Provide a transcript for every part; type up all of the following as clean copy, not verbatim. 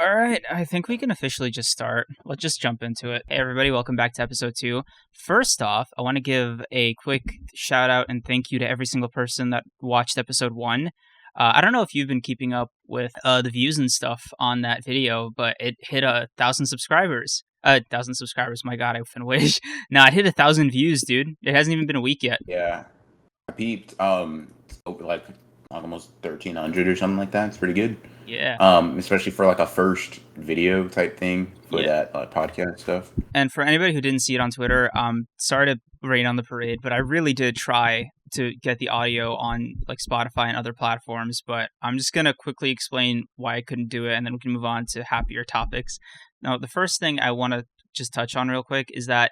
All right, I think we can officially just start. Let's just jump into it. Hey, everybody, welcome back to episode 2. First off, I want to give a quick shout out and thank you to every single person that watched episode 1. I don't know if you've been keeping up with the views and stuff on that video, but it hit 1,000 subscribers. 1,000 subscribers, my god, I often wish. Nah, it hit 1,000 views, dude. It hasn't even been a week yet. Yeah, I peeped. Like almost 1,300 or something like that. It's pretty good. Yeah. Especially for like a first video type thing for that podcast stuff. And for anybody who didn't see it on Twitter, sorry to rain on the parade, but I really did try to get the audio on like Spotify and other platforms, but I'm just going to quickly explain why I couldn't do it, and then we can move on to happier topics. Now, the first thing I want to just touch on real quick is that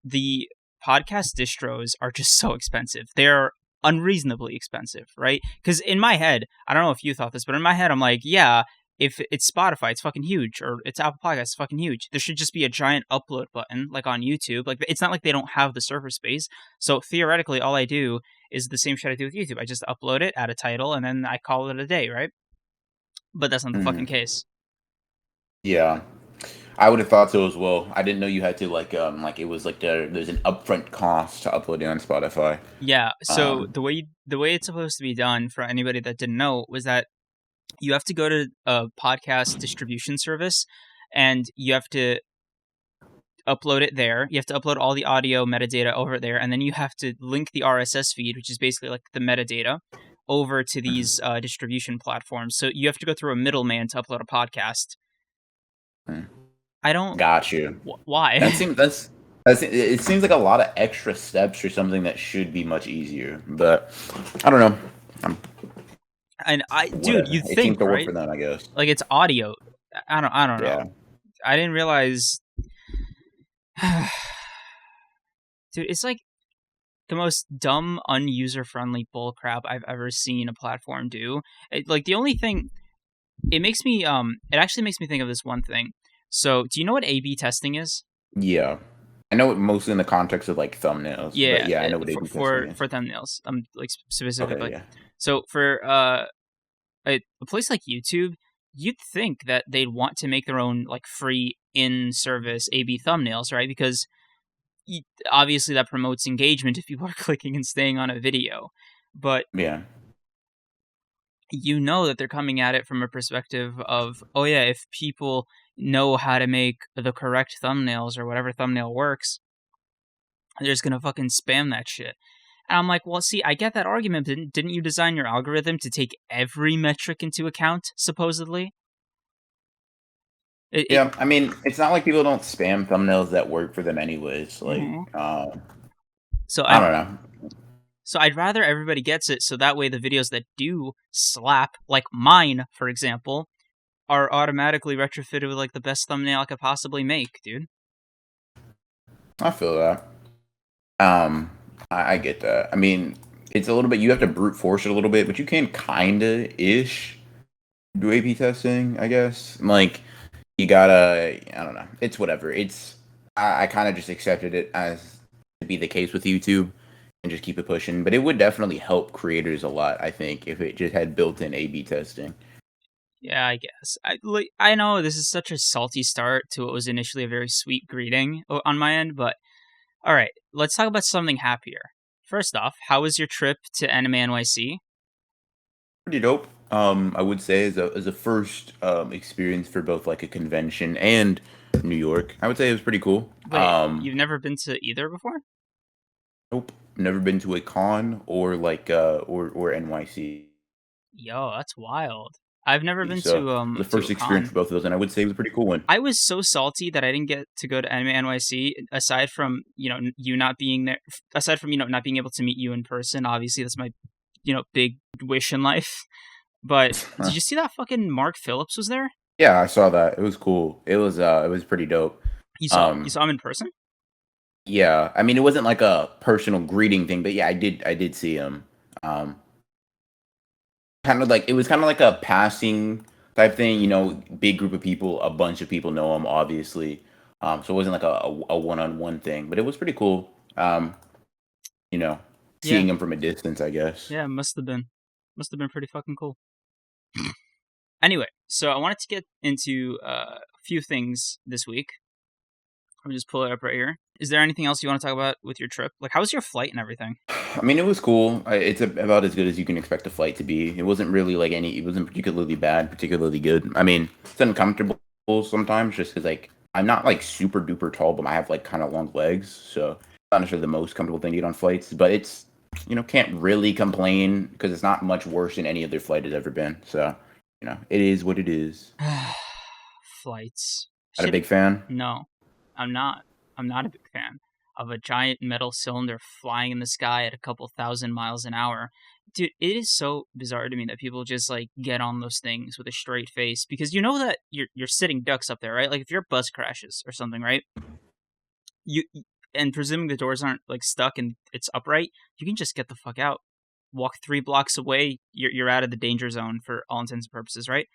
the podcast distros are just so expensive. They're unreasonably expensive, right? Because in my head, I don't know if you thought this, but in my head, I'm like, yeah, if it's Spotify, it's fucking huge, or it's Apple Podcasts, it's fucking huge. There should just be a giant upload button, like on YouTube. Like, it's not like they don't have the server space. So theoretically, all I do is the same shit I do with YouTube. I just upload it, add a title, and then I call it a day, right? But that's not the fucking case. Yeah, I would have thought so as well. I didn't know you had to like it was like there's an upfront cost to uploading on Spotify. Yeah. So the way it's supposed to be done, for anybody that didn't know, was that you have to go to a podcast distribution service, and you have to upload it there. You have to upload all the audio metadata over there, and then you have to link the RSS feed, which is basically like the metadata, over to these distribution platforms. So you have to go through a middleman to upload a podcast. I don't got you. Why? It seems like a lot of extra steps for something that should be much easier, but I don't know. Dude, you'd think, to work right? for them, I guess. Like, it's audio. I don't Yeah. know. I didn't realize. Dude, it's like the most dumb, unuser-friendly bullcrap I've ever seen a platform do. Like, the only thing it makes me it actually makes me think of this one thing. So, do you know what A/B testing is? Yeah, I know it mostly in the context of like thumbnails. Yeah, but yeah, I know what A/B testing is. For thumbnails. Like specifically. Okay, yeah. So for a place like YouTube, you'd think that they'd want to make their own like free in-service A/B thumbnails, right? Because obviously that promotes engagement if people are clicking and staying on a video. But yeah, you know that they're coming at it from a perspective of, oh yeah, if people know how to make the correct thumbnails or whatever thumbnail works, they're just gonna fucking spam that shit. And I'm like, well, see, I get that argument, but didn't you design your algorithm to take every metric into account, supposedly? I mean, it's not like people don't spam thumbnails that work for them anyways. Like, so I don't know. So I'd rather everybody gets it, so that way the videos that do slap, like mine, for example, are automatically retrofitted with like the best thumbnail I could possibly make, dude. I feel that. I get that. I mean, it's a little bit, you have to brute force it a little bit, but you can kinda-ish do A/B testing, I guess. Like, you gotta, I don't know. It's whatever. I kind of just accepted it as to be the case with YouTube and just keep it pushing. But it would definitely help creators a lot, I think, if it just had built-in A/B testing. Yeah, I guess. I know this is such a salty start to what was initially a very sweet greeting on my end, but all right, let's talk about something happier. First off, how was your trip to Anime NYC? Pretty dope. I would say as a first experience for both like a convention and New York, I would say it was pretty cool. Wait, you've never been to either before? Nope, never been to a con or like or NYC. Yo, that's wild. I've never been to the first experience for both of those, and I would say it was a pretty cool one. I was so salty that I didn't get to go to Anime NYC. Aside from you not being there, aside from not being able to meet you in person. Obviously, that's my big wish in life. But did you see that fucking Mark Phillips was there? Yeah, I saw that. It was cool. It was pretty dope. You saw him in person? Yeah, I mean, it wasn't like a personal greeting thing, but yeah, I did see him. Kind of like, it was kind of like a passing type thing, big group of people, a bunch of people know him, obviously. So it wasn't like a one-on-one thing, but it was pretty cool. Seeing him from a distance, I guess. Yeah, must have been pretty fucking cool. Anyway, so I wanted to get into a few things this week. Let me just pull it up right here. Is there anything else you want to talk about with your trip? Like, how was your flight and everything? I mean, it was cool. It's about as good as you can expect a flight to be. It wasn't really like any. It wasn't particularly bad, particularly good. I mean, it's uncomfortable sometimes just because like I'm not like super duper tall, but I have like kind of long legs, so it's not necessarily the most comfortable thing to get on flights. But it's can't really complain because it's not much worse than any other flight has ever been. So it is what it is. Flights. Not a big fan. No, I'm not. I'm not a big fan of a giant metal cylinder flying in the sky at a couple thousand miles an hour. Dude, it is so bizarre to me that people just like get on those things with a straight face because you know that you're sitting ducks up there, right? Like if your bus crashes or something, right? You and presuming the doors aren't like stuck and it's upright, you can just get the fuck out. Walk 3 blocks away, you're out of the danger zone for all intents and purposes, right?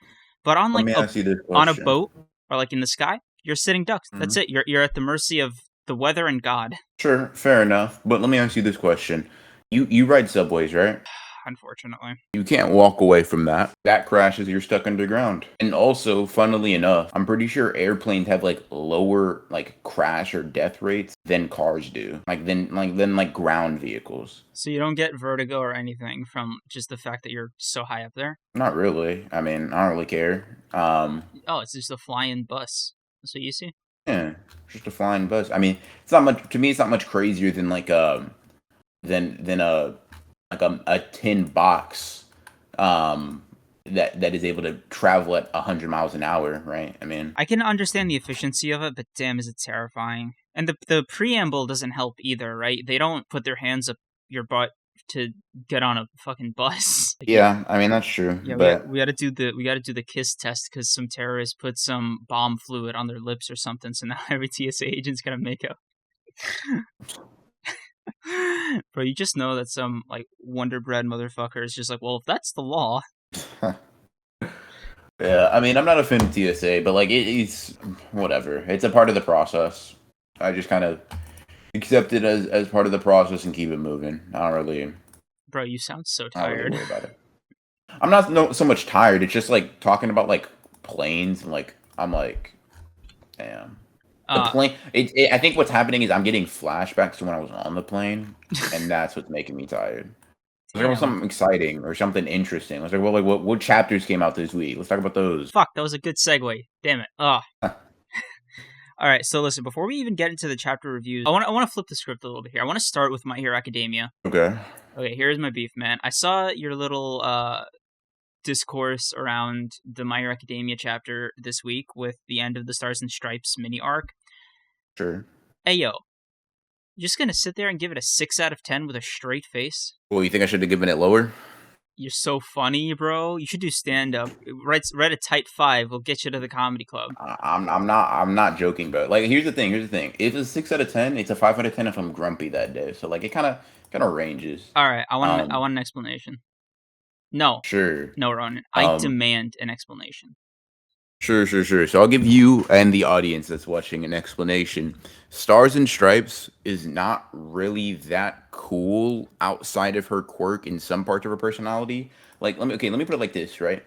But on Let like me ask you this on a question. boat or like in the sky, you're sitting ducks. That's it. You're at the mercy of the weather and God. Sure, fair enough. But let me ask you this question. You ride subways, right? Unfortunately. You can't walk away from that. That crashes, you're stuck underground. And also, funnily enough, I'm pretty sure airplanes have like lower like crash or death rates than cars do. Than ground vehicles. So you don't get vertigo or anything from just the fact that you're so high up there? Not really. I mean, I don't really care. Oh, it's just a flying bus. That's what you see? Yeah, just a flying bus. I mean, it's not much to me. It's not much crazier than like than a tin box that is able to travel at 100 miles an hour, right? I mean, I can understand the efficiency of it, but damn, is it terrifying. And the preamble doesn't help either, right? They don't put their hands up your butt to get on a fucking bus. Like, yeah, I mean that's true. yeah, but we got to do the kiss test because some terrorists put some bomb fluid on their lips or something. So now every TSA agent's gonna make a. Bro, you just know that some like Wonder Bread motherfucker is just like, well, if that's the law. Yeah, I mean, I'm not a fan of TSA, but like it's whatever. It's a part of the process. I just kind of accept it as part of the process and keep it moving. I don't really. Bro, you sound so I don't really tired. worry about it. I'm not so much tired. It's just like talking about like planes and like I'm like, damn. The plane. I think what's happening is I'm getting flashbacks to when I was on the plane, and that's what's making me tired. Let's talk about something exciting or something interesting. Let's talk about like what chapters came out this week. Let's talk about those. Fuck, that was a good segue. Damn it. Ugh. All right, so listen, before we even get into the chapter reviews, I want to flip the script a little bit here. I want to start with My Hero Academia. Okay. Okay, here's my beef, man. I saw your little discourse around the My Hero Academia chapter this week with the end of the Stars and Stripes mini arc. Sure. Hey, yo. You just gonna sit there and give it a 6 out of 10 with a straight face? Well, you think I should have given it lower? You're so funny, bro. You should do stand-up. Write a tight 5. We'll get you to the comedy club. I'm not joking, but like here's the thing. If it's a 6 out of 10, it's a 5 out of 10 if I'm grumpy that day. So like it kind of ranges. All right, I want an explanation. No. Sure. No, Ronin. I demand an explanation. Sure. So I'll give you and the audience that's watching an explanation. Stars and Stripes is not really that cool outside of her quirk in some parts of her personality. Like, let me put it like this, right?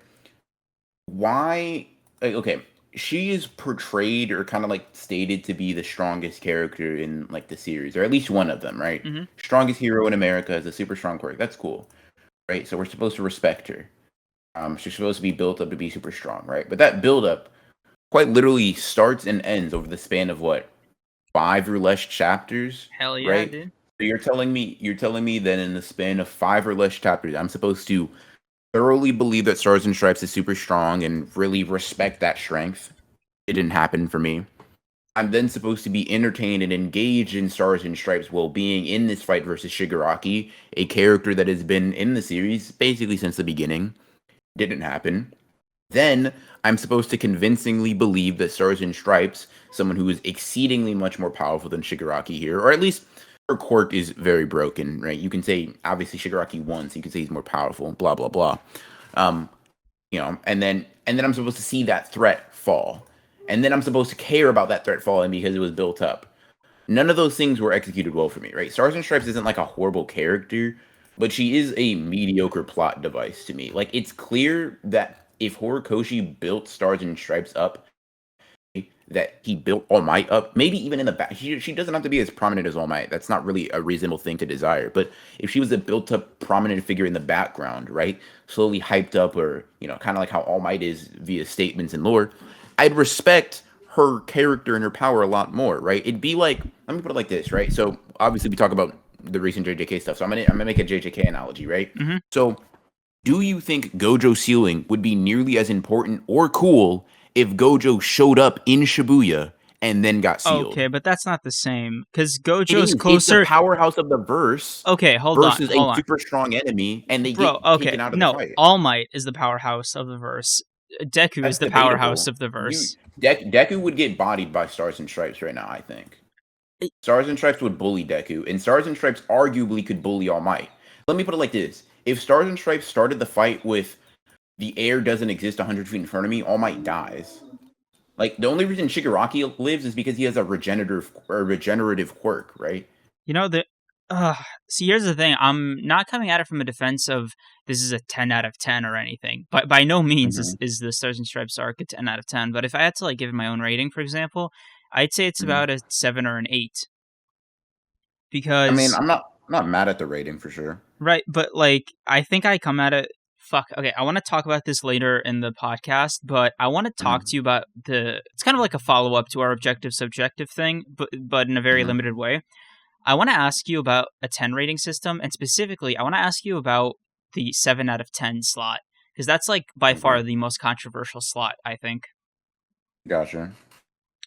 Why? Okay, she is portrayed or kind of like stated to be the strongest character in like the series, or at least one of them, right? Mm-hmm. Strongest hero in America has a super strong quirk. That's cool, right? So we're supposed to respect her. She's supposed to be built up to be super strong, right? But that build up quite literally starts and ends over the span of what, 5 or less chapters? Hell yeah, right? dude. So you're telling me that in the span of 5 or less chapters, I'm supposed to thoroughly believe that Stars and Stripes is super strong and really respect that strength. It didn't happen for me. I'm then supposed to be entertained and engaged in Stars and Stripes' well-being in this fight versus Shigaraki, a character that has been in the series basically since the beginning. Didn't happen. Then I'm supposed to convincingly believe that Stars and Stripes, someone who is exceedingly much more powerful than Shigaraki here, or at least her quirk is very broken, right? You can say obviously Shigaraki won, so you can say he's more powerful, blah blah blah. And then I'm supposed to see that threat fall, and then I'm supposed to care about that threat falling because it was built up. None of those things were executed well for me, right? Stars and Stripes isn't like a horrible character, but she is a mediocre plot device to me. Like, it's clear that if Horikoshi built Stars and Stripes up, that he built All Might up, maybe even in the back. She doesn't have to be as prominent as All Might. That's not really a reasonable thing to desire. But if she was a built up prominent figure in the background, right, slowly hyped up, or kind of like how All Might is via statements and lore, I'd respect her character and her power a lot more, right? It'd be like, let me put it like this, right? So obviously we talk about the recent JJK stuff, so I'm gonna make a JJK analogy, right? Mm-hmm. So do you think Gojo sealing would be nearly as important or cool if Gojo showed up in Shibuya and then got sealed? Okay, but that's not the same, because It Gojo's is. closer. It's the powerhouse of the verse. Okay, hold versus on. a super strong enemy, and they Bro, get okay, taken out of no, the fight. All Might is the powerhouse of the verse. Deku That's is the debatable. powerhouse of the verse. Deku would get bodied by Stars and Stripes right now, I think. Stars and Stripes would bully Deku, and Stars and Stripes arguably could bully All Might. Let me put it like this. If Stars and Stripes started the fight with the air doesn't exist 100 feet in front of me, All Might dies. Like, the only reason Shigaraki lives is because he has a regenerative quirk, right? See, here's the thing. I'm not coming at it from a defense of this is a 10 out of 10 or anything. But by no means is the Stars and Stripes arc a 10 out of 10. But if I had to give it my own rating, for example, I'd say it's about a 7 or an 8. Because I mean, I'm not mad at the rating for sure. Right, but I think I come at it. Fuck. Okay, I want to talk about this later in the podcast, but I want to talk to you about it's kind of like a follow up to our objective subjective thing, but in a very limited way. I want to ask you about a 10 rating system, and specifically, I want to ask you about the 7 out of 10 slot, because that's by far the most controversial slot, I think. Gotcha.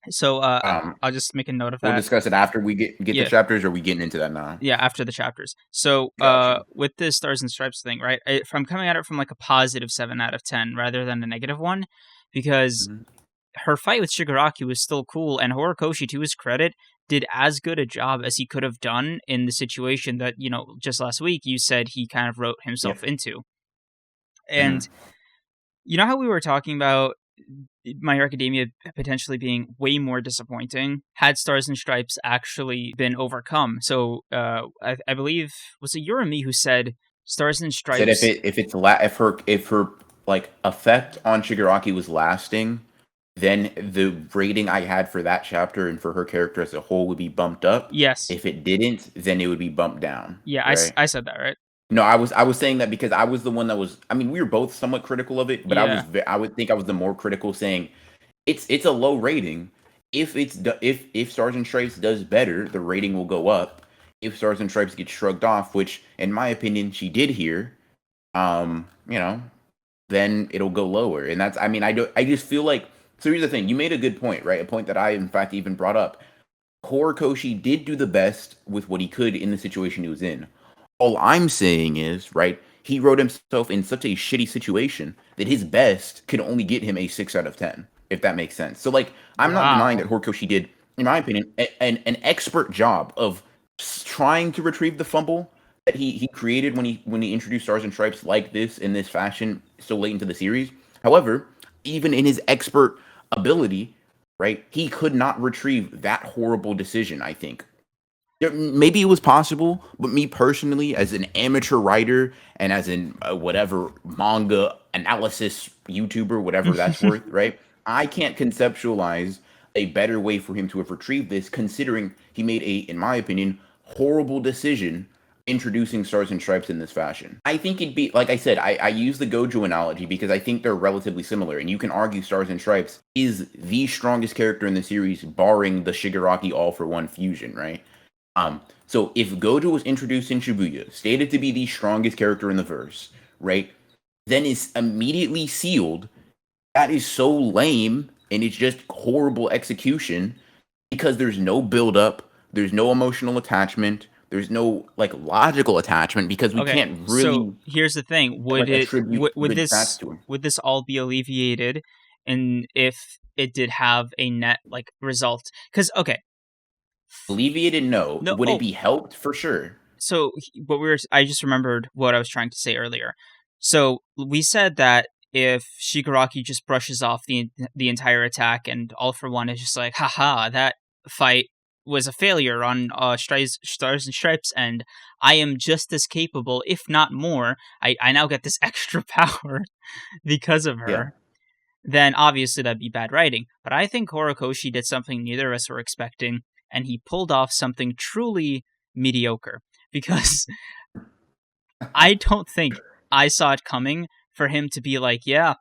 So I'll just make a note of that. We'll discuss it after we get the chapters, or are we getting into that now? Yeah, after the chapters. So Gotcha. with the Stars and Stripes thing, right? If I'm coming at it from a positive 7 out of 10 rather than a negative one, because her fight with Shigaraki was still cool, and Horikoshi, to his credit, did as good a job as he could have done in the situation that, just last week you said he kind of wrote himself into. And you know how we were talking about My Hero Academia potentially being way more disappointing had Stars and Stripes actually been overcome? So I believe, was it you or me who said Stars and Stripes? Said if her effect on Shigaraki was lasting, then the rating I had for that chapter and for her character as a whole would be bumped up. Yes. If it didn't, then it would be bumped down. Yeah, right? I said that, right? No, I was saying that because I was the one that was. I mean, we were both somewhat critical of it, but I would think I was the more critical, saying it's a low rating. If Stars and Stripes does better, the rating will go up. If Stars and Stripes gets shrugged off, which in my opinion she did here, then it'll go lower. And that's, I mean, I just feel like. So here's the thing. You made a good point, right? A point that I, in fact, even brought up. Horikoshi did do the best with what he could in the situation he was in. All I'm saying is, right, he wrote himself in such a shitty situation that his best could only get him a 6 out of 10, if that makes sense. So, I'm not denying that Horikoshi did, in my opinion, an expert job of trying to retrieve the fumble that he created when he introduced Stars and Stripes like this, in this fashion, so late into the series. However, even in his expert ability, right, he could not retrieve that horrible decision, I think. Maybe it was possible, but me personally, as an amateur writer and as in whatever manga analysis YouTuber, whatever that's worth, right, I can't conceptualize a better way for him to have retrieved this, considering he made in my opinion, horrible decision introducing Stars and Stripes in this fashion. I think it'd be, like I said, I use the Gojo analogy because I think they're relatively similar, and you can argue Stars and Stripes is the strongest character in the series, barring the Shigaraki all-for-one fusion, right? So if Gojo was introduced in Shibuya, stated to be the strongest character in the verse, right, then is immediately sealed, that is so lame, and it's just horrible execution, because there's no build-up, there's no emotional attachment, there's no logical attachment, because we can't really. So here's the thing: would this all be alleviated, and if it did have a net result? Because alleviated, no. Would it be helped? For sure. So I just remembered what I was trying to say earlier. So we said that if Shigaraki just brushes off the entire attack, and All for One is just haha, that fight was a failure on Stars and Stripes, and I am just as capable, if not more. I now get this extra power because of Yeah. her. Then obviously that'd be bad writing. But I think Horikoshi did something neither of us were expecting, and he pulled off something truly mediocre. Because I don't think I saw it coming for him to be like, yeah,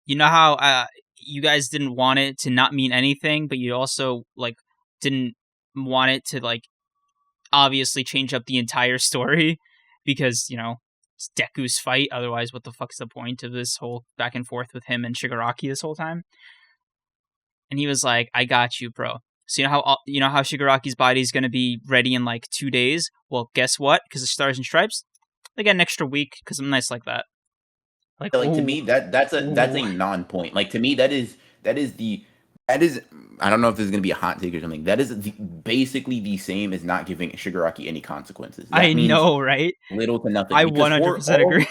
you know how you guys didn't want it to not mean anything, but you also like didn't want it to like obviously change up the entire story because, you know, it's Deku's fight. Otherwise, what the fuck's the point of this whole back and forth with him and Shigaraki this whole time? And he was like, "I got you, bro." So you know how Shigaraki's body is going to be ready in like 2 days? Well, guess what? Because of Stars and Stripes, they get an extra week because I'm nice like that. Like, Like to ooh, me, that's a ooh. non-point. Like to me, that is I don't know if this is gonna be a hot take or something. That is basically the same as not giving Shigaraki any consequences. That I means know, right? little to nothing I because for 100% all agree.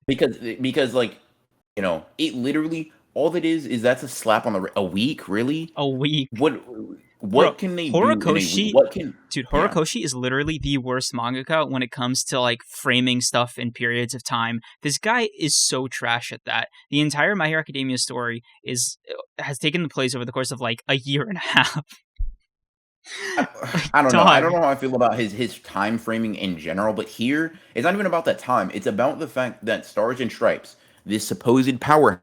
because like you know it literally all it is that's a slap on the a week really. A week. What Bro, what can they do in a week? Horikoshi, What can dude, yeah. Horikoshi is literally the worst mangaka when it comes to like framing stuff in periods of time. This guy is so trash at that. The entire My Hero Academia story has taken place over the course of like a year and a half. Like, I don't know. I dog. don't know how I feel about his time framing in general, but here it's not even about that time. It's about the fact that Stars and Stripes, this supposed powerhouse,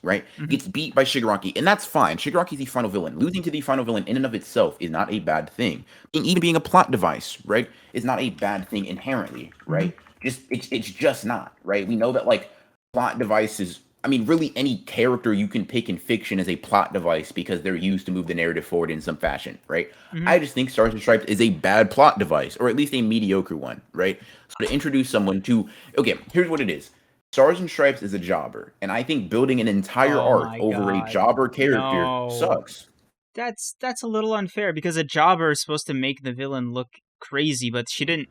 right, Mhm. gets beat by Shigaraki, and that's fine. Shigaraki's the final villain. Losing to the final villain in and of itself is not a bad thing. And even being a plot device, right, is not a bad thing inherently, Mhm. right? Just it's just not, right? We know that like plot devices. I mean, really, any character you can pick in fiction is a plot device because they're used to move the narrative forward in some fashion, right? Mhm. I just think Stars and Stripes is a bad plot device, or at least a mediocre one, right? So to introduce someone to, okay, here's what it is. Stars and Stripes is a jobber, and I think building an entire Oh arc my over a god. jobber character No. sucks. That's a little unfair because a jobber is supposed to make the villain look crazy, but she didn't,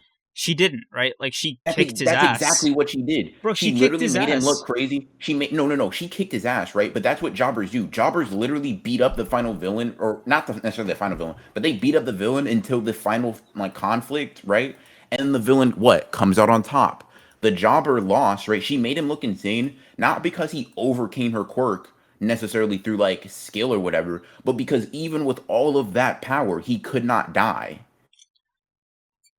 right? Like she kicked his That's ass. exactly what she did. Bro, She she kicked literally his made him look ass. crazy. She made no. She kicked his ass, right? But that's what jobbers do. Jobbers literally beat up the final villain, or not necessarily the final villain, but they beat up the villain until the final like conflict, right? And the villain what comes out on top. The jobber lost, right? She made him look insane, not because he overcame her quirk necessarily through like skill or whatever, but because even with all of that power, he could not die.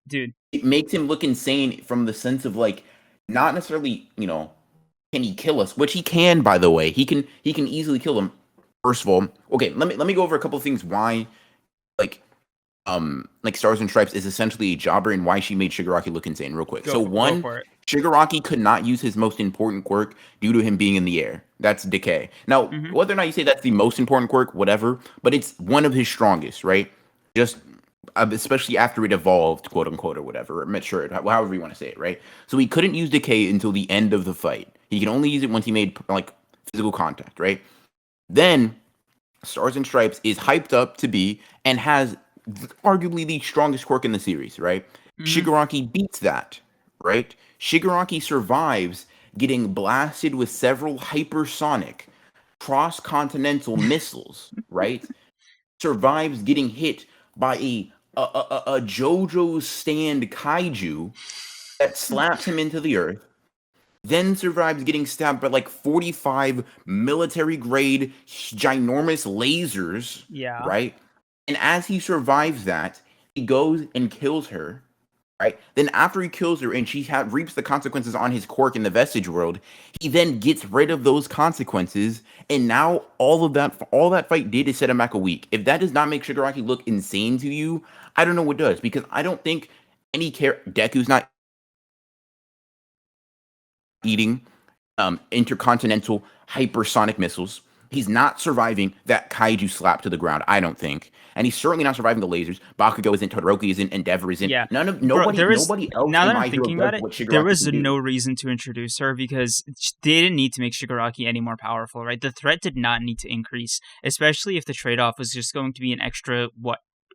Dude, It makes him look insane from the sense of like not necessarily can he kill us, which he can, by the way. He can easily kill them. First of all, okay, let me go over a couple of things why like like Stars and Stripes is essentially a jobber and why she made Shigaraki look insane real quick. So go one, for it. Shigaraki could not use his most important quirk due to him being in the air. That's decay. Now, Mhm. whether or not you say that's the most important quirk, whatever, but it's one of his strongest, right? Just especially after it evolved, quote unquote, or whatever, or matured, however you want to say it, right? So he couldn't use decay until the end of the fight. He can only use it once he made like physical contact, right? Then Stars and Stripes is hyped up to be and has arguably the strongest quirk in the series, right? Mhm. Shigaraki beats that, right? Shigaraki survives getting blasted with several hypersonic cross-continental missiles, right? Survives getting hit by a JoJo stand kaiju that slaps him into the earth, then survives getting stabbed by like 45 military grade ginormous lasers, Yeah. right? And as he survives that, he goes and kills her, right? Then after he kills her and she reaps the consequences on his quirk in the vestige world, he then gets rid of those consequences, and now all that fight did is set him back a week. If that does not make Shigaraki look insane to you, I don't know what does, because I don't think any Deku's not eating intercontinental hypersonic missiles. He's not surviving that kaiju slap to the ground, I don't think. And he's certainly not surviving the lasers. Bakugo isn't, Todoroki isn't, Endeavor isn't. Yeah. Bro, Nobody else now in that I'm My Hero thinking does about it, what there Shigaraki was can no do. reason to introduce her because they didn't need to make Shigaraki any more powerful, right? The threat did not need to increase, especially if the trade-off was just going to be an extra,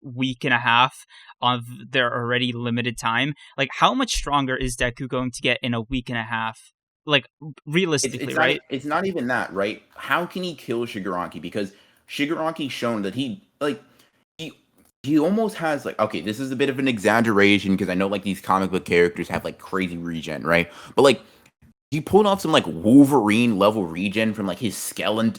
week and a half of their already limited time. Like, how much stronger is Deku going to get in a week and a half? Like, It's realistically, it's not right? it's not even that, right? How can he kill Shigaraki? Because Shigaraki's shown that he he almost has like, okay, this is a bit of an exaggeration because I know like these comic book characters have like crazy regen, right? But like he pulled off some like Wolverine level regen from like his skeleton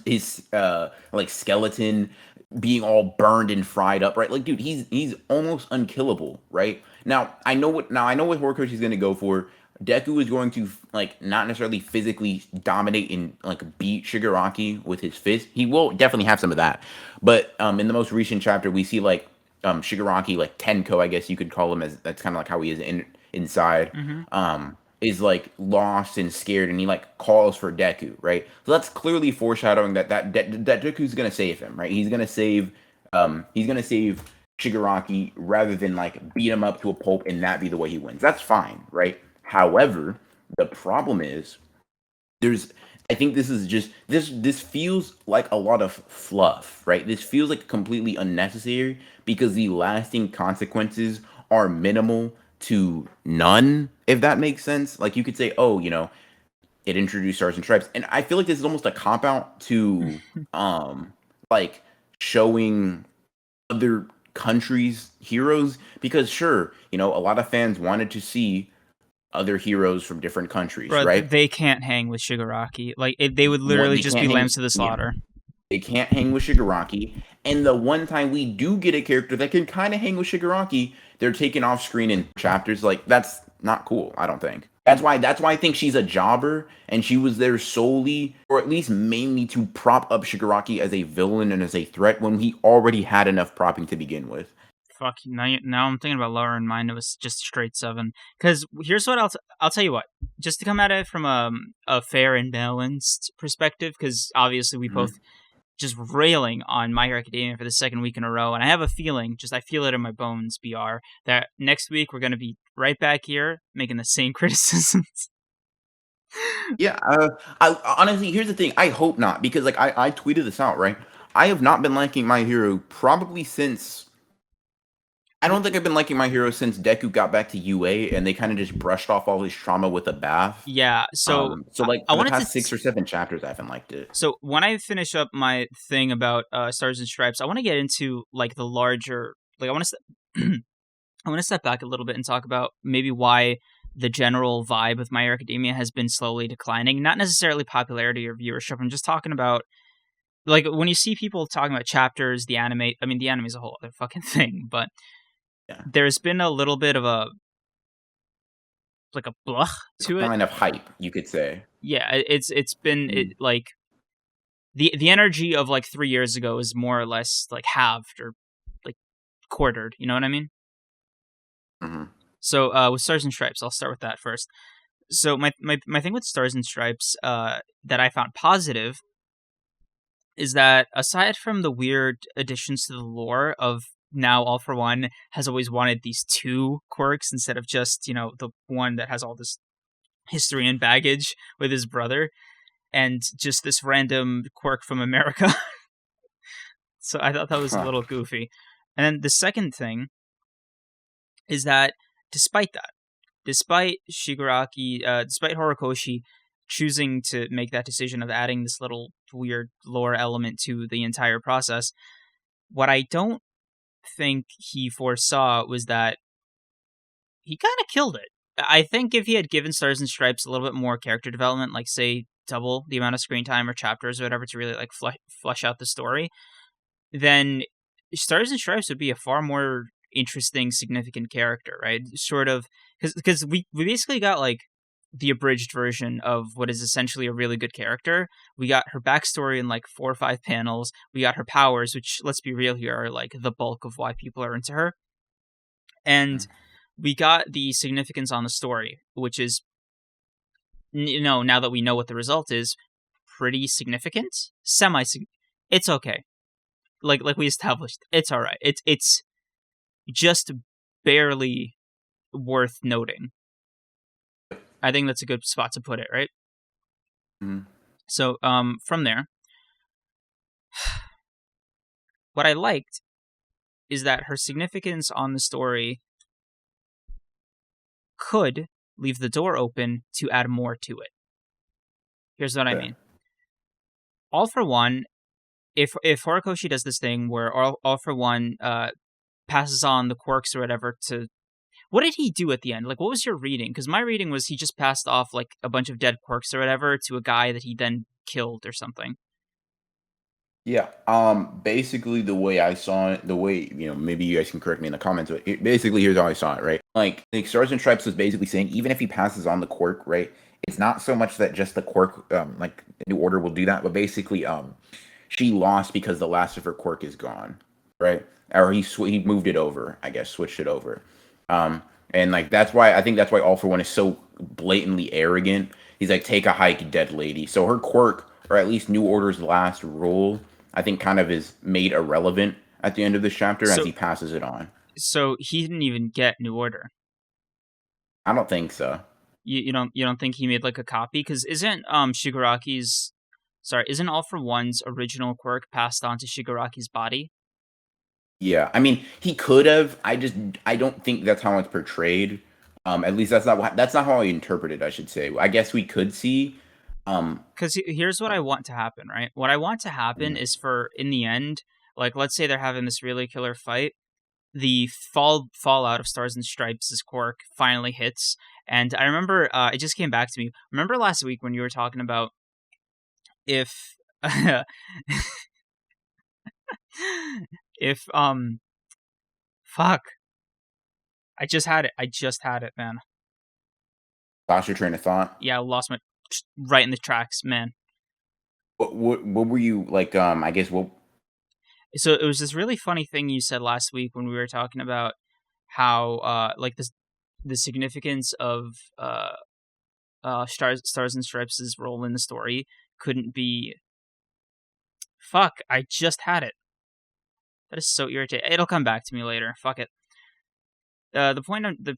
being all burned and fried up, right? Like, dude, he's almost unkillable, right? Now I know what Horikoshi's gonna go for. Deku is going to like not necessarily physically dominate and like beat Shigaraki with his fist. He will definitely have some of that, but in the most recent chapter, we see like Shigaraki, like Tenko, I guess you could call him, as that's kind of like how he is inside. Mm-hmm. Is like lost and scared, and he like calls for Deku, right? So that's clearly foreshadowing that Deku's gonna save him, right? He's gonna save Shigaraki rather than like beat him up to a pulp and that be the way he wins. That's fine, right? However, the problem is there's I think this is just this feels like a lot of fluff, right? This feels like completely unnecessary because the lasting consequences are minimal to none, if that makes sense. Like you could say, oh, it introduced Stars and Stripes, and I feel like this is almost a cop out to like showing other countries heroes because sure, a lot of fans wanted to see other heroes from different countries, Bro, right? they can't hang with Shigaraki. Like, they would What literally they just can't be hang, lambs to the yeah, slaughter. they can't hang with Shigaraki. And the one time we do get a character that can kind of hang with Shigaraki, they're taken off screen in chapters. Like that's not cool. I don't think. That's why I think she's a jobber, and she was there solely, or at least mainly, to prop up Shigaraki as a villain and as a threat when he already had enough propping to begin with. Fuck, now I'm thinking about lower in mind. It was just straight 7. Because here's what I'll tell you what. Just to come at it from a fair and balanced perspective, because obviously we both just railing on My Hero Academia for the second week in a row, and I have a feeling, I feel it in my bones, BR, that next week we're going to be right back here making the same criticisms. Yeah, I honestly, here's the thing. I hope not, because like I tweeted this out, right? I have not been liking My Hero probably since. I don't think I've been liking My Hero since Deku got back to UA and they kind of just brushed off all his trauma with a bath. Yeah, so So like I for the wanted past to. 6 or 7 chapters, I haven't liked it. So when I finish up my thing about Stars and Stripes, I want to get into like the larger. Like I want to. I want to step back a little bit and talk about maybe why the general vibe of My Hero Academia has been slowly declining. Not necessarily popularity or viewership. I'm just talking about, like, when you see people talking about chapters, the anime. I mean, the anime is a whole other fucking thing, but Yeah, there's been a little bit of a blah to it. kind of hype, you could say. Yeah, it's been like the energy of like 3 years ago is more or less like halved or like quartered. You know what I mean? Mm-hmm. So with Stars and Stripes, I'll start with that first. So my thing with Stars and Stripes that I found positive is that aside from the weird additions to the lore of now All For One has always wanted these 2 quirks instead of just, the one that has all this history and baggage with his brother and just this random quirk from America. So I thought that was a little goofy. And then the second thing is that despite that, despite despite Horikoshi choosing to make that decision of adding this little weird lore element to the entire process, what I don't think he foresaw was that he kind of killed it. I think if he had given Stars and Stripes a little bit more character development, like say double the amount of screen time or chapters or whatever to really like flesh out the story, then Stars and Stripes would be a far more interesting, significant character, right? Sort of, because we basically got like the abridged version of what is essentially a really good character. We got her backstory in like 4 or 5 panels. We got her powers, which, let's be real here, are like the bulk of why people are into her. And we got the significance on the story, which is, now that we know what the result is, pretty significant. It's okay. Like we established, it's all right. It's just barely worth noting. I think that's a good spot to put it, right? Mm-hmm. So, from there, what I liked is that her significance on the story could leave the door open to add more to it. Here's what I mean. All For One if Horikoshi does this thing where all for one passes on the quirks or whatever to what did he do at the end? Like, what was your reading? Because my reading was he just passed off like a bunch of dead quirks or whatever to a guy that he then killed or something. Yeah. Basically, the way I saw it, the way maybe you guys can correct me in the comments, but basically, here's how I saw it. Right, like Stars and Stripes was basically saying, even if he passes on the quirk, right, it's not so much that just the quirk, like New Order will do that, but basically, she lost because the last of her quirk is gone, right? Or he moved it over, I guess, switched it over. And like I think that's why All for One is so blatantly arrogant. He's like, take a hike, dead lady. So her quirk, or at least New Order's last rule, I think kind of is made irrelevant at the end of this chapter as he passes it on. So he didn't even get New Order. I don't think so. You don't think he made like a copy? Because isn't isn't All for One's original quirk passed on to Shigaraki's body? Yeah, I mean, he could have. I don't think that's how it's portrayed. At least that's not how I interpret it, I should say. I guess we could see. Because here's what I want to happen, right? What I want to happen is for in the end, like let's say they're having this really killer fight, the fallout of Stars and Stripes' quirk finally hits, and I remember it just came back to me. Remember last week when you were talking about if if fuck. I just had it, man. Lost your train of thought? Yeah, I lost my right in the tracks, man. What were you like? I guess what. So it was this really funny thing you said last week when we were talking about how like the significance of Stars and Stripes' role in the story couldn't be. Fuck! I just had it. That is so irritating. It'll come back to me later. Fuck it. The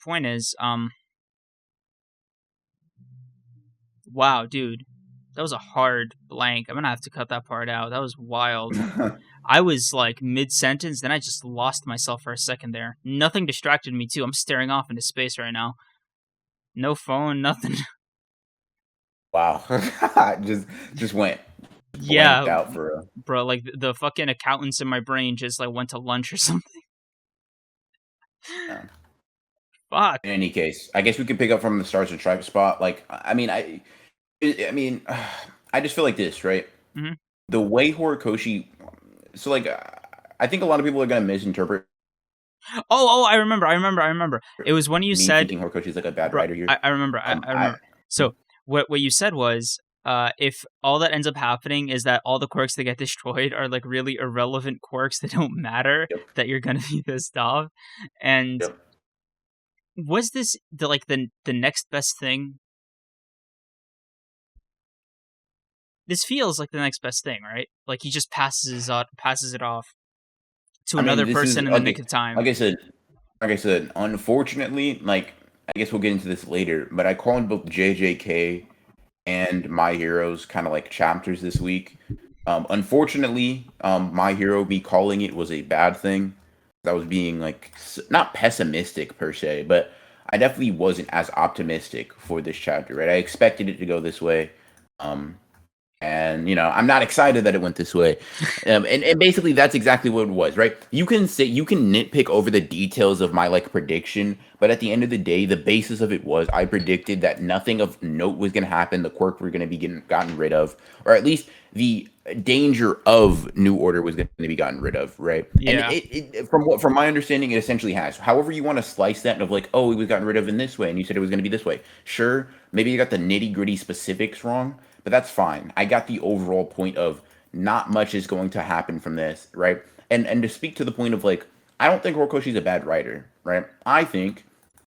point is, wow, dude, that was a hard blank. I'm gonna have to cut that part out. That was wild. I was like mid-sentence, then I just lost myself for a second there. Nothing distracted me too. I'm staring off into space right now. No phone, nothing. Wow, just went out for a bro. Like the fucking accountants in my brain just like went to lunch or something. Fuck. In any case, I guess we can pick up from the Stars and Stripes spot. Like, I mean, I just feel like this, right? Mm-hmm. The way Horikoshi, so like, I think a lot of people are gonna misinterpret. Oh, I remember. It was when you said thinking Horikoshi's like a bad writer here. I remember. I remember. So what you said was, if all that ends up happening is that all the quirks that get destroyed are like really irrelevant quirks that don't matter, that you're gonna be pissed off, and. Yep. Was this the next best thing? This feels like the next best thing, right? Like he just passes it off to another person in the nick of time. Like I said, unfortunately, like I guess we'll get into this later, but I called both JJK and My Hero's kind of like chapters this week. Unfortunately, My Hero, me calling it was a bad thing. I was being like not pessimistic per se, but I definitely wasn't as optimistic for this chapter, right? I expected it to go this way. And I'm not excited that it went this way. And basically that's exactly what it was, right? You can nitpick over the details of my like prediction, but at the end of the day, the basis of it was I predicted that nothing of note was going to happen. The quirk were going to be gotten rid of, or at least the danger of New Order was going to be gotten rid of, right? Yeah. And from my understanding, it essentially has. However you want to slice that of like, oh, it was gotten rid of in this way, and you said it was going to be this way. Sure, maybe you got the nitty gritty specifics wrong, but that's fine. I got the overall point of not much is going to happen from this, right? And to speak to the point of like, I don't think Horikoshi's a bad writer, right? I think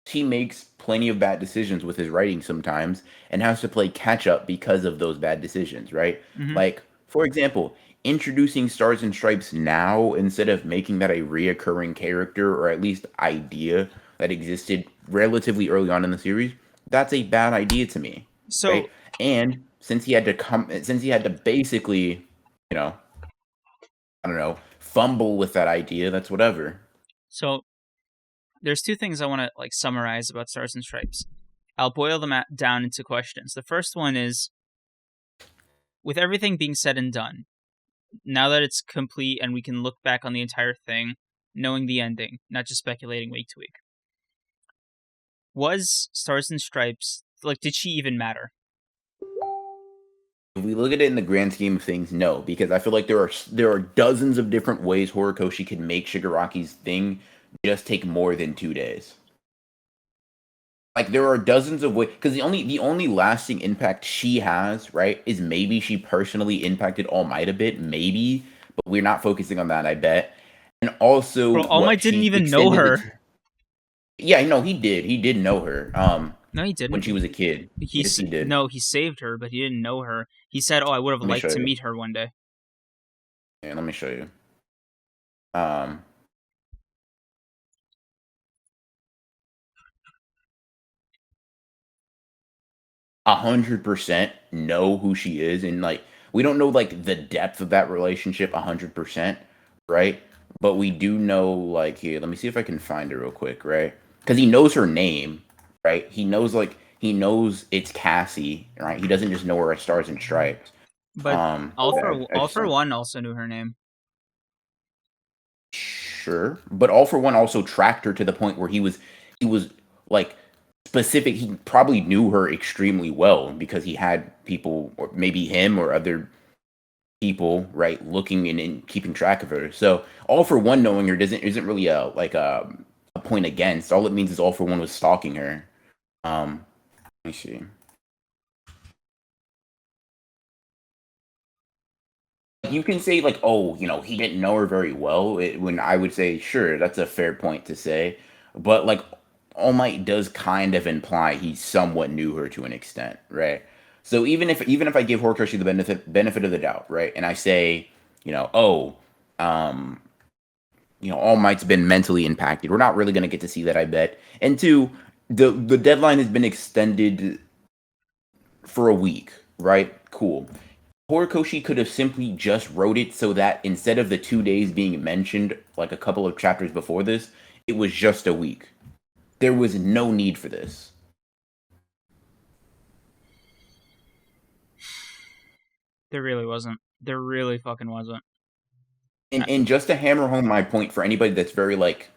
he makes plenty of bad decisions with his writing sometimes and has to play catch up because of those bad decisions, right? Mm-hmm. Like, for example, introducing Stars and Stripes now instead of making that a reoccurring character or at least idea that existed relatively early on in the series, that's a bad idea to me. So, right? And since he had to basically, I don't know, fumble with that idea, that's whatever. So there's two things I want to like summarize about Stars and Stripes. I'll boil them down into questions. The first one is, with everything being said and done, now that it's complete and we can look back on the entire thing, knowing the ending, not just speculating week to week. Was Stars and Stripes, like, did she even matter? If we look at it in the grand scheme of things, no, because I feel like there are dozens of different ways Horikoshi could make Shigaraki's thing just take more than 2 days. Like there are dozens of ways, because the only lasting impact she has, right, is maybe she personally impacted All Might a bit, maybe, but we're not focusing on that, I bet. And also, Bro, All Might didn't she even know extended her. yeah, no, he did. He did know her. No, he When didn't. she was a kid. Yes, he did. No, he saved her, but he didn't know her. He said, "Oh, I would have Let me show liked to you. meet her one day." Yeah, let me show you. Um, 100% know who she is, and like we don't know like the depth of that relationship 100%, right? But we do know like here. Let me see if I can find her real quick, right? Because he knows her name, right? He knows it's Cassie, right? He doesn't just know her as Stars and Stripes. But I All just for One also knew her name. Sure, but All for One also tracked her to the point where he was like specific. He probably knew her extremely well because he had people, or maybe him or other people, right, looking and keeping track of her. So All for One knowing her doesn't isn't really a point against. All it means is All for One was stalking her. Let me see. You can say like, oh, he didn't know her very well. When I would say, sure, that's a fair point to say, but like, All Might does kind of imply he somewhat knew her to an extent, right? So even if I give Horikoshi the benefit of the doubt, right, and I say, oh, um, All Might's been mentally impacted. We're not really gonna get to see that, I bet. And two, the deadline has been extended for a week, right? Cool. Horikoshi could have simply just wrote it so that instead of the 2 days being mentioned, like a couple of chapters before this, it was just a week. There was no need for this. There really wasn't. There really fucking wasn't. And just to hammer home my point for anybody that's very like,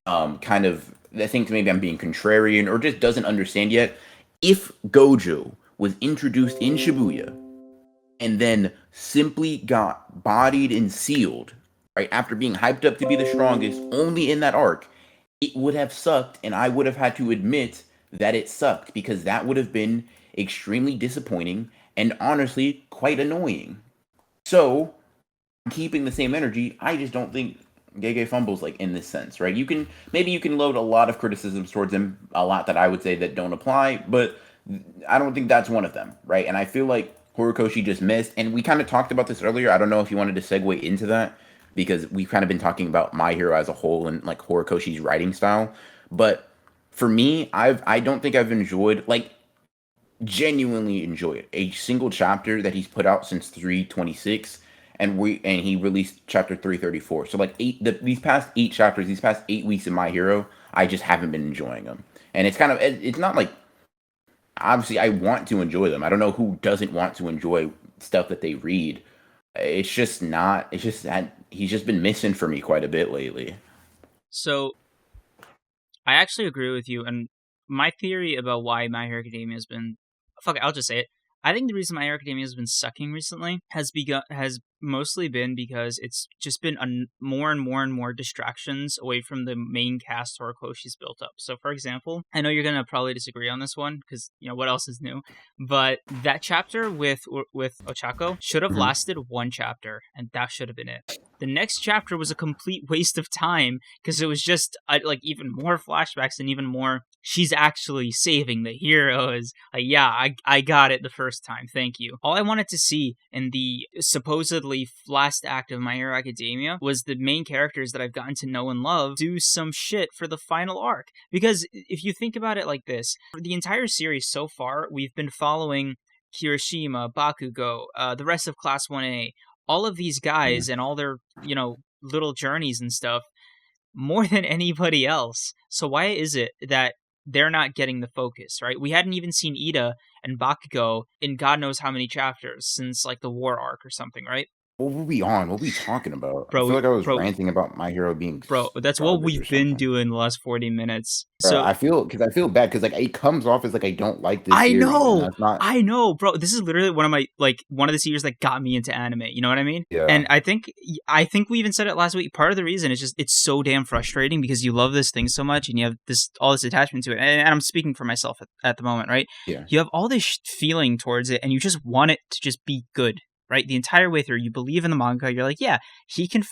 kind of, that thinks maybe I'm being contrarian or just doesn't understand yet, if Gojo was introduced in Shibuya and then simply got bodied and sealed, right, after being hyped up to be the strongest only in that arc, it would have sucked, and I would have had to admit that it sucked because that would have been extremely disappointing and honestly quite annoying. So, keeping the same energy, I just don't think Gege fumbles like in this sense, right? You can load a lot of criticisms towards him, a lot that I would say that don't apply, but I don't think that's one of them, right? And I feel like Horikoshi just missed, and we kind of talked about this earlier. I don't know if you wanted to segue into that because we've kind of been talking about My Hero as a whole and like Horikoshi's writing style. But for me, I don't think I've enjoyed like genuinely enjoyed a single chapter that he's put out since 326, and he released chapter 334. So like these past 8 chapters, these past 8 weeks of My Hero, I just haven't been enjoying them. And it's not like, obviously I want to enjoy them. I don't know who doesn't want to enjoy stuff that they read. It's just not. It's just that he's just been missing for me quite a bit lately. So I actually agree with you, and my theory about why My Hero Academia has been, fuck it, I'll just say it. I think the reason My Hero Academia has been sucking recently has mostly been because it's just been more and more and more distractions away from the main cast Horikoshi's built up. So, for example, I know you're gonna probably disagree on this one because what else is new, but that chapter with Ochako should have Mhm. lasted one chapter, and that should have been it. The next chapter was a complete waste of time because it was just like even more flashbacks and even more. She's actually saving the heroes. Like, yeah, I got it the first time. Thank you. All I wanted to see in the supposedly last act of My Hero Academia was the main characters that I've gotten to know and love do some shit for the final arc. Because if you think about it like this, for the entire series so far, we've been following Kirishima, Bakugo, the rest of Class 1A, all of these guys and all their, little journeys and stuff more than anybody else. So why is it that they're not getting the focus, right? We hadn't even seen Ida and Bakugo in God knows how many chapters since like the war arc or something, right? What were we on? What were we talking about? I bro. feel like I was Bro, ranting about My Hero being bro, that's what garbage or we've been something. doing the last 40 minutes. Bro, So I feel bad because like it comes off as like I don't like this series, and that's not. I know, bro. This is literally one of the series that got me into anime. You know what I mean? Yeah. And I think we even said it last week. Part of the reason is just it's so damn frustrating because you love this thing so much and you have all this attachment to it. And I'm speaking for myself at the moment, right? Yeah. You have all this feeling towards it, and you just want it to just be good. Right, the entire way through, you believe in the manga. You're like, yeah, he can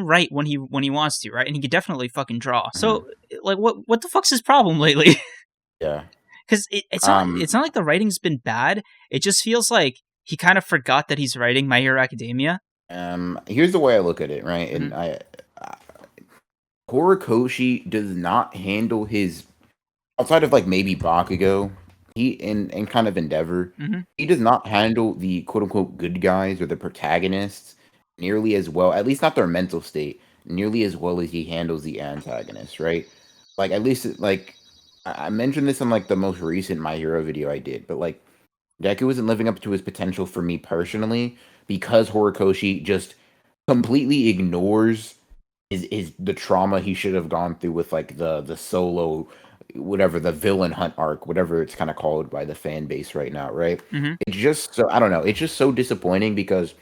write when he wants to, right? And he can definitely fucking draw. So, like, what the fuck's his problem lately? Yeah. Because it's not like the writing's been bad. It just feels like he kind of forgot that he's writing My Hero Academia. Here's the way I look at it, right? Mm-hmm. And Horikoshi does not handle his outside of like maybe Bakugo, he and kind of Endeavor, Mm-hmm. he does not handle the quote unquote good guys or the protagonists nearly as well, at least not their mental state, nearly as well as he handles the antagonists, right? Like at least like I mentioned this in like the most recent My Hero video I did, but like Deku isn't living up to his potential for me personally because Horikoshi just completely ignores is the trauma he should have gone through with like the solo whatever the villain hunt arc, whatever it's kind of called by the fan base right now, right? Mm-hmm. It's just so I don't know, it's just so disappointing because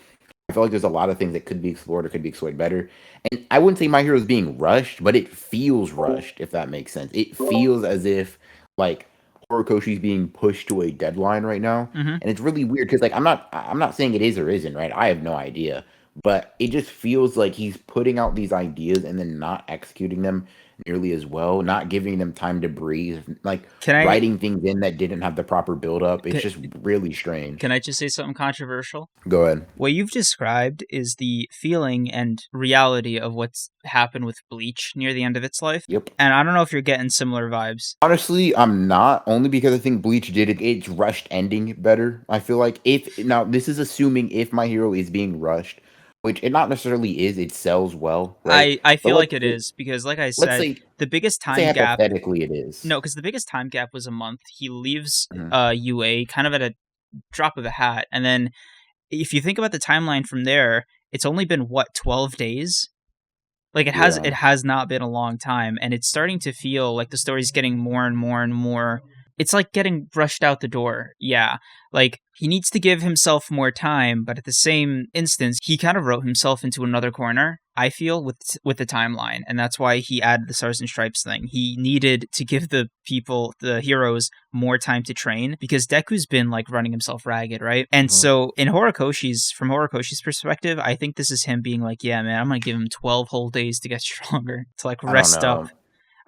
I feel like there's a lot of things that could be explored or could be explored better. And I wouldn't say My Hero is being rushed, but it feels rushed, if that makes sense. It feels as if like Horikoshi's being pushed to a deadline right now. Mm-hmm. And it's really weird because like I'm not saying it is or isn't, right? I have no idea. But it just feels like he's putting out these ideas and then not executing them nearly as well, not giving them time to breathe, like writing things in that didn't have the proper build up. It's just really strange. Can I just say something controversial? Go ahead. What you've described is the feeling and reality of what's happened with Bleach near the end of its life. Yep. And I don't know if you're getting similar vibes. Honestly, I'm not, only because I think Bleach did its rushed ending better. I feel like now this is assuming if My Hero is being rushed, which it not necessarily is, it sells well, right? I feel like it is because, like I said, the biggest time gap. Hypothetically, it is. No, because the biggest time gap was a month. He leaves UA kind of at a drop of a hat, and then if you think about the timeline from there, it's only been 12 days. Like it has not been a long time, and it's starting to feel like the story's getting more and more and more. It's like getting rushed out the door. Yeah. Like, he needs to give himself more time, but at the same instance, he kind of wrote himself into another corner, I feel, with the timeline. And that's why he added the Stars and Stripes thing. He needed to give the heroes, more time to train, because Deku's been, like, running himself ragged, right? And so, from Horikoshi's perspective, I think this is him being like, yeah, man, I'm gonna give him 12 whole days to get stronger, to, like, rest up.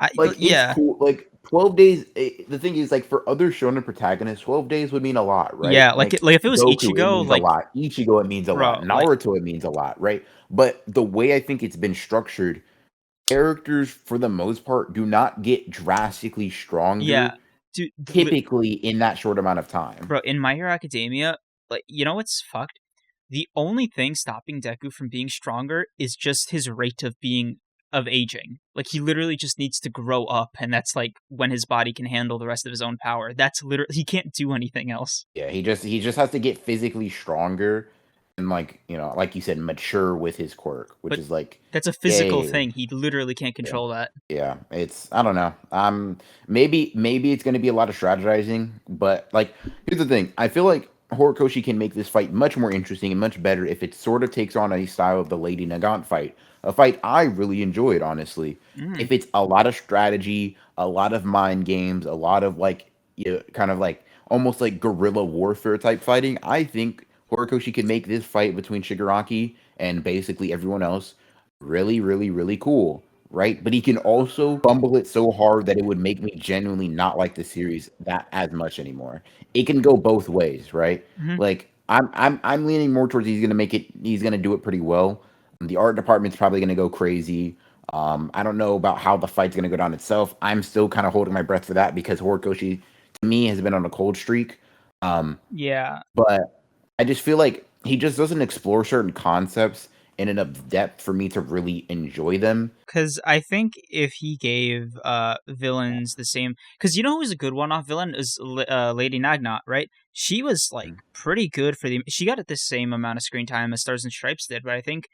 It's cool. Like 12 days. The thing is, like for other shonen protagonists, 12 days would mean a lot, right? Yeah, like if it was Goku, Ichigo, it means a lot. Ichigo, it means a lot. Naruto, it means a lot, right? But the way I think it's been structured, characters for the most part do not get drastically stronger. Yeah, typically in that short amount of time. Bro, in My Hero Academia, like, you know what's fucked? The only thing stopping Deku from being stronger is just his rate of aging. Like, he literally just needs to grow up, and that's like when his body can handle the rest of his own power. That's literally, he can't do anything else. Yeah, he just has to get physically stronger and, like, you know, like you said, mature with his quirk, which is like, that's a physical thing. He literally can't control that. Yeah, it's, I don't know. Maybe it's going to be a lot of strategizing, but like, here's the thing. I feel like Horikoshi can make this fight much more interesting and much better if it sort of takes on a style of the Lady Nagant fight. A fight I really enjoyed, honestly. If it's a lot of strategy, a lot of mind games, a lot of like, kind of like almost like guerrilla warfare type fighting, I think Horikoshi can make this fight between Shigaraki and basically everyone else really, really, really cool, right? But he can also fumble it so hard that it would make me genuinely not like the series that as much anymore. It can go both ways, right? Like I'm leaning more towards he's gonna do it pretty well. The art department's probably gonna go crazy. I don't know about how the fight's gonna go down itself. I'm still kind of holding my breath for that because Horikoshi, to me, has been on a cold streak. Yeah. But I just feel like he just doesn't explore certain concepts in enough depth for me to really enjoy them. Because I think if he gave villains the same, because you know who was a good one-off villain is Lady Nagnat, right? She was like pretty good for the. She got the same amount of screen time as Stars and Stripes did, but I think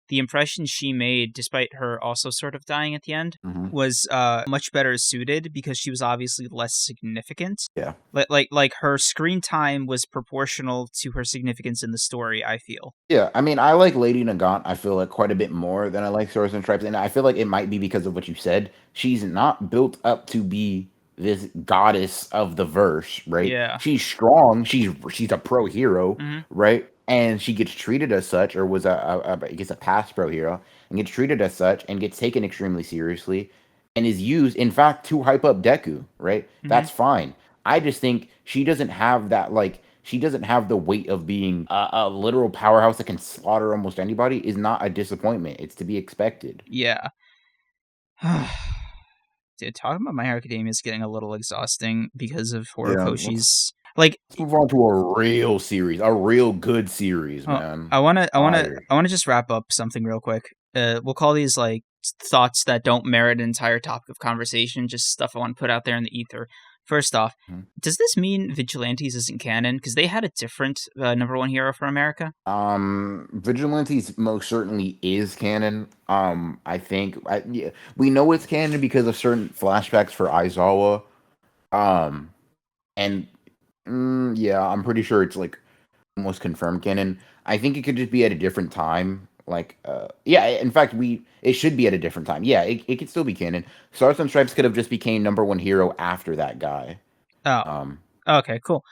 the impression she made, despite her also sort of dying at the end, was much better suited because she was obviously less significant. Yeah. Like her screen time was proportional to her significance in the story, I feel. Yeah, I mean, I like Lady Nagant, I feel like, quite a bit more than I like Stars and Stripes, and I feel like it might be because of what you said. She's not built up to be this goddess of the verse, right? Yeah. She's strong, she's a pro hero, Mm-hmm. right? And she gets treated as such, or was I guess a past pro hero, and gets treated as such, and gets taken extremely seriously, and is used, in fact, to hype up Deku, right? Mm-hmm. That's fine. I just think she doesn't have that, like, she doesn't have the weight of being a literal powerhouse that can slaughter almost anybody. Is not a disappointment. It's to be expected. Yeah. Dude, talking about My Hero Academia is getting a little exhausting because of Horikoshi's. Like, let's move on to a real series, a real good series, man. I wanna just wrap up something real quick. We'll call these like thoughts that don't merit an entire topic of conversation, just stuff I want to put out there in the ether. First off, does this mean Vigilantes isn't canon? Because they had a different number one hero for America. Vigilantes most certainly is canon. I think yeah, we know it's canon because of certain flashbacks for Aizawa. And yeah, I'm pretty sure it's like almost confirmed canon. I think it could just be at a different time. Like, yeah, in fact, it should be at a different time. Yeah, it could still be canon. Stars and Stripes could have just became number one hero after that guy. Oh, okay, cool.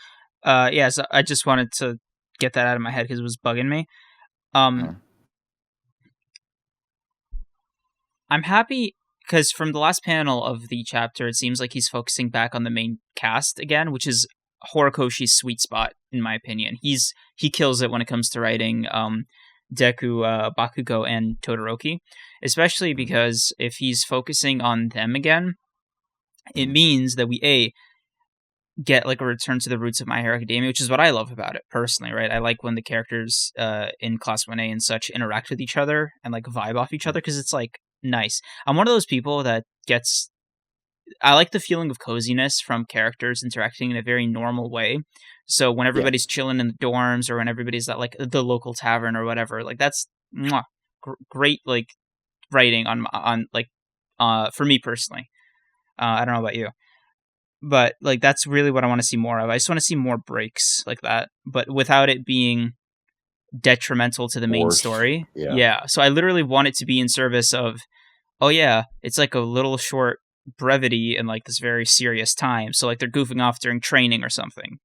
Yeah, so I just wanted to get that out of my head because it was bugging me. I'm happy because from the last panel of the chapter, it seems like he's focusing back on the main cast again, which is Horikoshi's sweet spot, in my opinion. He kills it when it comes to writing Deku, Bakugo, and Todoroki, especially because if he's focusing on them again, it means that we get like a return to the roots of My Hero Academia, which is what I love about it personally, right? I like when the characters in Class 1A and such interact with each other and like vibe off each other because it's like nice. I'm one of those people that I like the feeling of coziness from characters interacting in a very normal way. So when everybody's chilling in the dorms or when everybody's at like the local tavern or whatever, like that's great like writing on like for me personally. I don't know about you, but like that's really what I want to see more of. I just want to see more breaks like that, but without it being detrimental to the main story. Yeah. So I literally want it to be in service of, oh yeah, it's like a little short brevity in like this very serious time. So like they're goofing off during training or something.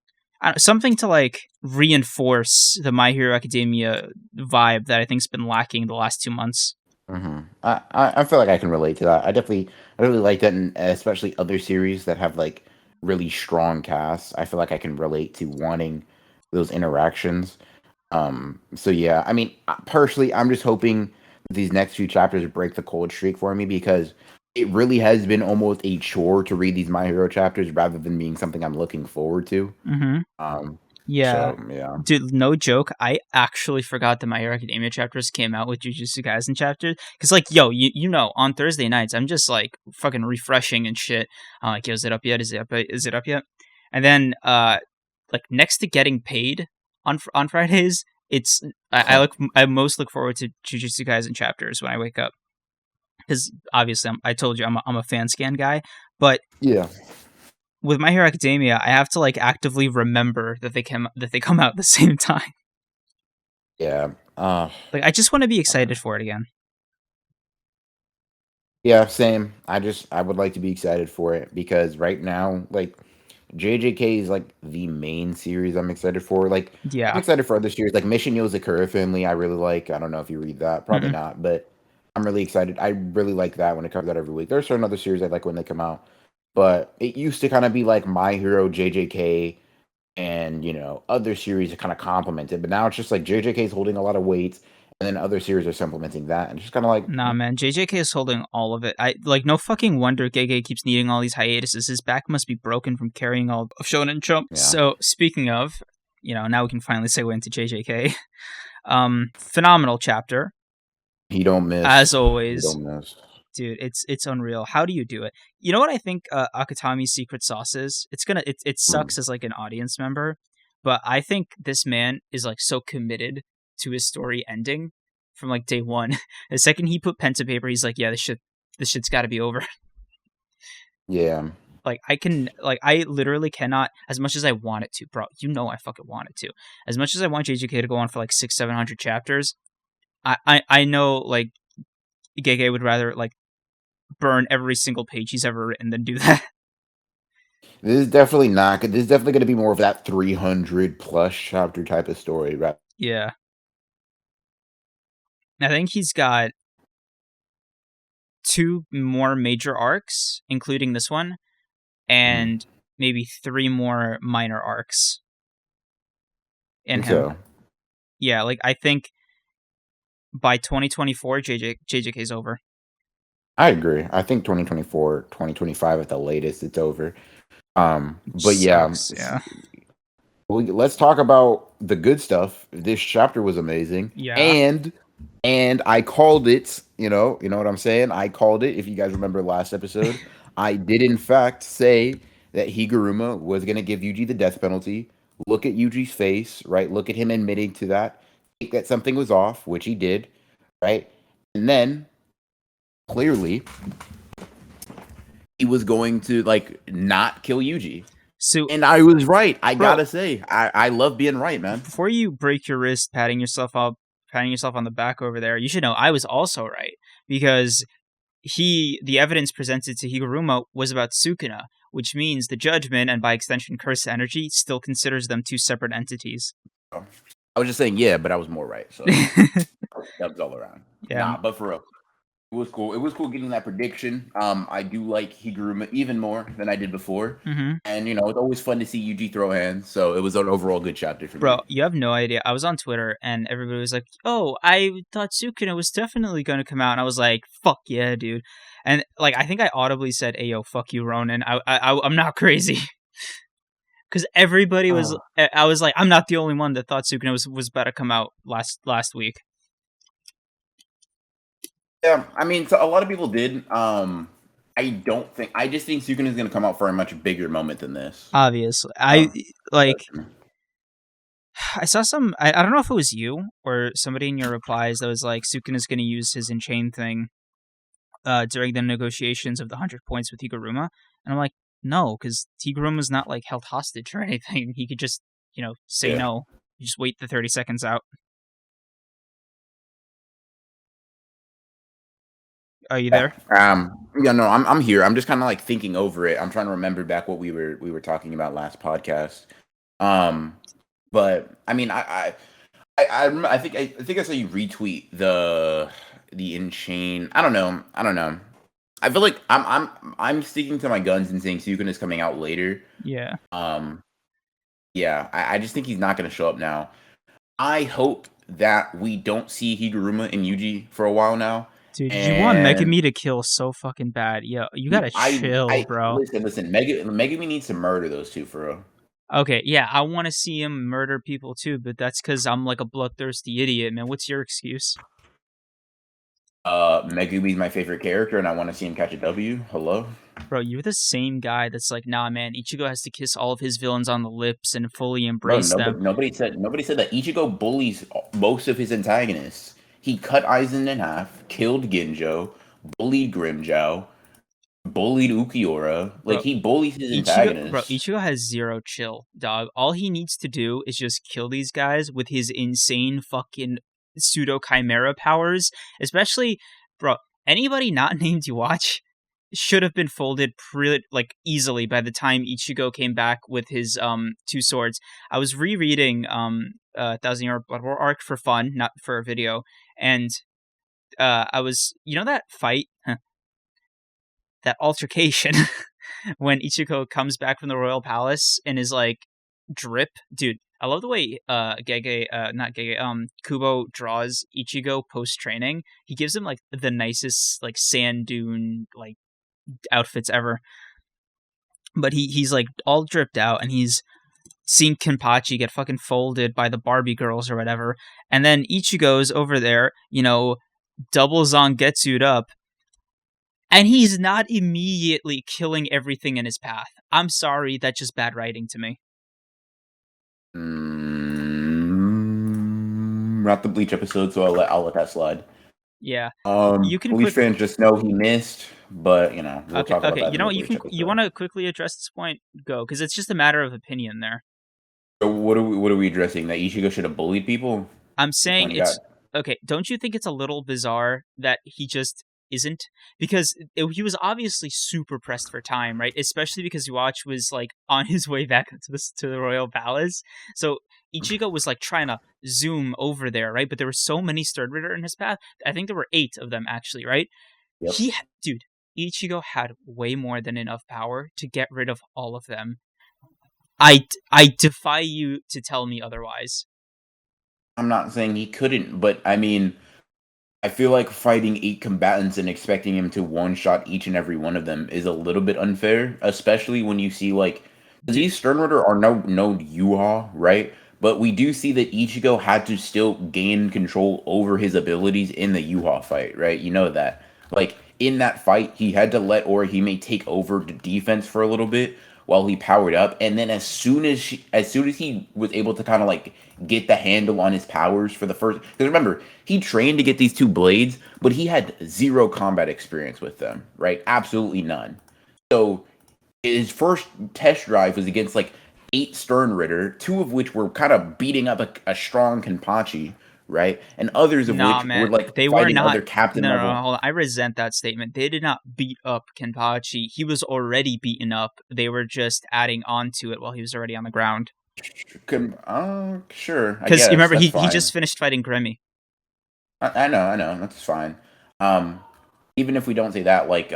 Something to like reinforce the My Hero Academia vibe that I think's been lacking the last 2 months. I feel like I can relate to that. I really like that, and especially other series that have like really strong casts. I feel like I can relate to wanting those interactions. So yeah, I mean, personally, I'm just hoping that these next few chapters break the cold streak for me because it really has been almost a chore to read these My Hero chapters rather than being something I'm looking forward to. Yeah. So, yeah. Dude, no joke. I actually forgot that My Hero Academia chapters came out with Jujutsu Kaisen chapters. Because, like, yo, you know, on Thursday nights, I'm just, like, fucking refreshing and shit. I'm like, yo, is it up yet? Is it up yet? And then, like, next to getting paid on Fridays, I most look forward to Jujutsu Kaisen chapters when I wake up. Because, obviously, I told you, I'm a fan scan guy. But... yeah. With My Hero Academia, I have to like actively remember that they come out at the same time. Yeah. Like I just want to be excited for it again. Yeah, same. I would like to be excited for it because right now, like JJK is like the main series I'm excited for. Like I'm excited for other series like Mission Yozakura Family. I really like. I don't know if you read that, probably not, but I'm really excited. I really like that when it comes out every week. There are certain other series I like when they come out. But it used to kind of be like My Hero, JJK, and, you know, other series that kind of complement it. But now it's just like JJK is holding a lot of weight, and then other series are supplementing that. And it's just kind of like... Nah, man, JJK is holding all of it. Like, no fucking wonder Gege keeps needing all these hiatuses. His back must be broken from carrying all of Shonen Jump. Yeah. So, speaking of, you know, now we can finally segue into JJK. Phenomenal chapter. He don't miss. As He always. don't miss. Dude, it's unreal. How do you do it? You know what I think Akutami's secret sauce is? It sucks as like an audience member, but I think this man is like so committed to his story ending from like day one. The second he put pen to paper, he's like, yeah, this shit's got to be over. Yeah. Like I literally cannot, as much as I want it to, bro. You know I fucking want it to. As much as I want JJK to go on for like 600-700 chapters, I know like Gege would rather like burn every single page he's ever written than do that. This is definitely not good. This is definitely going to be more of that 300 plus chapter type of story, right? Yeah. I think he's got 2 more major arcs, including this one, and maybe 3 more minor arcs in him. So. Yeah, like I think by 2024, JJK's over. I agree. I think 2024, 2025 at the latest, it's over. But Sucks, yeah. Well, let's talk about the good stuff. This chapter was amazing. Yeah. And I called it, you know what I'm saying? I called it. If you guys remember last episode, I did in fact say that Higuruma was going to give Yuji the death penalty. Look at Yuji's face, right? Look at him admitting to that. Think that something was off, which he did, right? And then clearly he was going to like not kill Yuji. So, and I was right. I gotta say, I love being right, man. Before you break your wrist patting yourself on the back over there, you should know I was also right, because the evidence presented to Higuruma was about Sukuna, which means the judgment, and by extension curse energy, still considers them 2 separate entities. I was just saying, yeah, but I was more right. So dubs all around. Yeah. Nah, but for real, it was cool. It was cool getting that prediction. I do like Higuruma even more than I did before. Mm-hmm. And, it's always fun to see Yuji throw hands. So it was an overall good chapter for me. Bro, you have no idea. I was on Twitter and everybody was like, oh, I thought Sukuna was definitely going to come out. And I was like, fuck yeah, dude. And like, I think I audibly said, hey, yo, fuck you, Ronin. I'm not crazy. Because everybody was, I was like, I'm not the only one that thought Sukuna was about to come out last week. Yeah, I mean, so a lot of people did. I just think Sukuna is going to come out for a much bigger moment than this. Obviously. I saw some, I don't know if it was you or somebody in your replies that was like, Sukuna is going to use his Enchain thing during the negotiations of the 100 points with Higuruma. And I'm like, no, because Higuruma's not like held hostage or anything. He could just, say no. You just wait the 30 seconds out. Are you there? Yeah, no, I'm here. I'm just kind of like thinking over it. I'm trying to remember back what we were talking about last podcast. But I mean, I think I saw you retweet the Enchain. I don't know. I feel like I'm sticking to my guns and saying Sukuna is coming out later. Yeah. Yeah. I just think he's not going to show up now. I hope that we don't see Higuruma and Yuji for a while now. Dude, you want Megumi to kill so fucking bad. Yo, you gotta chill, bro. Listen. Megumi needs to murder those 2 for real. Okay, yeah, I want to see him murder people too, but that's because I'm like a bloodthirsty idiot, man. What's your excuse? Megumi's my favorite character, and I want to see him catch a W. Hello? Bro, you're the same guy that's like, nah, man, Ichigo has to kiss all of his villains on the lips and fully embrace them. Nobody said that Ichigo bullies most of his antagonists. He cut Aizen in half, killed Ginjo, bullied Grimmjow, bullied Ukiura. Like, he bullies his antagonists. Bro, Ichigo has 0 chill, dog. All he needs to do is just kill these guys with his insane fucking pseudo-chimera powers. Especially, bro, anybody not named Yuach should have been folded easily by the time Ichigo came back with his 2 swords. I was rereading 1,000 Year Blood War arc for fun, not for a video, and I was, that fight, that altercation when Ichigo comes back from the royal palace and is like drip, dude. I love the way Kubo draws Ichigo post training. He gives him like the nicest like sand dune like outfits ever, but he's like all dripped out, and he's seeing Kenpachi get fucking folded by the Barbie girls or whatever, and then Ichigo's over there, double Zangetsu'd up, and he's not immediately killing everything in his path. I'm sorry, that's just bad writing to me. Not the Bleach episode, so I'll let that slide. Yeah. Bleach fans just know he missed, but we'll talk about that. You know what? You want to quickly address this point? Go, because it's just a matter of opinion there. So what are we addressing? That Ichigo should have bullied people? I'm saying it's okay. Don't you think it's a little bizarre that he just isn't? Because he was obviously super pressed for time, right? Especially because Yuach was like on his way back to the royal palace. So Ichigo was like trying to zoom over there, right? But there were so many Stern Ritter in his path. I think there were 8 of them actually, right? Yep. Ichigo had way more than enough power to get rid of all of them. I defy you to tell me otherwise. I'm not saying he couldn't, but I mean, I feel like fighting 8 combatants and expecting him to one-shot each and every one of them is a little bit unfair, especially when you see, like, these Stern Ritter are no Yuha, right? But we do see that Ichigo had to still gain control over his abilities in the Yuha fight, right? You know that. Like, in that fight, he had to let Orihime take over the defense for a little bit while he powered up, and then as soon as he was able to kind of like get the handle on his powers for the first, because remember, he trained to get these 2 blades, but he had 0 combat experience with them, right? Absolutely none. So his first test drive was against like 8 Stern Ritter, 2 of which were kind of beating up a strong Kenpachi, right? And others of which were like they fighting were not, other captain level. No, hold on. I resent that statement. They did not beat up Kenpachi. He was already beaten up. They were just adding on to it while he was already on the ground. Sure. Because you remember, he just finished fighting Grimmy. I know. That's fine. Even if we don't say that, like,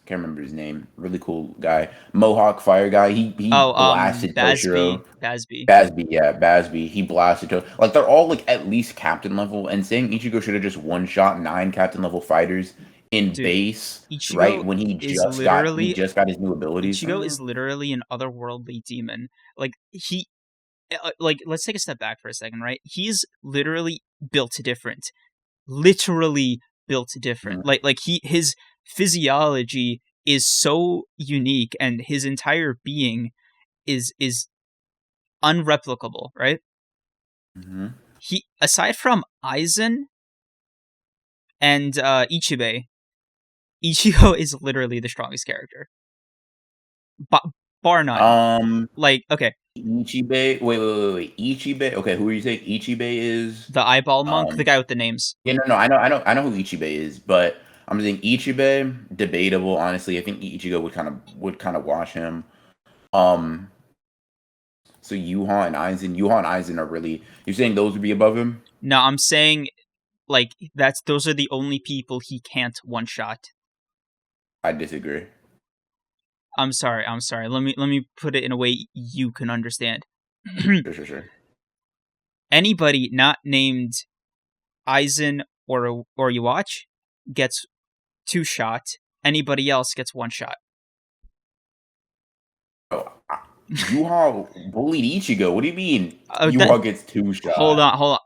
can't remember his name. Really cool guy, Mohawk Fire guy. He blasted Toshiro. Basby. He blasted Toshiro. Like, they're all like at least captain level. And saying Ichigo should have just one-shot 9 captain level fighters in base, Ichigo, right? When he just got his new abilities. Ichigo is literally an otherworldly demon. Like, let's take a step back for a second, right? He's literally built different. Mm-hmm. Like his physiology is so unique, and his entire being is unreplicable, right? Mm-hmm. He, aside from Aizen and Ichigo is literally the strongest character, bar none. Like, okay, Ichigo. Wait. Ichigo. Okay, who are you saying? Ichigo is the eyeball monk, the guy with the names. Yeah, no. I know who Ichigo is, but I'm saying Ichigo, debatable. Honestly, I think Ichigo would kind of wash him. So Yuha and Aizen are really. You're saying those would be above him? No, I'm saying like those are the only people he can't one shot. I disagree. I'm sorry. Let me put it in a way you can understand. Sure. Anybody not named Aizen or Yuach gets 2 shot. Anybody else gets 1 shot. Oh, Yuha bullied Ichigo. What do you mean? Yuha gets 2 shots. Hold on.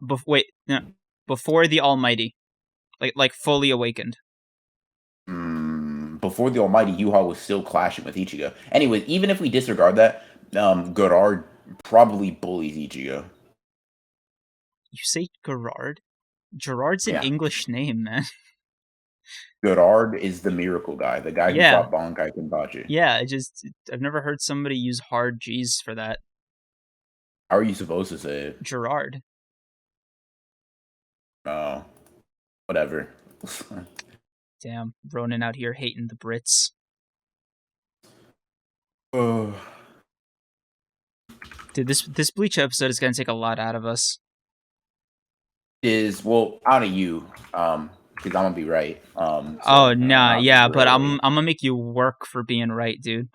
Before the Almighty, like fully awakened. Before the Almighty, Yuha was still clashing with Ichigo. Anyways, even if we disregard that, Gerard probably bullies Ichigo. You say Gerard? Gerard's an English name, man. Gerard is the miracle guy, the guy who fought Bankai Kenpachi. Yeah, I've never heard somebody use hard G's for that. How are you supposed to say it? Gerard. Oh, whatever. Damn, Ronin out here hating the Brits. Oh. Dude, this Bleach episode is gonna take a lot out of us. Out of you, because I'm gonna be right. But I'm gonna make you work for being right, dude.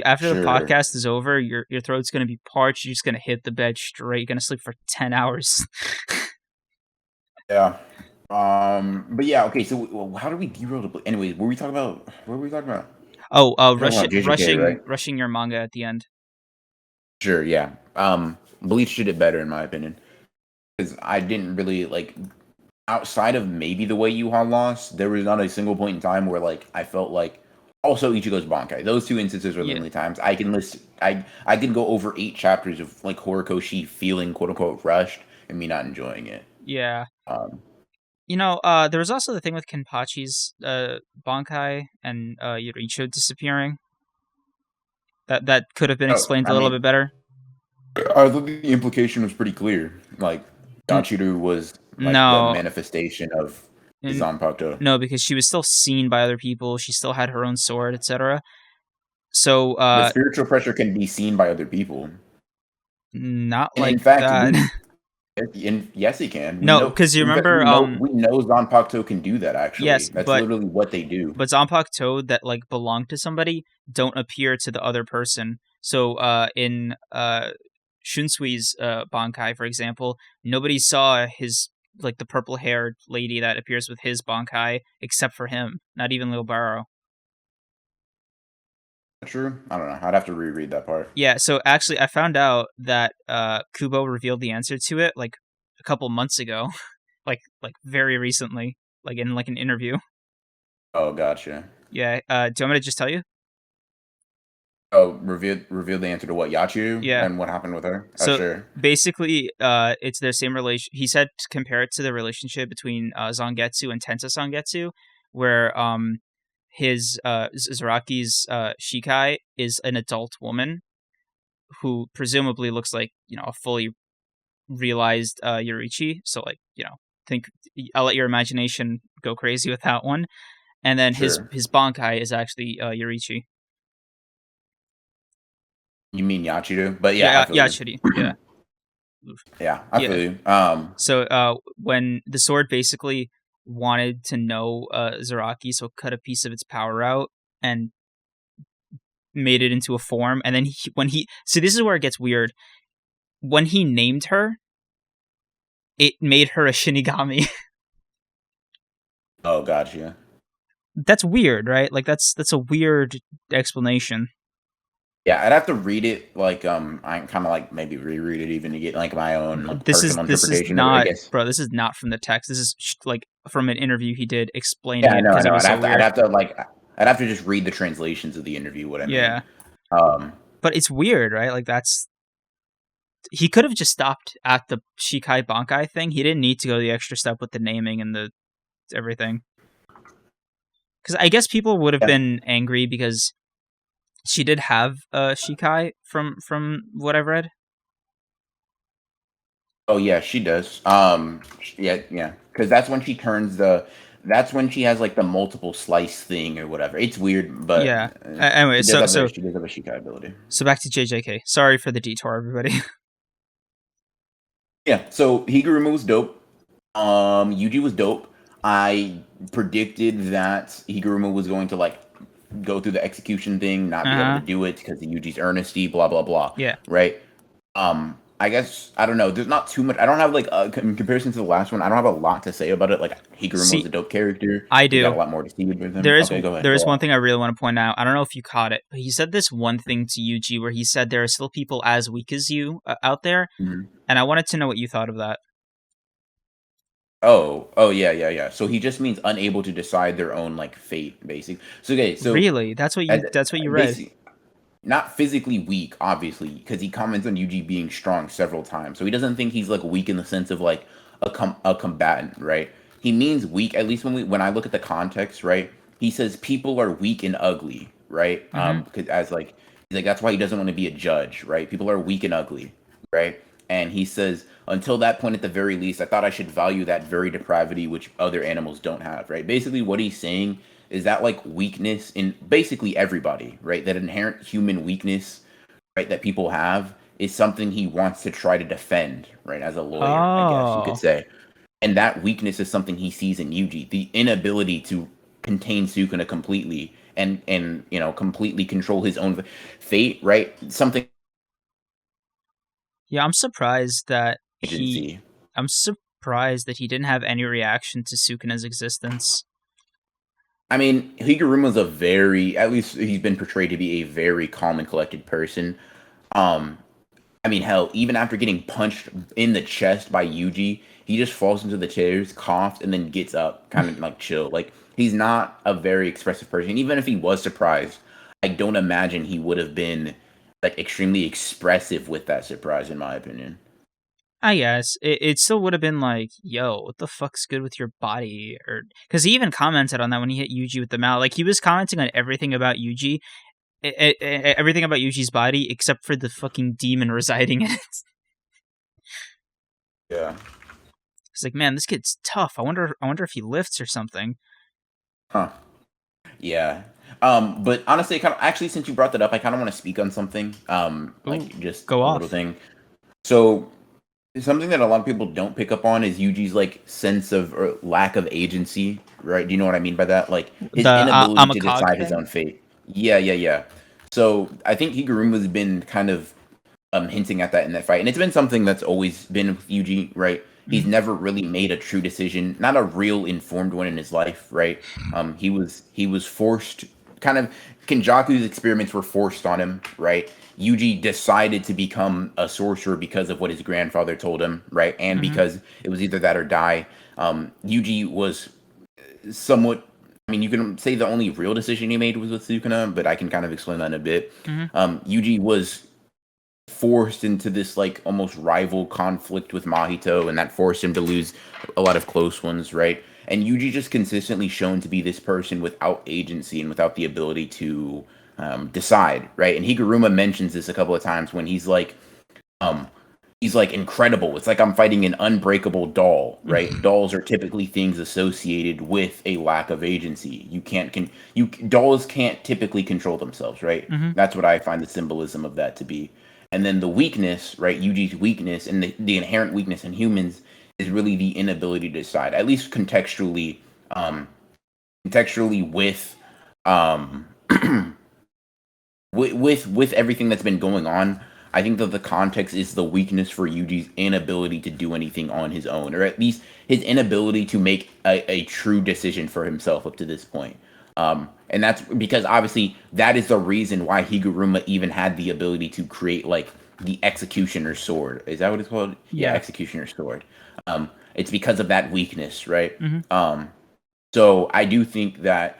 After the podcast is over, your throat's gonna be parched. You're just gonna hit the bed straight. You're gonna sleep for 10 hours. Yeah. But yeah, okay. So how do we derail the? Anyways, what were we talking about? Oh, rushing your manga at the end. Sure. Yeah. Bleach did it better in my opinion, because I didn't really like. outside of maybe the way Yuhan lost, there was not a single point in time where like I felt like also Ichigo's Bankai. Those two instances are the Yeah. only times I can list. I can go over 8 chapters of like Horikoshi feeling quote unquote rushed and me not enjoying it. Yeah. Um, There was also the thing with Kenpachi's Bankai and Yoricho disappearing. That could have been explained a little bit better. I thought the implication was pretty clear. Like Yachiru was like the No, manifestation of Zanpakto. no, because she was still seen by other people. She still had her own sword, etc. So, The spiritual pressure can be seen by other people. not And like in fact, that. yes, he can. No, because you remember, we know Zanpakto can do that. Actually, yes, that's but literally what they do. but Zanpakto that like belong to somebody don't appear to the other person. So, in Shunsui's Bankai, for example, nobody saw his like the purple haired lady that appears with his Bankai except for him. Not even Lil Barrow. True. I don't know. I'd have to reread that part. Yeah, so actually I found out that Kubo revealed the answer to it like a couple months ago. like very recently. Like in like an interview. Oh, gotcha. Yeah. Do you want me to just tell you? Oh, reveal the answer to what Yachiru Yeah. and what happened with her. So Sure. basically, it's their same relation. He said to compare it to the relationship between Zangetsu and Tensa Zangetsu, where his Zaraki's Shikai is an adult woman who presumably looks like a fully realized Yorichi. So like think I'll let your imagination go crazy with that one. And then Sure. his Bankai is actually Yorichi. You mean Yachiru? But yeah, Yachiru. Yeah. Yeah, I feel you. So when the sword basically wanted to know Zaraki, so cut a piece of its power out and made it into a form, and then so this is where it gets weird. When he named her, it made her a Shinigami. Oh, gotcha. That's weird, right? Like that's a weird explanation. Yeah, I'd have to read it. Like, I kind of like maybe reread it even to get like my own like, personal interpretation of it. I guess. Bro. This is not from the text. This is like from an interview he did explaining Yeah, it because it was so weird. I'd have to just read the translations of the interview. What I mean. Yeah. Um, but it's weird, right? Like he could have just stopped at the Shikai Bankai thing. He didn't need to go the extra step with the naming and the everything. Because I guess people would have been angry because she did have Shikai from what I've read. Oh yeah, she does. Yeah. Because that's when she turns That's when she has like the multiple slice thing or whatever. It's weird, but yeah. Anyway, she does have a Shikai ability. So back to JJK. Sorry for the detour, everybody. Yeah. So Higiruma was dope. Yuji was dope. I predicted that Higuruma was going to like go through the execution thing, not be able to do it because of Yuji's earnesty, blah blah blah. Yeah. Right. I guess I don't know. There's not too much. I don't have like in comparison to the last one. I don't have a lot to say about it. Like Higuruma was a dope character. I do. Got a lot more to see with him. There is one thing I really want to point out. I don't know if you caught it, but he said this one thing to Yuji where he said there are still people as weak as you out there, and I wanted to know what you thought of that. Oh, yeah. So he just means unable to decide their own like fate, basically. So really, that's what you read. Not physically weak, obviously, because he comments on Yuji being strong several times. So he doesn't think he's like weak in the sense of like a combatant, right? He means weak. At least when I look at the context, right? He says people are weak and ugly, right? Because as like he's like that's why he doesn't want to be a judge, right? People are weak and ugly, right? And he says, until that point, at the very least, I thought I should value that very depravity which other animals don't have, right? Basically, what he's saying is that, like, weakness in basically everybody, right? That inherent human weakness, right, that people have is something he wants to try to defend, right, as a lawyer, I guess you could say. And that weakness is something he sees in Yuji, the inability to contain Sukuna completely and completely control his own fate, right? Something. Yeah, I'm surprised that he didn't have any reaction to Sukuna's existence. I mean, Higuruma's at least he's been portrayed to be a very calm and collected person. I mean, hell, even after getting punched in the chest by Yuji, he just falls into the chairs, coughs, and then gets up, kind of like chill. Like he's not a very expressive person. Even if he was surprised, I don't imagine he would have been like extremely expressive with that surprise, in my opinion. I guess it still would have been like, yo, what the fuck's good with your body? Or because he even commented on that when he hit Yuji with the mallet. Like he was commenting on everything about Yuji, everything about Yuji's body except for the fucking demon residing in it. Yeah. It's like, man, this kid's tough. I wonder if he lifts or something. Huh. Yeah. But honestly, kind of actually, since you brought that up, I kind of want to speak on something. Like just Go a off. little thing. So something that a lot of people don't pick up on is Yuji's like sense of or lack of agency, right? Do you know what I mean by that? Like his The inability I'm a to cog decide his thing. own fate. Yeah, yeah, yeah. So I think Higuruma's been kind of hinting at that in that fight, and it's been something that's always been with Yuji, right? He's Mm-hmm. never really made a true decision, not a real informed one in his life, right? He was forced, kind of Kenjaku's experiments were forced on him, right? Yuji decided to become a sorcerer because of what his grandfather told him, right? And Mm-hmm. because it was either that or die. Yuji was somewhat. I mean, you can say the only real decision he made was with Sukuna, but I can kind of explain that in a bit. Mm-hmm. Yuji was forced into this like almost rival conflict with Mahito, and that forced him to lose a lot of close ones, right? And Yuji just consistently shown to be this person without agency and without the ability to decide, right? And Higuruma mentions this a couple of times when um, he's like incredible. It's like I'm fighting an unbreakable doll, right? Dolls are typically things associated with a lack of agency. Dolls can't typically control themselves, right? Mm-hmm. That's what I find the symbolism of that to be. And then the weakness, right? Yuji's weakness and the inherent weakness in humans is really the inability to decide, at least contextually with um, with everything that's been going on. I think that the context is the weakness for Yuji's inability to do anything on his own, or at least his inability to make a true decision for himself up to this point. And that's because obviously that is the reason why Higuruma even had the ability to create like the Executioner's Sword. Is that what it's called? Yeah, Yeah. Executioner's Sword. It's because of that weakness, right? Mm-hmm. So I do think that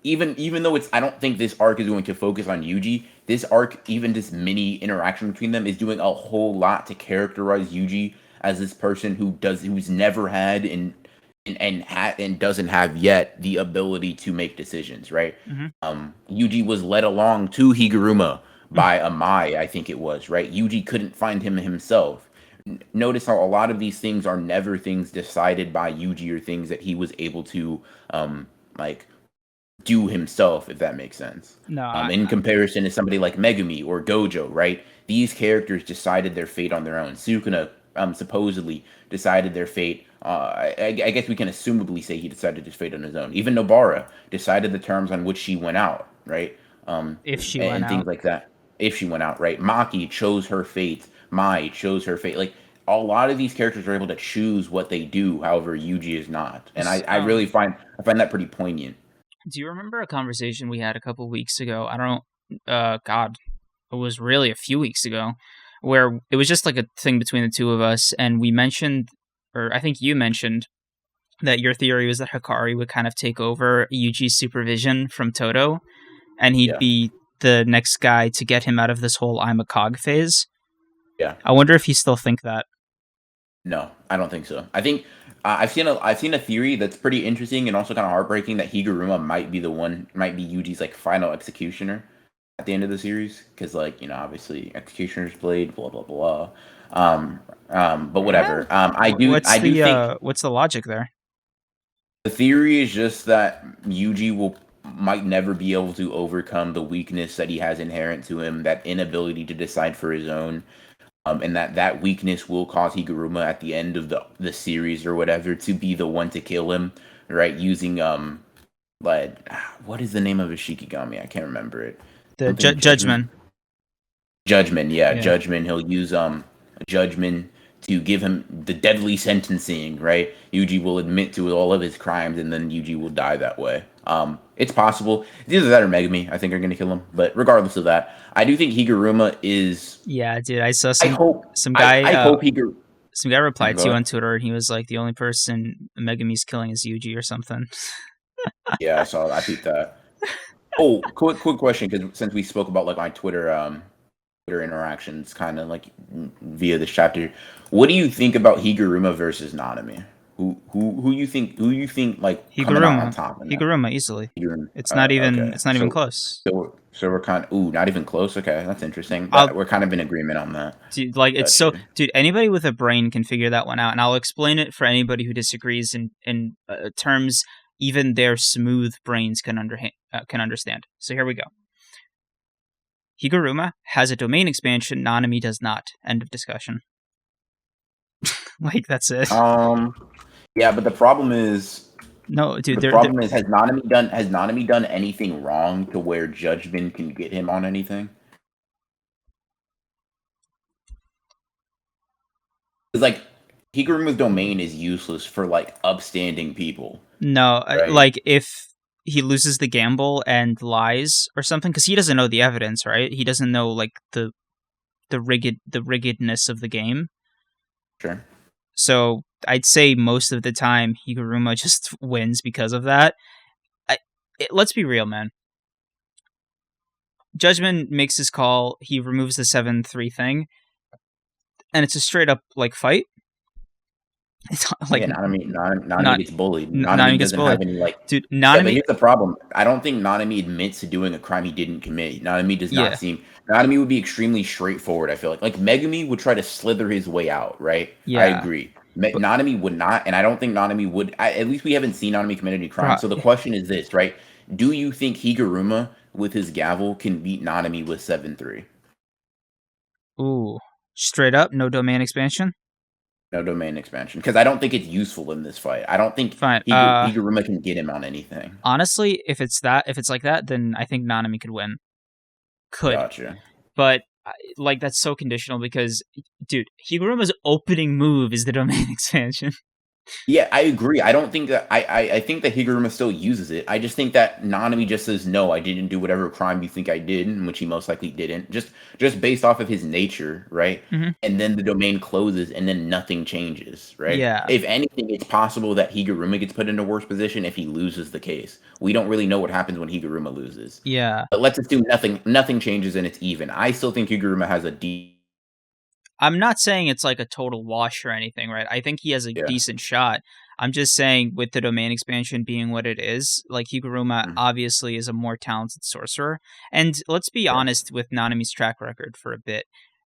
even though I don't think this arc is going to focus on Yuji. This arc, even this mini interaction between them, is doing a whole lot to characterize Yuji as this person who's never had and doesn't have yet the ability to make decisions. Right? Mm-hmm. Yuji was led along to Higuruma by a Mai, I think it was. Right? Yuji couldn't find him himself. Notice how a lot of these things are never things decided by Yuji or things that he was able to like do himself, if that makes sense. No. In comparison to somebody like Megumi or Gojo, right? These characters decided their fate on their own. Sukuna supposedly decided their fate. I guess we can assumably say he decided his fate on his own. Even Nobara decided the terms on which she went out, right? If she went And things out. like that. If she went out, right? Maki chose her fate. Mai chose her fate. Like a lot of these characters are able to choose what they do. However, Yuji is not, and I really find that pretty poignant. Do you remember a conversation we had a couple weeks ago? I don't God, it was really a few weeks ago, where it was just like a thing between the two of us, and we mentioned, or I think you mentioned, that your theory was that Hikari would kind of take over Yuji's supervision from Toto, and he'd Yeah, be the next guy to get him out of this whole I'm a cog phase. yeah. I wonder if you still think that. No, I don't think so. I think I've seen a theory that's pretty interesting and also kind of heartbreaking that Higuruma might be Yuji's like final executioner at the end of the series because like obviously executioner's blade, blah blah blah. But whatever. I do think What's the logic there? the theory is just that Yuji might never be able to overcome the weakness that he has inherent to him, that inability to decide for his own. And that weakness will cause Higuruma at the end of the series or whatever to be the one to kill him, right? Using like what is the name of his Shikigami? I can't remember it. The Something judgment. judgment. Judgment, yeah, Yeah. judgment. He'll use judgment to give him the deadly sentencing, right? Yuji will admit to all of his crimes, and then Yuji will die that way. It's possible. It's either that or Megumi, I think, are gonna kill him. But regardless of that, I do think Higuruma is. Yeah, dude. I saw I hope. some I guy. hope Higuruma. some guy replied Go to you ahead. on Twitter, and he was like, the only person Megumi's killing is Yuji or something. Yeah, I saw. I peeped that. Oh, quick question, because since we spoke about like my Twitter interactions, kind of like via this chapter, what do you think about Higuruma versus Nanami? Who you think like coming out on Higuruma, top in that? Higuruma easily. Higuruma. It's not even Okay, it's not even close. so we're kind of not even close. Okay, that's interesting. I'll That we're kind of in agreement on that. dude, like it's so Gotcha. dude. Anybody with a brain can figure that one out, and I'll explain it for anybody who disagrees in terms even their smooth brains can understand. So here we go. Higuruma has a domain expansion. Nanami does not. End of discussion. Like that's it. Yeah, but the problem is No, dude. has Nanami done anything wrong to where judgment can get him on anything? It's like Higuruma's domain is useless for like upstanding people, No, right? like if he loses the gamble and lies or something, because he doesn't know the evidence, right? He doesn't know like the riggedness of the game. Sure. So I'd say most of the time Higuruma just wins because of that. Let's be real, man. Judgment makes his call. He removes the 7-3 thing, and it's a straight up like fight. It's like Yeah, Nanami not gets bullied. Nanami Nanami gets doesn't have bullied, any like. dude. Yeah, but Nanami, here's the problem. I don't think Nanami admits to doing a crime he didn't commit. Nanami does not yeah, seem. Nanami would be extremely straightforward. I feel like Megumi would try to slither his way out. Right. I yeah, agree. but Nanami would not, and I don't think Nanami would. At least we haven't seen Nanami commit any crime. bro, So the question is this, right? Do you think Higuruma with his gavel can beat Nanami with 7-3? ooh, straight up, no domain expansion. No domain expansion, because I don't think it's useful in this fight. I don't think Fine. Higuruma can get him on anything. Honestly, if it's like that, then I think Nanami could win. Could, Gotcha. but like that's so conditional because, dude, Higuruma's opening move is the domain expansion. Yeah, I agree. I don't think that I think that Higuruma still uses it. I just think that Nanami just says no, I didn't do whatever crime you think I did, and which he most likely didn't. Just based off of his nature, right? Hmm. And then the domain closes and then nothing changes, right? Yeah, If anything, it's possible that Higuruma gets put in a worse position if he loses the case. We don't really know what happens when Higuruma loses. yeah. But let's assume nothing changes and it's even. I still think Higuruma has a D. I'm not saying it's like a total wash or anything, right? I think he has a Yeah. decent shot. I'm just saying with the domain expansion being what it is, like Higuruma Mhm. obviously is a more talented sorcerer. And let's be Sure. honest with Nanami's track record for a bit.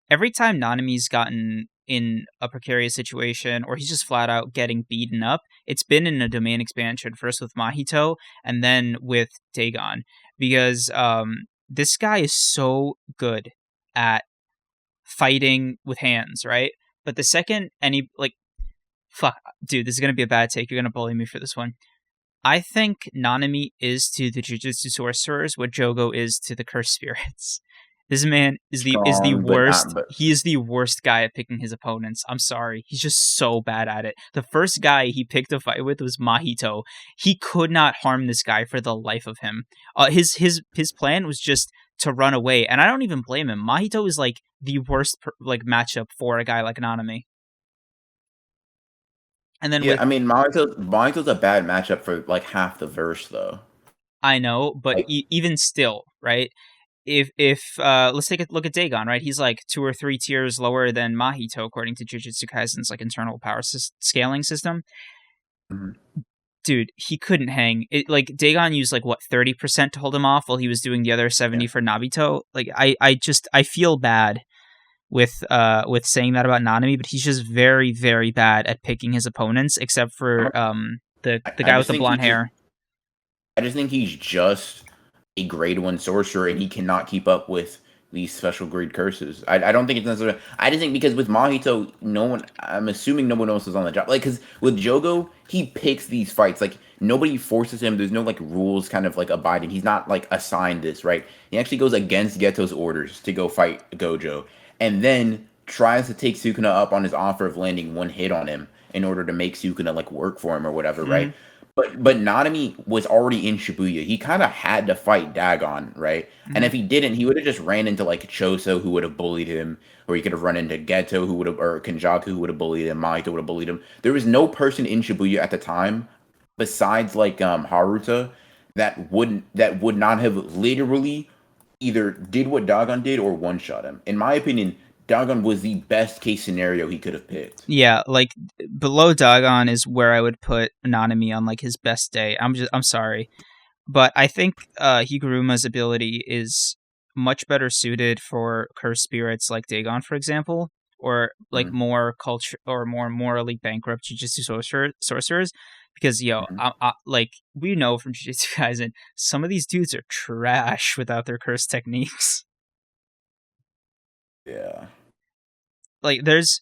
Every time Nanami's gotten in a precarious situation or he's just flat out getting beaten up, it's been in a domain expansion, first with Mahito and then with Dagon. Because this guy is so good at fighting with hands, right? But the second any like fuck, dude, this is gonna be a bad take. You're gonna bully me for this one. I think Nanami is to the Jujutsu sorcerers what Jogo is to the cursed spirits. This man is the Strong, but worst. not. But He is the worst guy at picking his opponents. I'm sorry. He's just so bad at it. The first guy he picked a fight with was Mahito. He could not harm this guy for the life of him. His plan was just to run away, and I don't even blame him. Mahito is like the worst like matchup for a guy like Nanami. And then yeah, with I mean, Mahito's a bad matchup for like half the verse, though. I know, but Like, even still, right? If let's take a look at Dagon, right? He's like 2 or 3 tiers lower than Mahito according to Jujutsu Kaisen's like internal power scaling system. mhm. Dude, he couldn't hang. It like Dagon used like what 30% to hold him off while he was doing the other 70 Yeah, for Nabito. Like I feel bad with saying that about Nanami, but he's just very very bad at picking his opponents except I'm for a, the I guy with just the think blonde hair. I just think he's just a grade one sorcerer, and he cannot keep up with these special grade curses. I don't think it's necessarily. I just think because with Mahito, no one. I'm assuming no one else is on the job. Like, because with Jogo, he picks these fights. Like, nobody forces him. There's no like rules, kind of like abiding. He's not like assigned this, right? He actually goes against Geto's orders to go fight Gojo, and then tries to take Sukuna up on his offer of landing one hit on him in order to make Sukuna like work for him or whatever, Mm-hmm. right? But Nanami was already in Shibuya. He kind of had to fight Dagon, right? And Mhm. if he didn't, he would have just ran into like Choso, who would have bullied him, or he could have run into Geto, who would have, or Kenjaku, who would have bullied him. Mahito would have bullied him. There was no person in Shibuya at the time, besides like Haruta, that would not have literally either did what Dagon did or one shot him. In my opinion, Dagon was the best case scenario he could have picked. Yeah, like below Dagon is where I would put Nanami on like his best day. I'm sorry, but I think Higuruma's ability is much better suited for cursed spirits like Dagon, for example, or like Mhm, more culture or more morally bankrupt Jujutsu sorcerers. Because mhm. like we know from Jujutsu Kaisen, some of these dudes are trash without their cursed techniques. Yeah. Like there's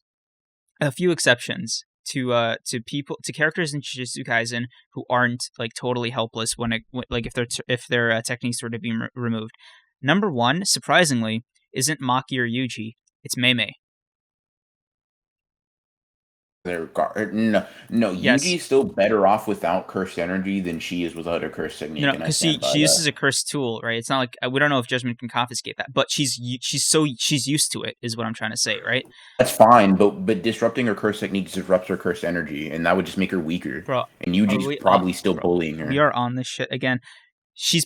a few exceptions to people to characters in Jujutsu Kaisen who aren't like totally helpless like if their techniques were to be removed. Number one, surprisingly, isn't Maki or Yuji. It's Mei. No, Yes, Yuji's still better off without cursed energy than she is without her cursed technique, no, and I because stand she by uses that. a cursed tool, right? It's not like we don't know if Judgment can confiscate that, but she's used to it, is what I'm trying to say, right? That's fine, but disrupting her cursed technique disrupts her cursed energy, and that would just make her weaker. Bro, And are Yuji's we on? probably still Bro, bullying we her are on this shit again. She's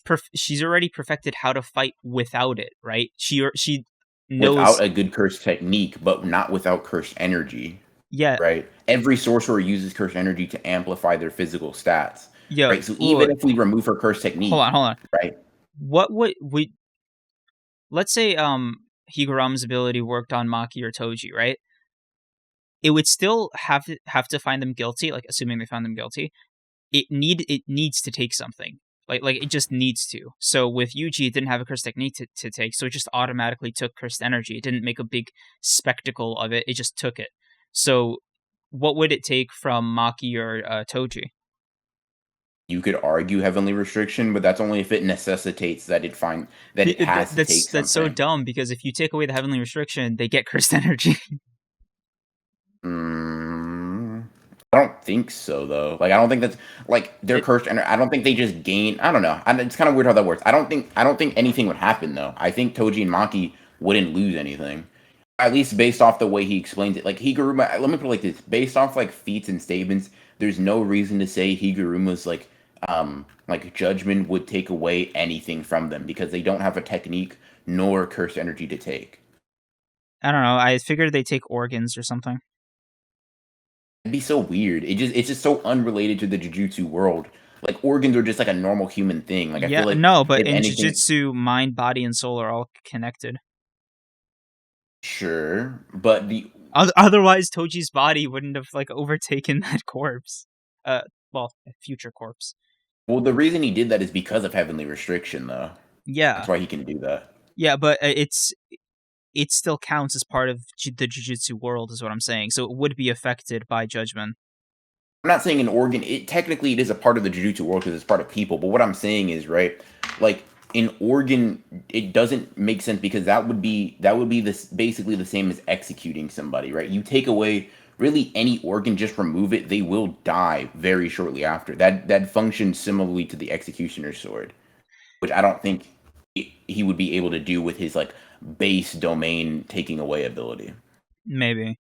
already perfected how to fight without it, right? She knows. without a good cursed technique, but not without cursed energy, Yeah, right? Every sorcerer uses cursed energy to amplify their physical stats, yo, right? So ooh, even if we remove her cursed technique, hold on. right? What would we? Let's say Higuram's ability worked on Maki or Toji, right? It would still have to find them guilty, like assuming they found them guilty. It needs to take something. Like it just needs to. So with Yuji, it didn't have a cursed technique to take, so it just automatically took cursed energy. It didn't make a big spectacle of it. It just took it. So what would it take from Maki or Toji? You could argue heavenly restriction, but that's only if it necessitates that it has to take That's so something. dumb because if you take away the heavenly restriction, they get cursed energy. Mm, I don't think so though. Like I don't think that's like they're it, cursed, and I don't think they just gain. I don't know. It's kind of weird how that works. I don't think anything would happen though. I think Toji and Maki wouldn't lose anything. At least based off the way he explains it. Like Higuruma, let me put it like this: based off like feats and statements, there's no reason to say Higuruma's like judgment would take away anything from them because they don't have a technique nor cursed energy to take. I don't know. I figured they take organs or something. It'd be so weird. It's just so unrelated to the Jujutsu world. Like organs are just like a normal human thing. Like I feel Yeah, like no, but if in anything, Jujutsu, mind, body, and soul are all connected. sure, but the Otherwise, Toji's body wouldn't have like overtaken that corpse. Uh, well, a future corpse. well, the reason he did that is because of heavenly restriction, though. Yeah, That's why he can do that. yeah, but it still counts as part of the Jujutsu world, is what I'm saying. So it would be affected by judgment. I'm not saying an organ. It technically it is a part of the Jujutsu world because it's part of people. But what I'm saying is right, like an organ, it doesn't make sense because that would be this basically the same as executing somebody, right? You take away really any organ, just remove it, they will die very shortly after. That functions similarly to the executioner's sword, which I don't think he would be able to do with his like base domain taking away ability. Maybe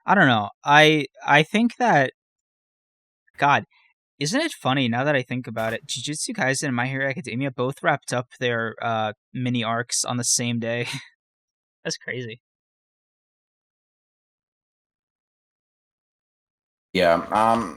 I don't know. I think that God. Isn't it funny now that I think about it? Jujutsu Kaisen and My Hero Academia both wrapped up their mini arcs on the same day. That's crazy. Yeah,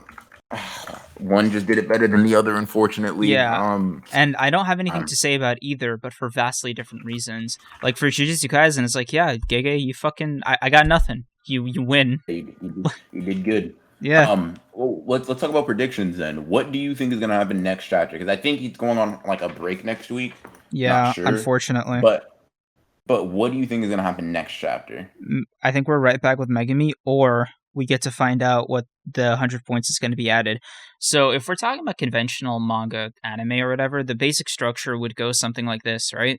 one just did it better than the other, unfortunately. Yeah. And I don't have anything to say about either, but for vastly different reasons. Like for Jujutsu Kaisen, it's like, yeah, Gege, you fucking, I got nothing. You win. You did good. Yeah. Well, let's talk about predictions then. What do you think is gonna happen next chapter? Because I think he's going on like a break next week. Not Yeah. sure, Unfortunately, but what do you think is gonna happen next chapter? I think we're right back with Megumi, or we get to find out what the 100 points is going to be added. So if we're talking about conventional manga anime or whatever, the basic structure would go something like this, right?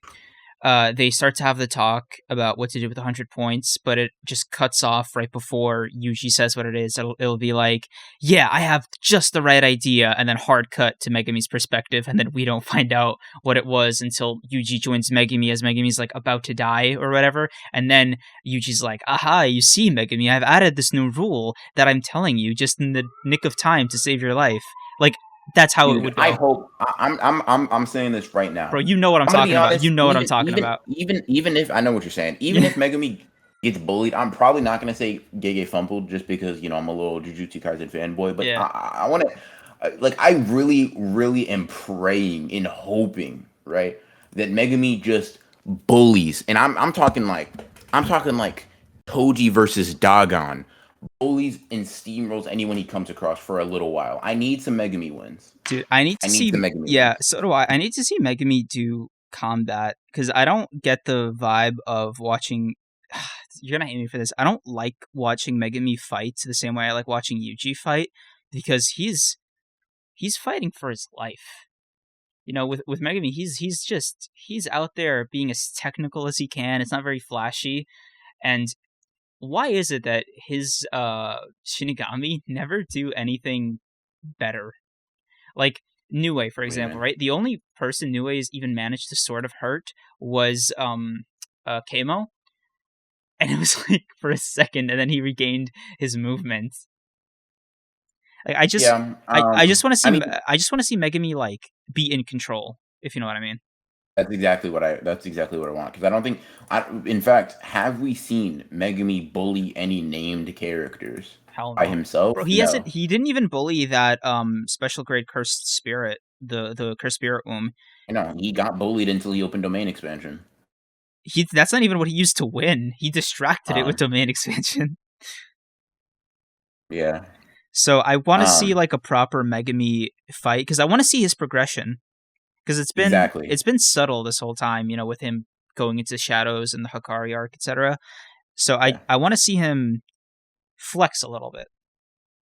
they start to have the talk about what to do with 100 points, but it just cuts off right before Yuji says what it is. It'll be like, yeah, I have just the right idea, and then hard cut to Megumi's perspective, and then we don't find out what it was until Yuji joins Megumi as Megumi's like about to die or whatever, and then Yuji's like, aha, you see, Megumi, I've added this new rule that I'm telling you just in the nick of time to save your life. Like, that's how it would go. I hope I'm saying this right now, bro. You know what I'm talking about. You know what I'm talking about. Even if I know what you're saying, even if Megumi gets bullied, I'm probably not gonna say Gege fumbled just because I'm a little Jujutsu Kaisen fanboy. But yeah. I want to, like, I really am praying and hoping, right, that Megumi just bullies, and I'm talking like Toji versus Dagon. Bullies and steamrolls anyone he comes across for a little while. I need some Megumi wins. Dude, I need to see Megumi wins. So do I. I need to see Megumi do combat, because I don't get the vibe of watching... You're gonna hate me for this. I don't like watching Megumi fight the same way I like watching Yuji fight, because he's fighting for his life. With Megumi, he's out there being as technical as he can. It's not very flashy, and why is it that his Shinigami never do anything better? Like Nue, for example, right? The only person Nue has even managed to sort of hurt was Keimo, and it was like for a second, and then he regained his movement. Like, I just want to see I just want to see Megumi like be in control, if you know what I mean. That's exactly what I want, because I don't think in fact, have we seen Megumi bully any named characters by himself? Bro, he didn't even bully that special grade cursed spirit, the cursed spirit No, he got bullied until he opened domain expansion. That's not even what he used to win. He distracted it with domain expansion. Yeah. So I want to see like a proper Megumi fight, because I want to see his progression. Because it's been subtle this whole time, with him going into shadows and the Hikari arc, etc. So I want to see him flex a little bit.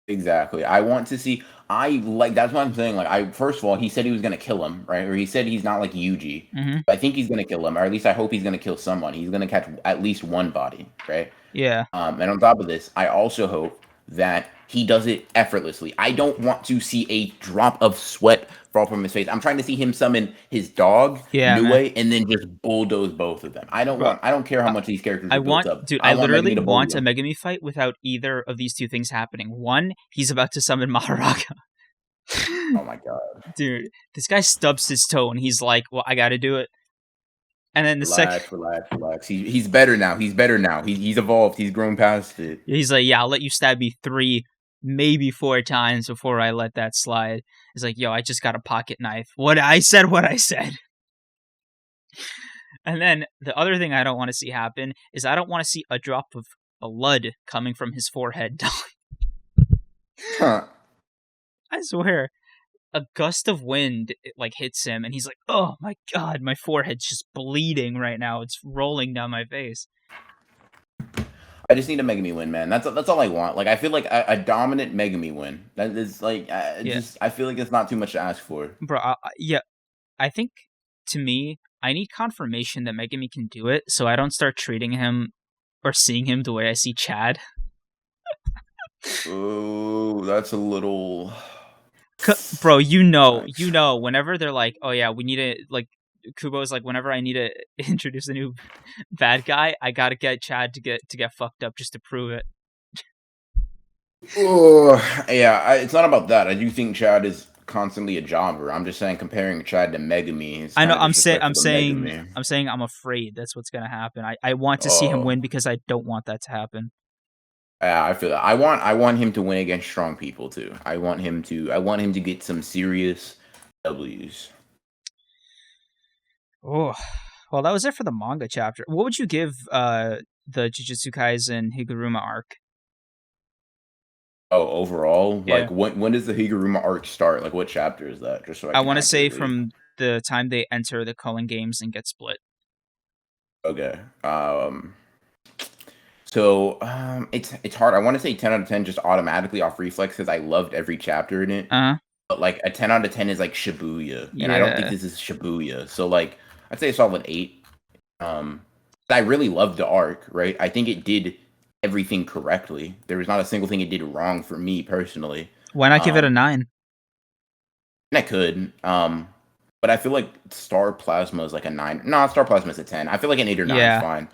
Exactly. I want to see. That's what I'm saying. Like, first of all, he said he was gonna kill him, right? Or he said he's not like Yuji. Mm-hmm. I think he's gonna kill him, or at least I hope he's gonna kill someone. He's gonna catch at least one body, right? Yeah. And on top of this, I also hope that he does it effortlessly. I don't want to see a drop of sweat fall from his face. I'm trying to see him summon his dog, Nue, and then just bulldoze both of them. I don't care how much these characters are built up. Dude, I literally want a Megumi fight without either of these two things happening. One, he's about to summon Maharaga. Oh my god. Dude, this guy stubs his toe and he's like, well, I gotta do it. And then Relax. He's better now. He's evolved. He's grown past it. He's like, yeah, I'll let you stab me 3, maybe 4 times before I let that slide. He's like, yo, I just got a pocket knife. What I said. And then the other thing I don't want to see happen is I don't want to see a drop of blood coming from his forehead. Huh. I swear. A gust of wind hits him, and he's like, "Oh my god, my forehead's just bleeding right now. It's rolling down my face." I just need a Megumi win, man. That's all I want. Like, I feel like a dominant Megumi win. That is like, I feel like it's not too much to ask for, bro. I think to me, I need confirmation that Megumi can do it, so I don't start treating him or seeing him the way I see Chad. Oh, that's a little. Bro, whenever they're like, oh yeah, we need to, like, Kubo's like, whenever I need to introduce a new bad guy, I gotta get Chad to get fucked up just to prove it. Oh, yeah, it's not about that. I do think Chad is constantly a jobber. I'm just saying, comparing Chad to Megumi. I know. I'm saying I'm afraid that's what's gonna happen. I want to see him win because I don't want that to happen. Yeah, I feel that. I want him to win against strong people too. I want him to get some serious W's. Oh, well, that was it for the manga chapter. What would you give the Jujutsu Kaisen Higiurma arc? Oh, overall, yeah. Like when does the Higiurma arc start? Like, what chapter is that? Just so I want to say from the time they enter the Culling Games and get split. Okay. So it's hard. I want to say 10 out of 10 just automatically off reflex because I loved every chapter in it. But like a 10 out of 10 is like Shibuya, and I don't think this is Shibuya. So like I'd say a solid 8. I really loved the arc, right? I think it did everything correctly. There was not a single thing it did wrong for me personally. Why not give it a Um, 9? and I could, but I feel like Star Plasma is like a 9. No, Star Plasma is a 10. I feel like an 8 or 9 is Yeah. fine.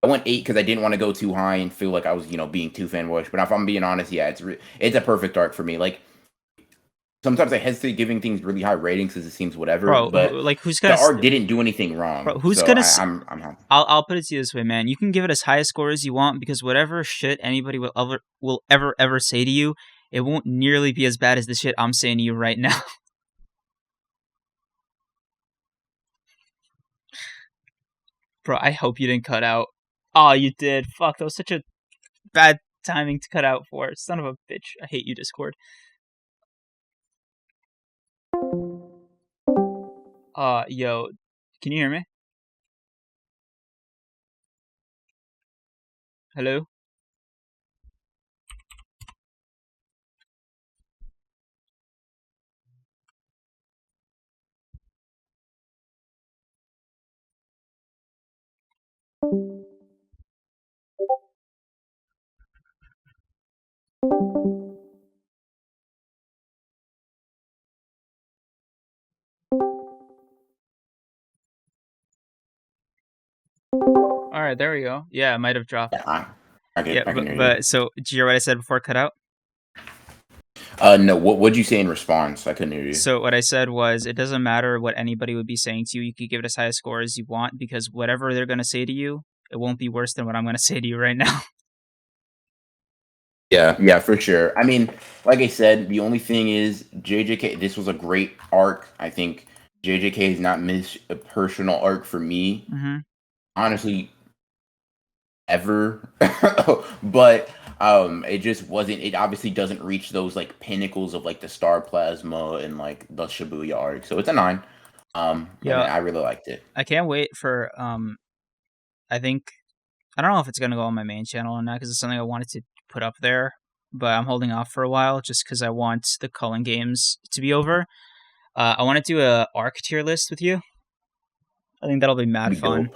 I went 8 because I didn't want to go too high and feel like I was, being too fanboyish. But if I'm being honest, yeah, it's a perfect arc for me. Like sometimes I hesitate giving things really high ratings because it seems whatever. Bro, But like who's the gonna arc didn't do anything Bro, wrong, who's so gonna I'm happy. I'll put it to you this way, man. You can give it as high a score as you want because whatever shit anybody will ever say to you, it won't nearly be as bad as the shit I'm saying to you right now. Bro, I hope you didn't cut out. Oh, you did. Fuck, that was such a bad timing to cut out for. Son of a bitch. I hate you, Discord. Yo, can you hear me? Hello? Alright, there we go. Yeah, it might have dropped. Yeah, I Yeah, can hear you. but so, did you hear what I said before it cut out? No, what'd you say in response? I couldn't hear you. So what I said was, it doesn't matter what anybody would be saying to you. You could give it as high a score as you want because whatever they're going to say to you, it won't be worse than what I'm going to say to you right now. Yeah, for sure. I mean, like I said, the only thing is JJK. This was a great arc. I think JJK has not missed a personal arc for me. Mm-hmm. Honestly, ever. But it just wasn't. It obviously doesn't reach those like pinnacles of like the Star Plasma and like the Shibuya arc. So it's a 9. And Yeah, I really liked it. I can't wait for I think I don't know if it's going to go on my main channel or not because it's something I wanted to put up there, but I'm holding off for a while just because I want the Cullen games to be over. I want to do a arc tier list with you. I think that'll be mad That'd be fun. dope.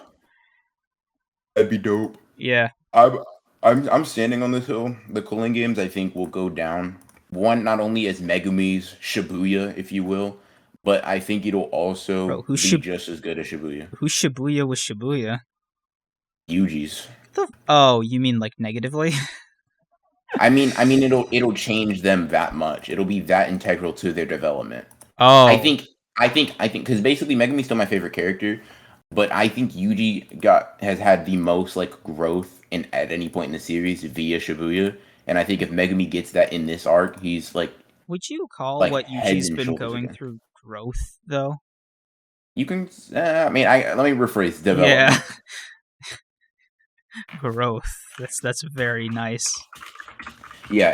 That'd be dope. Yeah. I'm standing on this hill. The cooling games I think will go down. One, not only as Megumi's Shibuya, if you will, but I think it'll also Bro, who's be just as good as Shibuya. Shibuya with Shibuya? Yuji's. Oh, you mean like negatively? I mean, it'll change them that much. It'll be that integral to their development. Oh, I think, because basically Megumi's still my favorite character, but I think Yuji has had the most like growth in at any point in the series via Shibuya, and I think if Megumi gets that in this arc, he's like would you call what head Yuji's and been shoulders going again. through growth, though? You can, I mean, let me rephrase development. Yeah, growth. That's very nice. Yeah,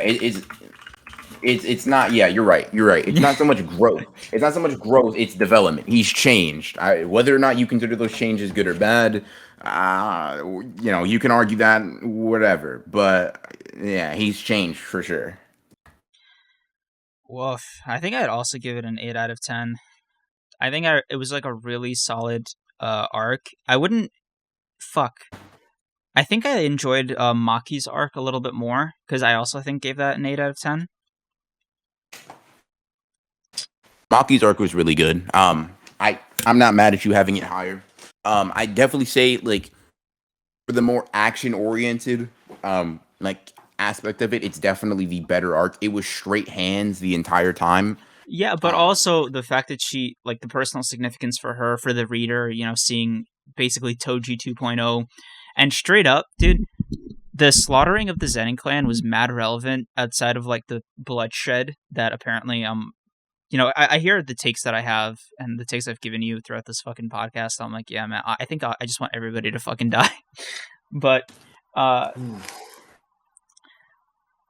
it's not. Yeah, you're right. You're right. It's not so much growth. It's not so much growth. It's development. He's changed. Whether or not you consider those changes good or bad, you can argue that whatever. But yeah, he's changed for sure. Woof. I think I'd also give it an 8 out of 10. I think it was like a really solid arc. I wouldn't. Fuck. I think I enjoyed Maki's arc a little bit more because I also think gave that an 8 out of 10. Maki's arc was really good. I'm not mad at you having it higher. I definitely say like for the more action oriented like aspect of it, it's definitely the better arc. It was straight hands the entire time. Yeah, but also the fact that she, like, the personal significance for her, for the reader, seeing basically Toji 2.0, and straight up, dude, the slaughtering of the Zenin clan was mad relevant outside of, like, the bloodshed that apparently, I hear the takes that I have and the takes I've given you throughout this fucking podcast. I'm like, yeah, man, I think I just want everybody to fucking die. But,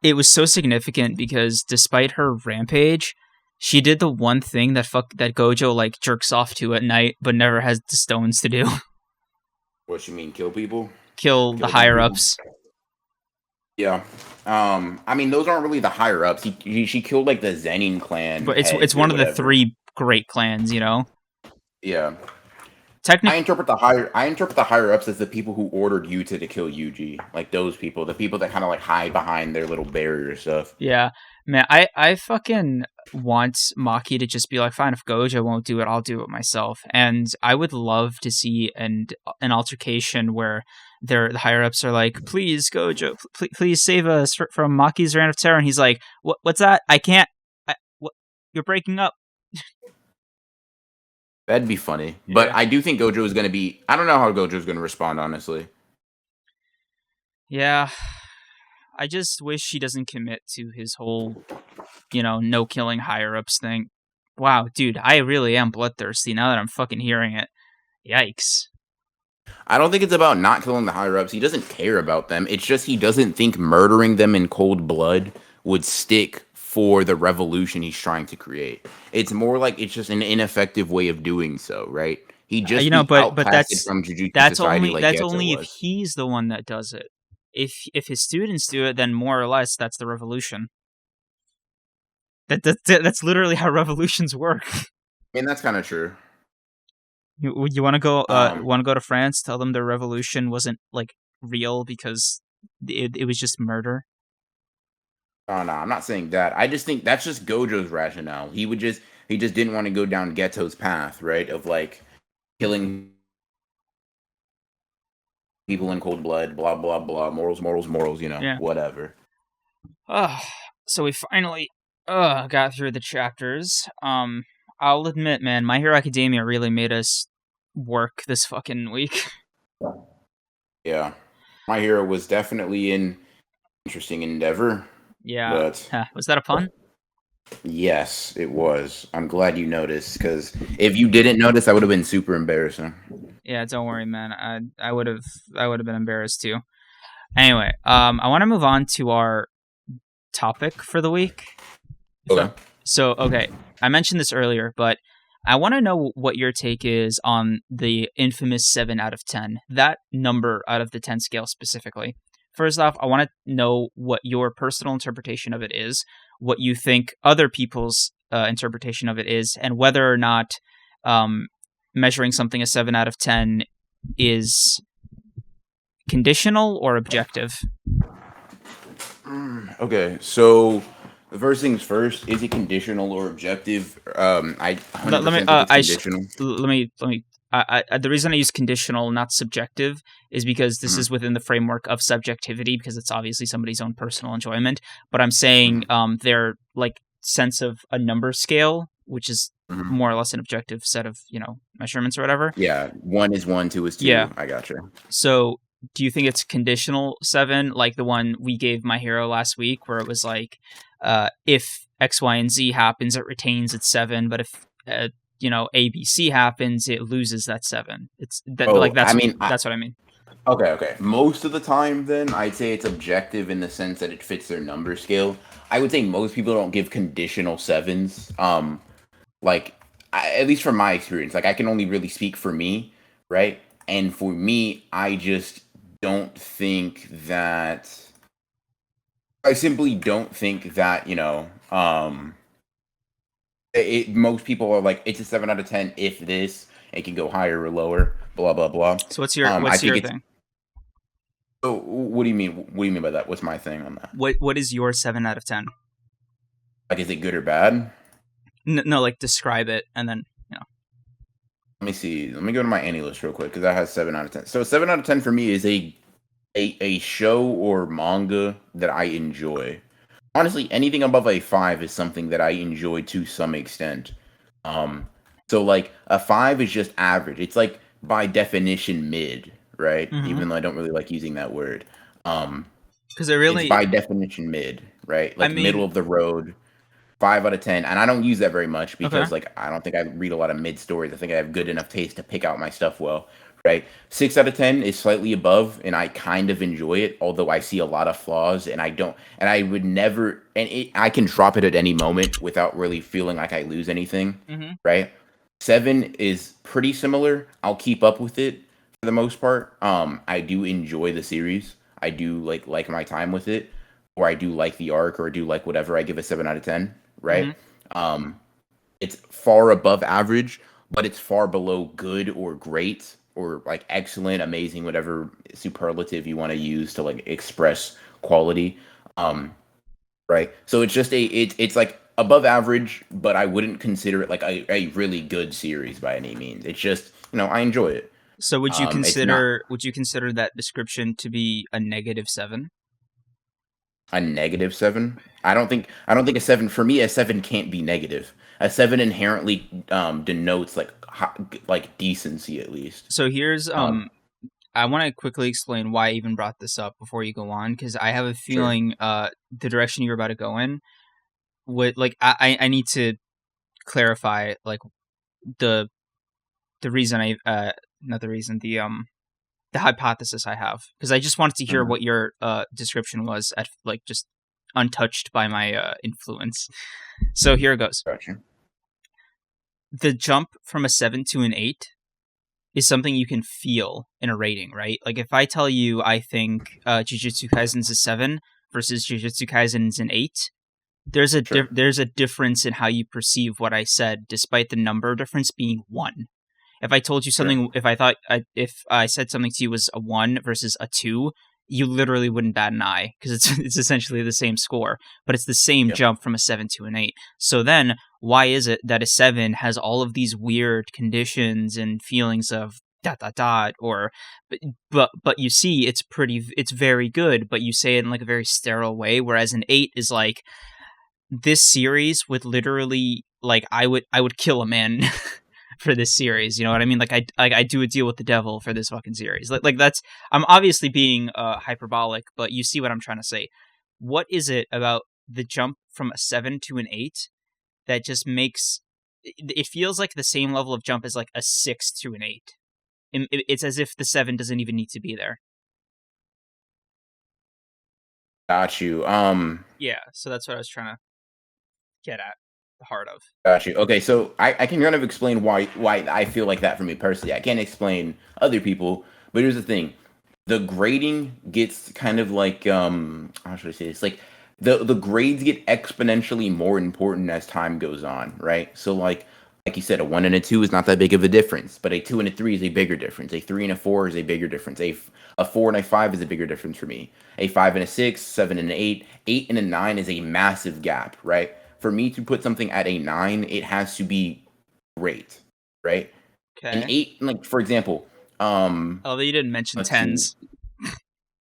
it was so significant because despite her rampage, she did the one thing that Gojo like jerks off to at night, but never has the stones to do. What you mean, kill people? Kill the higher ups. Yeah. I mean, those aren't really the higher ups. She killed like the Zenin clan, but it's one of the 3 great clans, Yeah. technically, I interpret the higher ups as the people who ordered Yuta to kill Yuji, like those people, the people that kind of like hide behind their little barrier stuff. yeah, man, I fucking want Maki to just be like, fine, if Gojo won't do it, I'll do it myself. And I would love to see an altercation where the higher ups are like, please, Gojo, please save us from Maki's Reign of Terror. And he's like, what's that? I can't. What? You're breaking up. That'd be funny. But Yeah. I do think Gojo is going to be. I don't know how Gojo is going to respond, honestly. Yeah. I just wish he doesn't commit to his whole, no killing higher ups thing. Wow, dude, I really am bloodthirsty now that I'm fucking hearing it. Yikes. I don't think it's about not killing the higher ups. He doesn't care about them. It's just he doesn't think murdering them in cold blood would stick for the revolution he's trying to create. It's more like it's just an ineffective way of doing so, right? He just but that's from Jujutsu that's society only like that's Geto only if was. he's the one that does it. If his students do it, then more or less that's the revolution. That's literally how revolutions work. I mean, that's kind of true. You want to go to France? Tell them the revolution wasn't like real because it was just murder. Oh no, I'm not saying that. I just think that's just Gojo's rationale. He just didn't want to go down Geto's path, right? Of like killing people in cold blood, blah blah blah, morals, Yeah. whatever. So we finally got through the chapters. I'll admit, man, My Hero Academia really made us work this fucking week. Yeah. My Hero was definitely an interesting endeavor. Yeah. But was that a pun? Yes, it was. I'm glad you noticed, because if you didn't notice, that would have been super embarrassing. Yeah, don't worry, man. I would have been embarrassed too. Anyway, I want to move on to our topic for the week. Okay. So, I mentioned this earlier, but I want to know what your take is on the infamous 7 out of 10. That number out of the 10 scale specifically. First off, I want to know what your personal interpretation of it is, what you think other people's interpretation of it is, and whether or not measuring something a 7 out of 10 is conditional or objective. Okay, so the first things first, is it conditional or objective? Conditional. The reason I use conditional, not subjective, is because this is within the framework of subjectivity, because it's obviously somebody's own personal enjoyment. But I'm saying their like sense of a number scale, which is more or less an objective set of measurements or whatever. Yeah, 1 is 1, 2 is 2. Yeah, I gotcha. So, do you think it's conditional 7, like the one we gave My Hero last week, where it was like, if X, Y, and Z happens, it retains its 7, but if A, B, C happens, it loses that 7. It's that, that's what I mean. Okay. Most of the time, then I'd say it's objective in the sense that it fits their number scale. I would say most people don't give conditional 7s. At least from my experience, like I can only really speak for me, right? And for me, I just don't think that. I simply don't think that most people are like, it's a 7 out of 10 if this, it can go higher or lower, blah blah blah. So what's your thing? So what do you mean? What do you mean by that? What's my thing on that? What is your 7 out of 10? Like, is it good or bad? No, like describe it and then Let me see. Let me go to my Annie list real quick, because that has 7 out of 10. So 7 out of 10 for me is a show or manga that I enjoy. Honestly, anything above a 5 is something that I enjoy to some extent. So like a 5 is just average. It's like by definition mid, right? Even though I don't really like using that word. Because it's by definition mid, right? Like middle of the road. 5 out of 10, and I don't use that very much because I don't think I read a lot of mid stories. I think I have good enough taste to pick out my stuff well, right? 6 out of 10 is slightly above, and I kind of enjoy it, although I see a lot of flaws, and I would never, I can drop it at any moment without really feeling like I lose anything, right? 7 is pretty similar. I'll keep up with it for the most part. I do enjoy the series. I do like my time with it, or I do like the arc, or I do like whatever. I give a 7 out of 10. Right? It's far above average, but it's far below good or great or like excellent, amazing, whatever superlative you want to use to like express quality. Um, right. So it's just it's like above average, but I wouldn't consider it like a really good series by any means. It's just, I enjoy it. So It's not would you consider that description to be a -7? a -7. I don't think a 7, for me, a 7 can't be negative. A 7 inherently denotes like decency at least. So here's Um, I want to quickly explain why I even brought this up before you go on, because I have a sure. feeling the direction you're about to go in would like I need to clarify like the reason I not the reason the hypothesis I have, because I just wanted to hear Mhm. what your description was at like just untouched by my influence. So here it goes. Gotcha. The jump from a 7 to an 8 is something you can feel in a rating, right? Like if I tell you I think Jujutsu Kaisen's a 7 versus Jujutsu Kaisen's an 8, Sure. there's a difference in how you perceive what I said, despite the number difference being 1. If I told you Sure. something, if I said something to you was a 1 versus a 2, you literally wouldn't bat an eye because it's essentially the same score, but it's the same Yeah. jump from a 7 to an 8. So then, why is it that a 7 has all of these weird conditions and feelings of dot dot dot, or but you see it's very good, but you say it in like a very sterile way, whereas an 8 is like this series would literally like I would kill a man for this series. You know what I mean? I do a deal with the devil for this fucking series. Like that's I'm obviously being hyperbolic, but you see what I'm trying to say. What is it about the jump from a 7 to an 8 that just makes it feels like the same level of jump as like a 6 to an 8? It's as if the 7 doesn't even need to be there. Got you. Yeah, so that's what I was trying to get at the heart of. Got you. Okay, so I can kind of explain why I feel like that for me personally. I can't explain other people, but here's the thing. The grading gets kind of like how should I say this? Like the grades get exponentially more important as time goes on, right? So like you said, a 1 and a 2 is not that big of a difference, but a 2 and a 3 is a bigger difference. A 3 and a 4 is a bigger difference. A 4 and a 5 is a bigger difference for me. A 5 and a 6, 7 and an 8, 8 and a 9 is a massive gap, right? For me to put something at a 9, it has to be great, right? An Okay. 8, like for example, Although you didn't mention let's see. tens.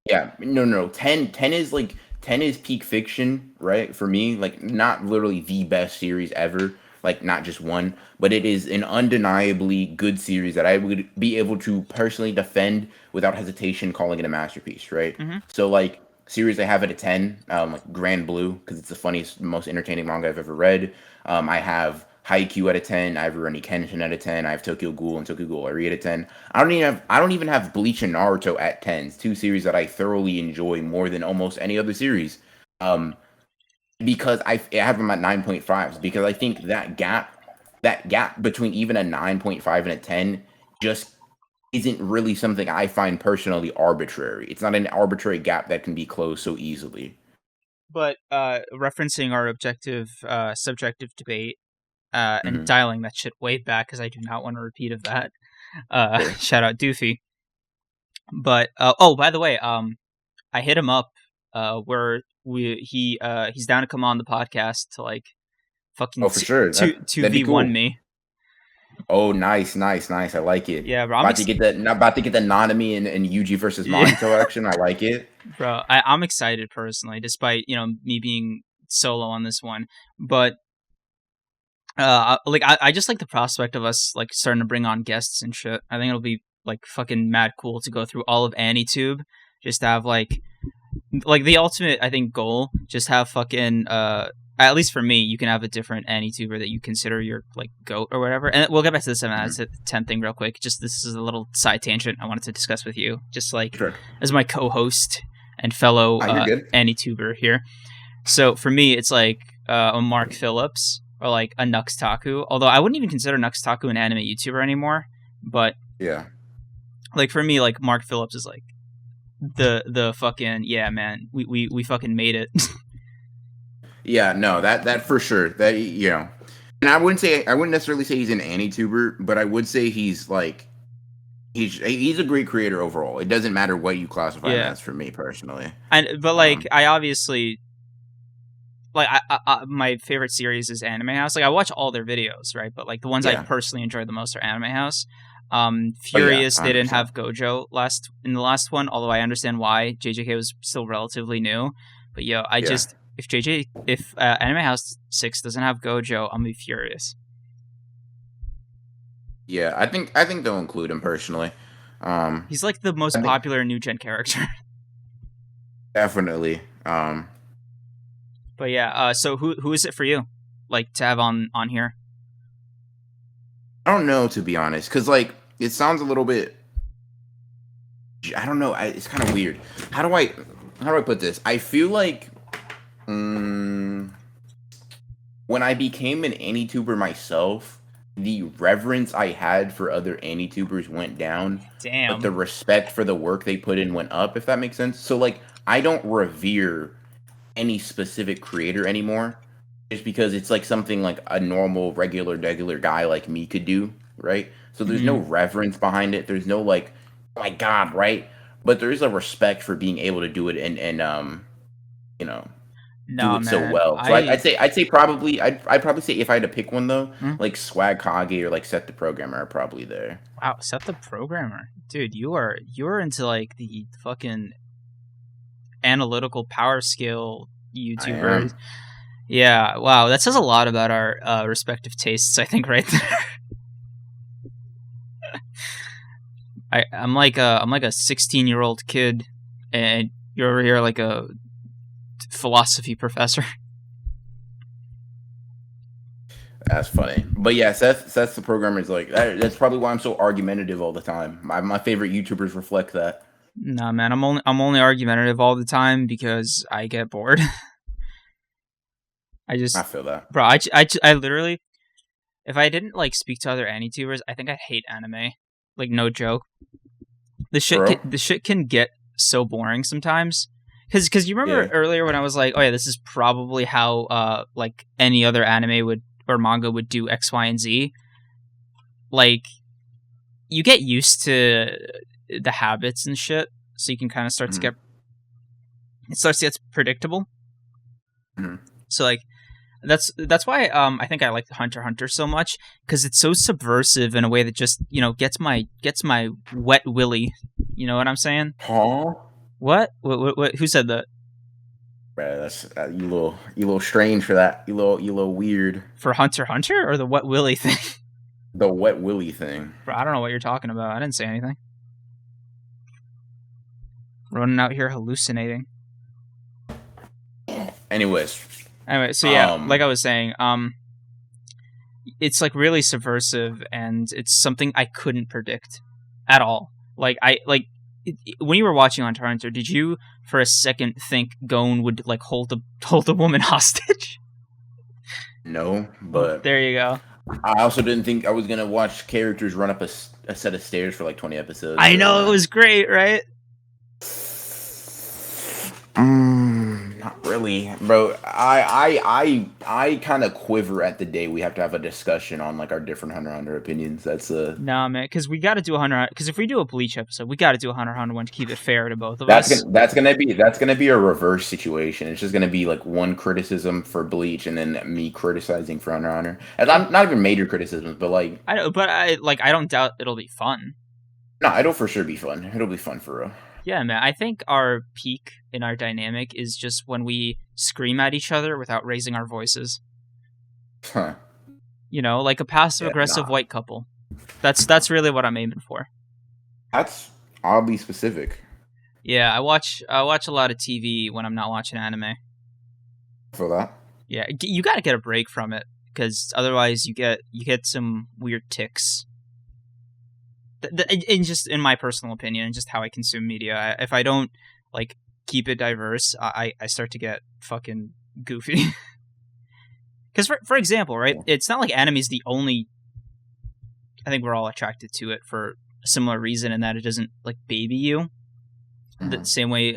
Yeah, no. 10 is like 10 is peak fiction, right? For me, like not literally the best series ever, like not just one, but it is an undeniably good series that I would be able to personally defend without hesitation, calling it a masterpiece, right? Mm-hmm. So like series I have it at 10, like Grand Blue, because it's the funniest, most entertaining manga I've ever read. I have Haikyuu at a 10. I have Rurouni Kenshin at a 10. I have Tokyo Ghoul and Tokyo Ghoul Ari at a 10. I don't even have Bleach and Naruto at 10s, two series that I thoroughly enjoy more than almost any other series. Um, because I have them at 9.5s because I think that gap between even a 9.5 and a 10 just isn't really something I find personally arbitrary. It's not an arbitrary gap that can be closed so easily. But referencing our objective subjective debate and Hmm. dialing that shit way back because I do not want a repeat of that. Sure. Shout out Doofy. But oh, by the way, I hit him up where he's down to come on the podcast to like fucking Oh, for sure. two That'd be v one cool. me. Oh, nice. I like it. Yeah, bro. About to get the Nanami and Yuji versus Yeah, Mahito action. I like it. bro. I'm excited personally, despite me being solo on this one. But I just like the prospect of us like starting to bring on guests and shit. I think it'll be like fucking mad cool to go through all of AniTube, just to have like the ultimate I think goal, just have fucking at least for me, you can have a different AniTuber that you consider your like goat or whatever. And we'll get back to the 7 out Mhm. of 10 thing real quick. Just this is a little side tangent I wanted to discuss with you, just like Sure. as my co-host and fellow Ah, you're good. AniTuber here. So for me, it's like a Mark Phillips or like a Nux Taku. Although I wouldn't even consider Nux Taku an anime YouTuber anymore. But Yeah. like for me, like Mark Phillips is like the fucking yeah man. We fucking made it. Yeah, no, that for sure. That And I wouldn't necessarily say he's an anti-tuber, but I would say he's like he's a great creator overall. It doesn't matter what you classify him as for me personally. But like I obviously like my favorite series is Anime House. Like I watch all their videos, right? But like the ones I personally enjoy the most are Anime House. Furious they didn't have Gojo in the last one, although I understand why. JJK was still relatively new, but just if Anime House 6 doesn't have Gojo, I'm gonna be furious. Yeah, I think they'll include him personally. He's like the most popular new gen character. Definitely. But yeah, so who is it for you, like to have on here? I don't know, to be honest, because like it sounds a little bit. I don't know. It's kind of weird. How do I put this? I feel like when I became an AniTuber myself, the reverence I had for other AniTubers went down. Damn. But the respect for the work they put in went up, if that makes sense. So like I don't revere any specific creator anymore, just because it's like something like a normal, regular guy like me could do, right? So there's no reverence behind it. There's no like, oh my god, right? But there is a respect for being able to do it and do it so well. So I'd probably say if I had to pick one though, like Swag Kage or like Set the Programmer are probably there. Wow, Set the Programmer, dude, you're into like the fucking analytical power skill YouTubers. Yeah, wow, that says a lot about our respective tastes, I think, right there. I'm like a 16-year-old kid, and you're over here like a philosophy professor. That's funny, but yeah, Seth's the Programmer is like that. That's probably why I'm so argumentative all the time. My favorite YouTubers reflect that. Nah, man, I'm only argumentative all the time because I get bored. I feel that, bro. I literally, if I didn't like speak to other AniTubers, I think I'd hate anime. Like, no joke. The shit can get so boring sometimes. Because you remember earlier when I was like, oh yeah, this is probably how like any other anime would or manga would do X, Y, and Z. Like, you get used to the habits and shit, so you can kind of start to get. It starts to get predictable. So like, that's why I think I like Hunter x Hunter so much, because it's so subversive in a way that just gets my wet willy. You know what I'm saying? Huh? What? Who said that? Bro, that's you little strange for that. You little weird. For Hunter x Hunter or the wet willy thing? The wet willy thing. Bro, I don't know what you're talking about. I didn't say anything. Running out here hallucinating. Anyway, so yeah, like I was saying, it's like really subversive, and it's something I couldn't predict at all. Like when you were watching Hunter x Hunter, did you for a second think Gon would like hold the woman hostage? No, but there you go. I also didn't think I was gonna watch characters run up a set of stairs for like 20 episodes. I know, it was great, right? Not really, bro. I kind of quiver at the day we have to have a discussion on like our different Hunter x Hunter opinions. That's nah, man, because we got to do a Hunter. Because if we do a Bleach episode, we got to do a Hunter x Hunter one to keep it fair to both of us. That's gonna be a reverse situation. It's just gonna be like one criticism for Bleach and then me criticizing for Hunter x Hunter. And I'm not even major criticisms, but like I don't doubt it'll be fun. No, it'll for sure be fun. It'll be fun for real. Yeah, man. I think our peak in our dynamic is just when we scream at each other without raising our voices. Huh. Like a passive-aggressive white couple. That's really what I'm aiming for. That's oddly specific. Yeah, I watch a lot of TV when I'm not watching anime. For that? Yeah, you got to get a break from it, because otherwise you get some weird tics. Just in my personal opinion, and just how I consume media, if I don't like keep it diverse, I start to get fucking goofy. Because for example, right, it's not like anime is the only. I think we're all attracted to it for a similar reason, in that it doesn't like baby you the same way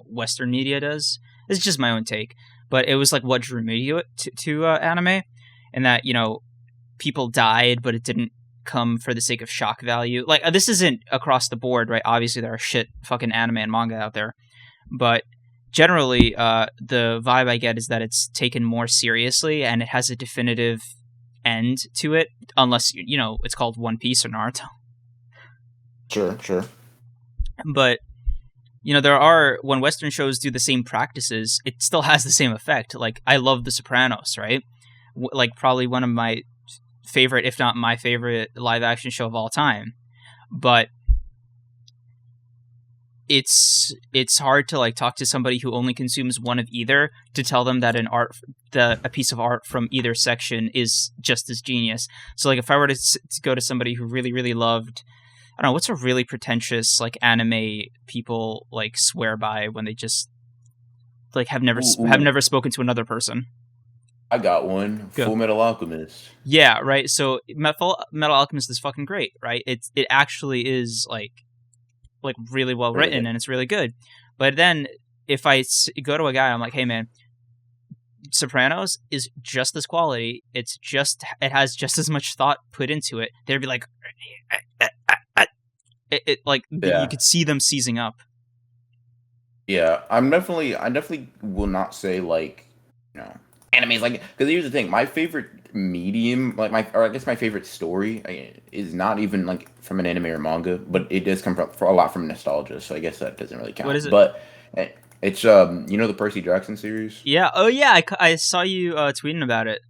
Western media does. It's just my own take, but it was like what drew me to anime. and that, you know, people died, but it didn't come for the sake of shock value. Like, this isn't across the board, right? Obviously, there are shit fucking anime and manga out there, but generally, the vibe I get is that it's taken more seriously and it has a definitive end to it, unless, you know, it's called One Piece or Naruto. Sure. But, you know, when Western shows do the same practices, it still has the same effect. Like, I love The Sopranos, right? Like, probably one of my favorite, if not my favorite, live action show of all time. But it's hard to like talk to somebody who only consumes one of either to tell them that a piece of art from either section is just as genius. So like if I were to go to somebody who really, really loved, I don't know, what's a really pretentious like anime people like swear by when they just like have never spoken to another person? I got one. Go. Full Metal Alchemist. Yeah, right. So Metal Alchemist is fucking great, right? It actually is like really well written and it's really good. But then if I go to a guy, I'm like, hey man, Sopranos is just as quality. It has just as much thought put into it. They'd be like, you could see them seizing up. Yeah, I definitely will not say like, you know, animes like, because here's the thing, my favorite medium, like I guess my favorite story is not even like from an anime or manga, but it does come from a lot from nostalgia, so I guess that doesn't really count. What is it? But it's you know the Percy Jackson series? Yeah. Oh yeah, I saw you tweeting about it.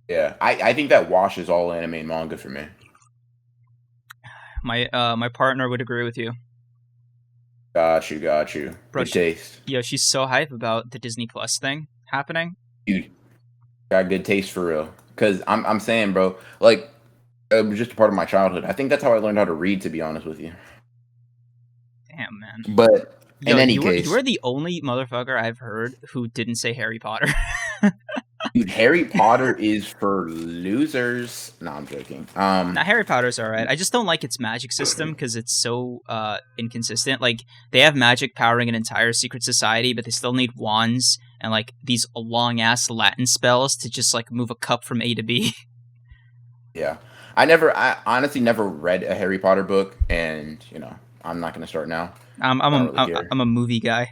Yeah, I think that washes all anime and manga for me. My partner would agree with you. Got you. Bro, good taste. Yeah, she's so hype about the Disney Plus thing happening. Dude, got good taste for real. Because I'm saying, bro, like, it was just a part of my childhood. I think that's how I learned how to read, to be honest with you. Damn, man. But in any case, you are the only motherfucker I've heard who didn't say Harry Potter. Dude, Harry Potter is for losers. No, I'm joking. Now, Harry Potter's alright. I just don't like its magic system because it's so inconsistent. Like, they have magic powering an entire secret society, but they still need wands and like these long ass Latin spells to just like move a cup from A to B. Yeah, I honestly never read a Harry Potter book, and you know, I'm not gonna start now. I'm a movie guy.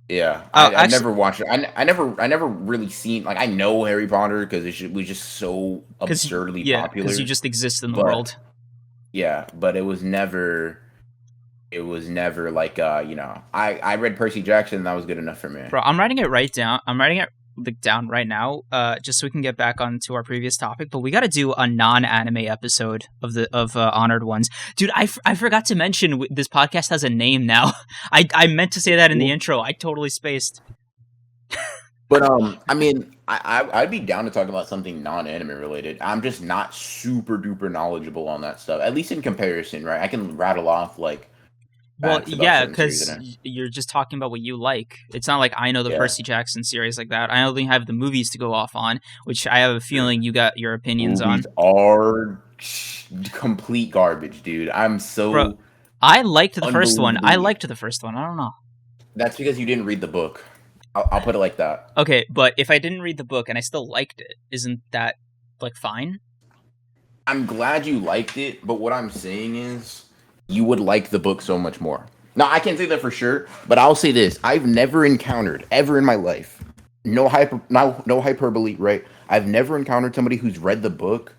Yeah, I never watched it. I never really seen, like, I know Harry Potter because it was just so absurdly popular. Because you just exist in the world. Yeah, but it was never like, you know, I read Percy Jackson and that was good enough for me. Bro, I'm writing it down. I'm writing it down right now, just so we can get back onto our previous topic. But we got to do a non-anime episode of Honored Ones, dude. I forgot to mention this podcast has a name now. I meant to say that in the intro. I totally spaced. But I mean, I'd be down to talk about something non-anime related. I'm just not super duper knowledgeable on that stuff, at least in comparison, right? I can rattle off like. Well, yeah, because you're just talking about what you like. It's not like I know the Percy Jackson series like that. I only have the movies to go off on, which I have a feeling you got your opinions movies on. Are complete garbage, dude. I'm so. Bro, I liked the first one. I don't know. That's because you didn't read the book. I'll put it like that. Okay, but if I didn't read the book and I still liked it, isn't that like fine? I'm glad you liked it, but what I'm saying is, you would like the book so much more. Now, I can't say that for sure, but I'll say this. I've never encountered, ever in my life, no hyperbole, right? I've never encountered somebody who's read the book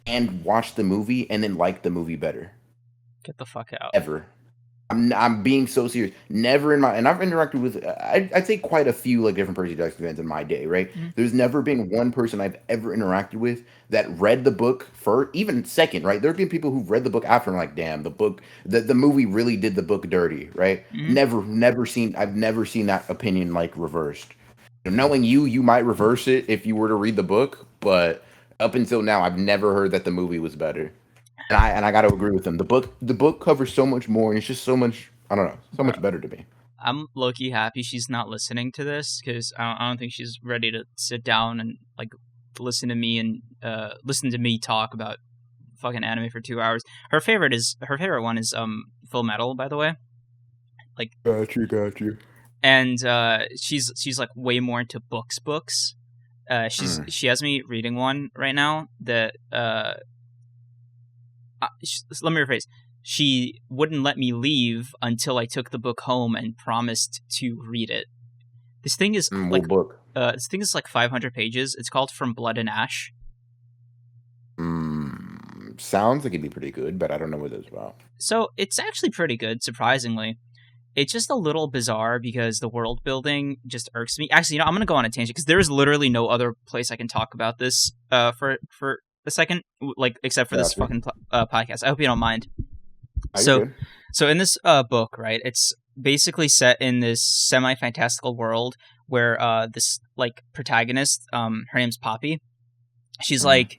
and watched the movie and then liked the movie better. Get the fuck out. Ever. I'm being so serious. Never in my... And I've interacted with, I'd say, quite a few like different Percy Jackson fans in my day, right? Mm-hmm. There's never been one person I've ever interacted with that read the book first, even second, right? There have been people who've read the book after and like, damn, the book, the movie really did the book dirty, right? Mm-hmm. I've never seen that opinion like reversed. Knowing you might reverse it if you were to read the book, but up until now, I've never heard that the movie was better. And I got to agree with them. The book covers so much more, and it's just so much, I don't know, so much better to me. I'm low-key happy she's not listening to this, because I don't think she's ready to sit down and like listen to me talk about fucking anime for 2 hours. Her favorite one is Full Metal, by the way. Like, got you. And she's like way more into books. She has me reading one right now that let me rephrase. She wouldn't let me leave until I took the book home and promised to read it. This thing is what book? This thing is like 500 pages. It's called From Blood and Ash. Sounds like it'd be pretty good, but I don't know what it's about. So it's actually pretty good, surprisingly. It's just a little bizarre because the world building just irks me. Actually, I'm going to go on a tangent because there is literally no other place I can talk about this for a second, like except for this fucking podcast. I hope you don't mind. So in this book, right, it's basically set in this semi-fantastical world where this like protagonist, her name's Poppy. She's like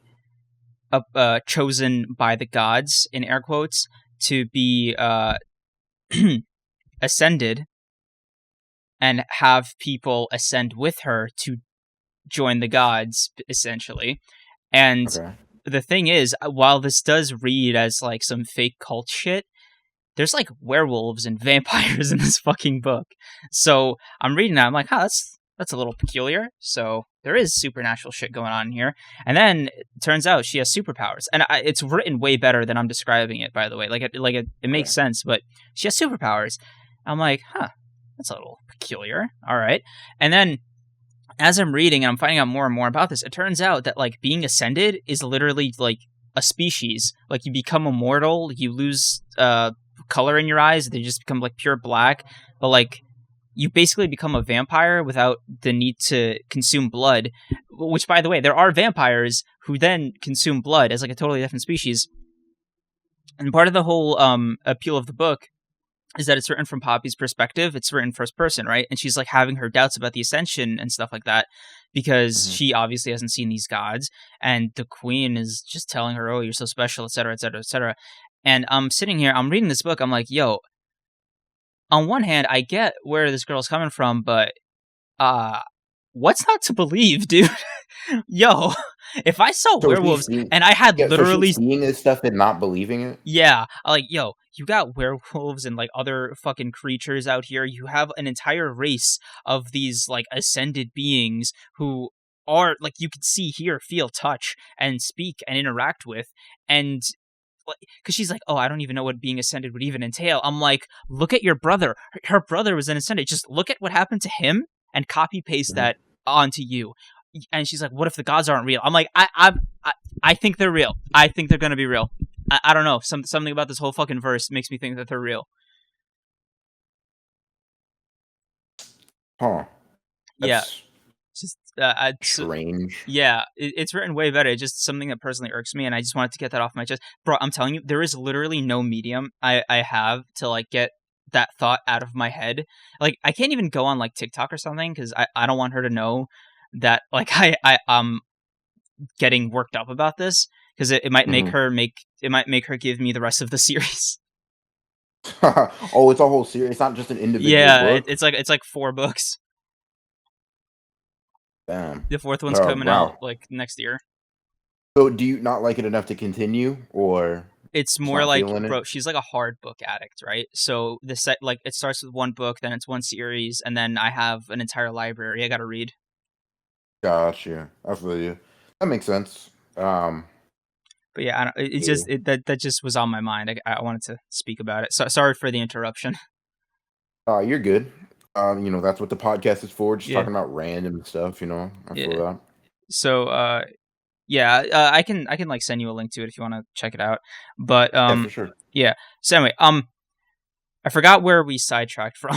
chosen by the gods, in air quotes, to be ascended and have people ascend with her to join the gods, essentially. And the thing is, while this does read as like some fake cult shit, there's like werewolves and vampires in this fucking book. So I'm reading that, I'm like, that's a little peculiar. So there is supernatural shit going on here. And then it turns out she has superpowers. And it's written way better than I'm describing it, by the way. It makes sense, but she has superpowers. I'm like, that's a little peculiar. All right. And then as I'm reading and I'm finding out more and more about this, it turns out that like being ascended is literally like a species. Like you become immortal, you lose color in your eyes, they just become like pure black. But like you basically become a vampire without the need to consume blood, which, by the way, there are vampires who then consume blood as like a totally different species. And part of the whole appeal of the book is that it's written from Poppy's perspective. It's written first person, right? And she's like having her doubts about the ascension and stuff like that because she obviously hasn't seen these gods. And the queen is just telling her, oh, you're so special, etc., etc., etc. And I'm sitting here, I'm reading this book. I'm like, yo, on one hand, I get where this girl's coming from, but what's not to believe, dude? Yo, if I saw werewolves and I had literally seeing this stuff and not believing it, like, yo, you got werewolves and like other fucking creatures out here. You have an entire race of these like ascended beings who are like you can see, hear, feel, touch, and speak and interact with, and because she's like, oh, I don't even know what being ascended would even entail. I'm like, look at your brother. Her brother was an ascended. Just look at what happened to him and copy paste that onto you. And she's like, what if the gods aren't real? I'm like, I think they're real. I think they're gonna be real. I don't know. Something about this whole fucking verse makes me think that they're real. Huh. That's just strange. It's written way better. It's just something that personally irks me, and I just wanted to get that off my chest. Bro, I'm telling you, there is literally no medium I have to like get that thought out of my head. Like, I can't even go on like TikTok or something because I don't want her to know that like I'm getting worked up about this because it might make her give me the rest of the series. Oh, it's a whole series. It's not just an individual book. It's like 4 books. Damn. The 4th one's coming out like next year. So do you not like it enough to continue, or it's more like, bro, she's like a hard book addict, right? So the set, like, it starts with 1 book, then it's 1 series, and then I have an entire library I gotta read. Gotcha. I feel you. That makes sense. But yeah, that just was on my mind. I wanted to speak about it. So sorry for the interruption. You're good. That's what the podcast is for, just talking about random stuff, I feel that. So, I can like send you a link to it if you want to check it out. But yeah, for sure. Yeah. So anyway, I forgot where we sidetracked from.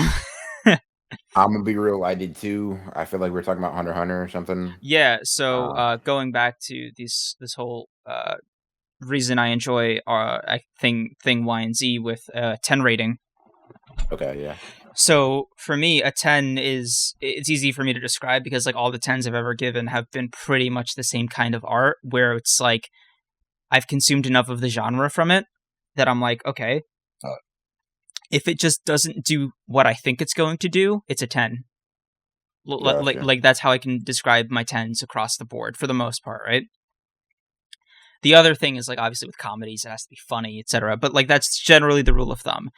I'm gonna be real, I did too. I feel like we were talking about Hunter x Hunter or something. Yeah, so going back to this whole reason I enjoy thing Y and Z with 10 rating. Okay, yeah. So for me, a 10 it's easy for me to describe because like all the 10s I've ever given have been pretty much the same kind of art where it's like I've consumed enough of the genre from it that I'm like, okay, if it just doesn't do what I think it's going to do, it's a 10. Like that's how I can describe my 10s across the board for the most part, right? The other thing is like obviously with comedies it has to be funny, etc. But like that's generally the rule of thumb.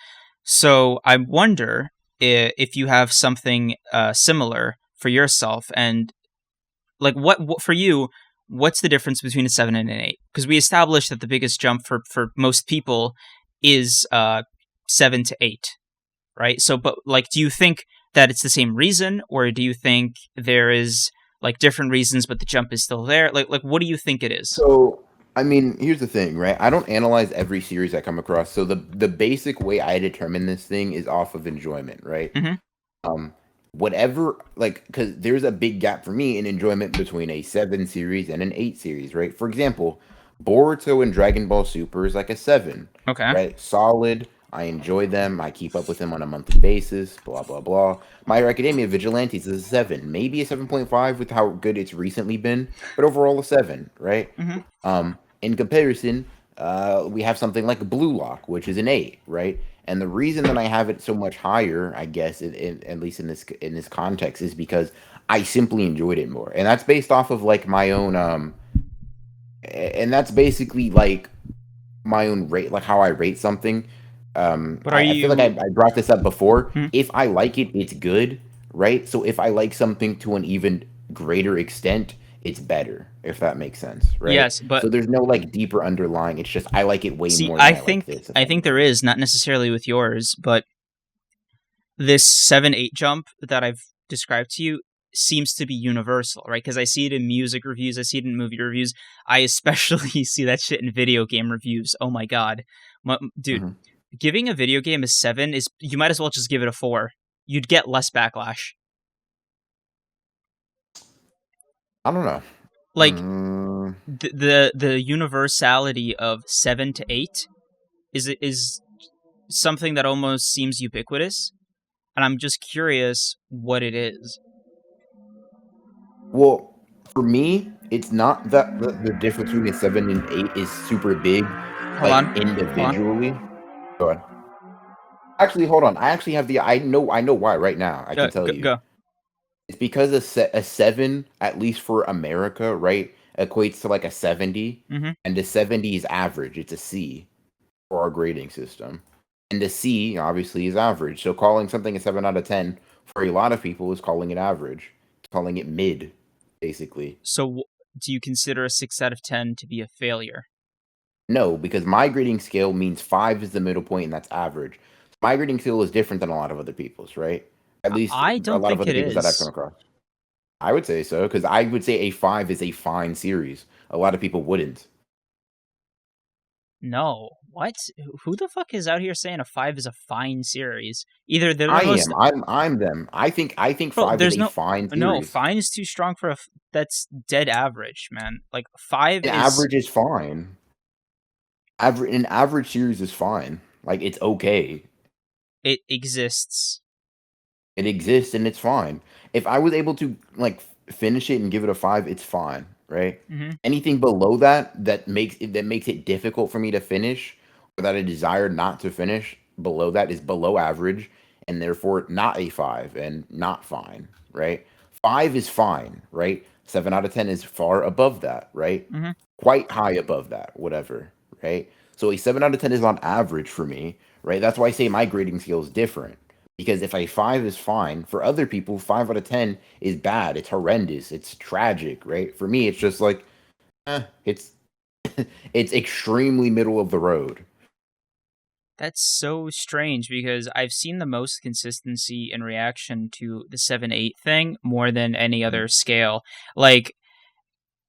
So I wonder if you have something similar for yourself, and like what for you, what's the difference between a 7 and an 8? Because we established that the biggest jump for most people is 7 to 8, right? So, but like, do you think that it's the same reason, or do you think there is like different reasons, but the jump is still there? Like what do you think it is? So, I mean, here's the thing, right? I don't analyze every series I come across. So the basic way I determine this thing is off of enjoyment, right? Mm-hmm. Um, whatever, like, because there's a big gap for me in enjoyment between a 7 series and an 8 series, right? For example, Boruto and Dragon Ball Super is like a 7, Okay. right? Solid. I enjoy them. I keep up with them on a monthly basis. Blah blah blah. My Hero Academia Vigilantes is a 7, maybe a 7.5 with how good it's recently been, but overall a 7, right? Mm-hmm. In comparison, we have something like Blue Lock, which is an 8, right? And the reason that I have it so much higher, I guess, at least in this context, is because I simply enjoyed it more, and that's based off of like my own, and that's basically like my own rate, like how I rate something. But are I feel like you? I brought this up before. Hmm? If I like it, it's good, right? So if I like something to an even greater extent, it's better, if that makes sense, right? Yes, but So there's no like deeper underlying. It's just I like it way see, more than I I like think this. If I that think makes there sense. is, not necessarily with yours, but this 7-8 jump that I've described to you seems to be universal, right? Because I see it in music reviews, I see it in movie reviews, I especially see that shit in video game reviews. Oh my god, dude, Mhm. giving a video game a 7 is, you might as well just give it a 4. You'd get less backlash. I don't know. Like Mm, the universality of 7 to 8 is something that almost seems ubiquitous, and I'm just curious what it is. well, for me, it's not that the difference between a 7 and 8 is super big, Hold like on, hold on. individually. Go ahead. Actually, hold on. I actually have the. I know why right now. I can tell Go, you. go. It's because a 7, at least for America, right, equates to like a 70, Mm-hmm. and the 70 is average. It's a C for our grading system, and the C obviously is average. So calling something a 7 out of 10 for a lot of people is calling it average, calling it mid, basically. So, do you consider a 6 out of 10 to be a failure? No, because my grading scale means 5 is the middle point, and that's average. My grading scale is different than a lot of other people's, right? At least I a don't lot of think other it people's that I've come is. across. I would say so, because I would say a 5 is a fine series. A lot of people wouldn't. No. What? Who the fuck is out here saying a 5 is a fine series? Either they're the I most. am. I'm them. I think Bro, 5 is there's a no. fine No, series. fine is too strong for that's dead average, man. Like, 5 An is. average is fine. An average series is fine. Like it's okay. It exists. It exists and it's fine. If I was able to like finish it and give it a 5, it's fine, right? Mm-hmm. Anything below that makes it difficult for me to finish, or that I desire not to finish, below that is below average, and therefore not a 5 and not fine, right? 5 is fine, right? 7 out of 10 is far above that, right? Mm-hmm. Quite high above that, whatever, right? So a 7 out of 10 is on average for me, right? That's why I say my grading scale is different. Because if a 5 is fine, for other people, 5 out of 10 is bad. It's horrendous. It's tragic, right? For me, it's just like, it's it's extremely middle of the road. That's so strange because I've seen the most consistency in reaction to the 7-8 thing more than any Mhm. other scale. Like,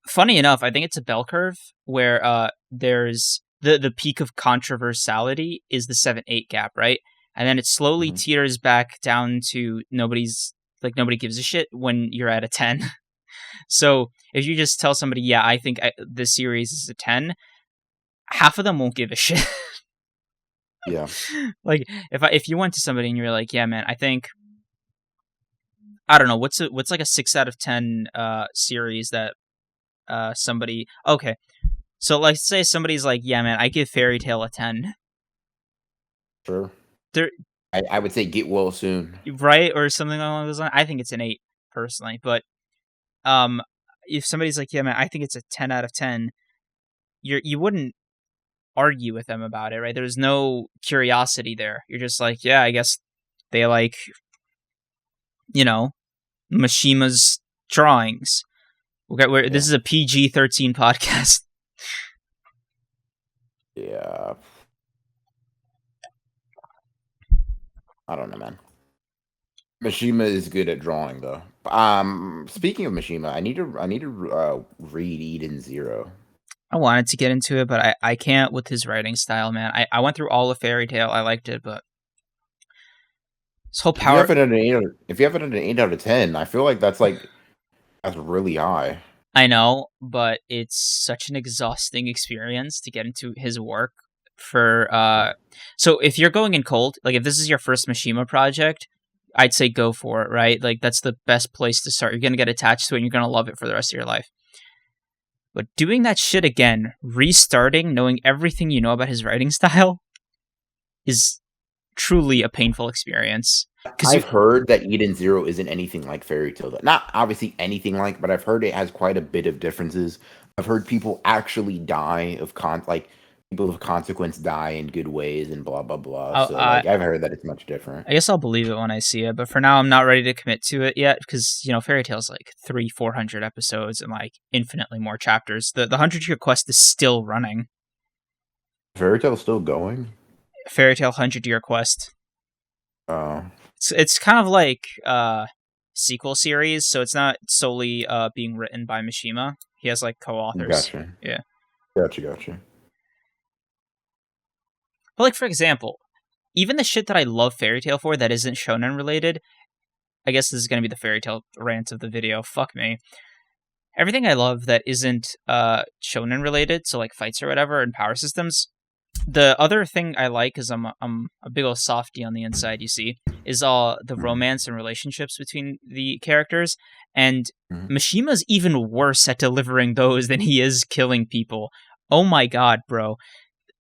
funny enough, I think it's a bell curve where there's the peak of controversiality is the 7-8 gap, right? And then it slowly Mhm. teeters back down to nobody gives a shit when you're at a 10. So if you just tell somebody, yeah, I think this series is a 10, half of them won't give a shit. Yeah, Like, if you went to somebody and you're like, yeah, man, I think, I don't know, what's like a 6 out of 10 series that somebody, okay, so let's say somebody's like, yeah, man, I give Fairy Tail a 10. sure. They're I would say get well soon. right, or something along those lines. I think it's an 8 personally, but um if somebody's like, yeah, man, I think it's a 10 out of 10, you wouldn't argue with them about it, right? There's no curiosity there. You're just like, yeah, I guess they like, you know, Mishima's drawings. This is a PG-13 podcast. Yeah. I don't know, man. Mishima is good at drawing, though. Speaking of Mishima, I need to read Eden Zero. I wanted to get into it, but I can't with his writing style, man. I went through all of Fairy Tail. I liked it, but this whole power. If you have it at an 8 out of 10, I feel like that's really high. I know, but it's such an exhausting experience to get into his work. So if you're going in cold, like if this is your first Mishima project, I'd say go for it, right? Like that's the best place to start. You're gonna get attached to it and you're gonna love it for the rest of your life. But doing that shit again, restarting, knowing everything you know about his writing style, is truly a painful experience. I've heard that Eden Zero isn't anything like Fairy Tail. Not obviously anything like, but I've heard it has quite a bit of differences. I've heard people actually die of people of consequence die in good ways and blah blah blah. So I've heard that it's much different. I guess I'll believe it when I see it, but for now I'm not ready to commit to it yet because Fairy Tail's like 300-400 episodes and like infinitely more chapters. The 100-year quest is still running. Fairy Tail's still going? Fairy Tail 100-year quest. Oh. It's kind of like sequel series, so it's not solely being written by Mishima. He has like co-authors. Gotcha. Yeah. Gotcha. But like for example, even the shit that I love Fairy Tail for that isn't shonen related, I guess this is going to be the Fairy Tail rant of the video. Fuck me. Everything I love that isn't shonen related, so like fights or whatever and power systems. The other thing I like is I'm a big old softie on the inside, you see, is all the romance and relationships between the characters. And Mishima's even worse at delivering those than he is killing people. Oh my god, bro.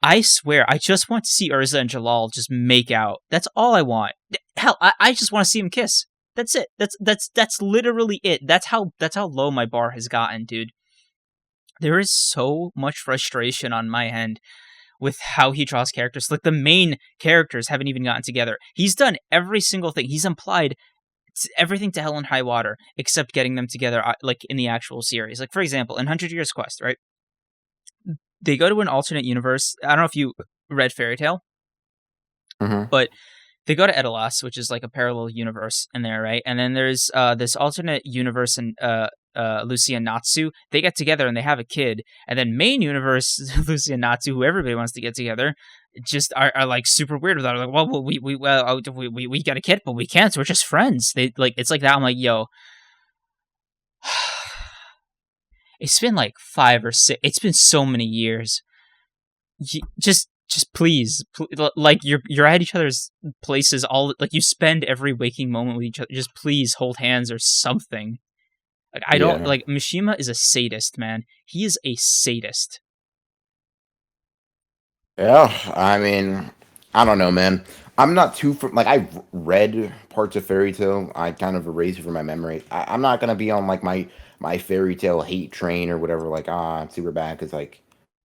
I swear, I just want to see Urza and Jalal just make out. That's all I want. Hell, I just want to see him kiss. That's it. That's literally it. That's how low my bar has gotten, dude. There is so much frustration on my end with how he draws characters. Like the main characters haven't even gotten together. He's done every single thing. He's implied everything to hell and high water except getting them together like in the actual series. Like for example, in 100 Years Quest, right? They go to an alternate universe. I don't know if you read Fairy Tail, but they go to Edelas, which is like a parallel universe in there, right? And then there's this alternate universe in Lucy and Natsu. They get together and they have a kid. And then main universe, Lucy and Natsu, who everybody wants to get together, just are like super weird with that. Like, well, we got a kid, but we can't. So we're just friends. It's like that. I'm like, yo. It's been like 5 or 6. It's been so many years. Just please, like you're at each other's places all like you spend every waking moment with each other. Just please hold hands or something. Like I don't like Mishima is a sadist, man. He is a sadist. Yeah, I mean, I don't know, man. I'm not too I've read parts of Fairy Tail. I kind of erased it from my memory. I'm not gonna be on like my Fairy Tail hate train or whatever. Like it's super bad because like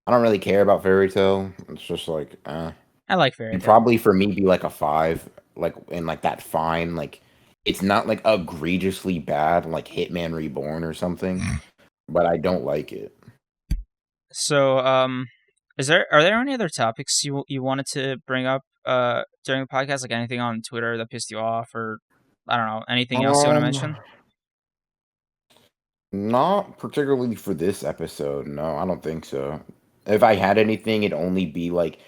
I don't really care about Fairy Tail. It's just like I like Fairy Tail. Probably for me be like a 5, like and like that fine. Like it's not like egregiously bad like Hitman Reborn or something, but I don't like it. So are there any other topics you wanted to bring up during the podcast, like anything on Twitter that pissed you off, or I don't know, anything else you want to mention? Not particularly for this episode. No, I don't think so. If I had anything, it'd be like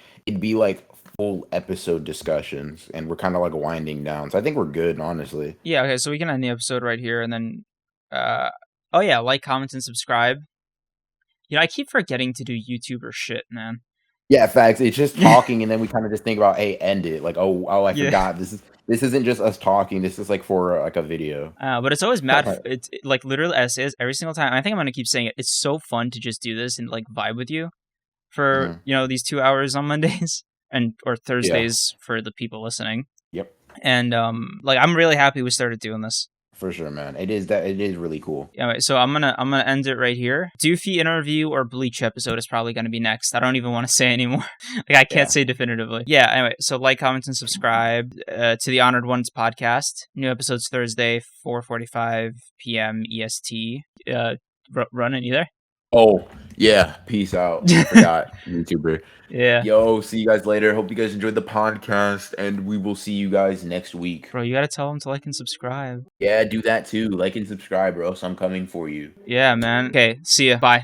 full episode discussions, and we're kind of like winding down. So I think we're good, honestly. Yeah. Okay. So we can end the episode right here, and then, like, comment, and subscribe. I keep forgetting to do YouTuber shit, man. Yeah, facts. It's just talking, and then we kind of just think about, hey, end it. Like, I forgot. This isn't just us talking. This is like for like a video. But it's always mad. It's like literally as is every single time. I think I'm gonna keep saying it. It's so fun to just do this and like vibe with you for these 2 hours on Mondays or Thursdays for the people listening. Yep. And I'm really happy we started doing this. For sure, man. It is really cool. Anyway, so I'm gonna end it right here. Doofy interview or Bleach episode is probably gonna be next. I don't even want to say anymore. I can't say definitively. Yeah. Anyway, so like, comment, and subscribe to the Honored Ones podcast. New episodes Thursday, 4:45 p.m. EST. Ronin, you there? Oh, yeah. Peace out. I forgot. YouTuber. Yeah. Yo, see you guys later. Hope you guys enjoyed the podcast, and we will see you guys next week. Bro, you gotta tell them to like and subscribe. Yeah, do that too. Like and subscribe, bro. So I'm coming for you. Yeah, man. Okay, see ya. Bye.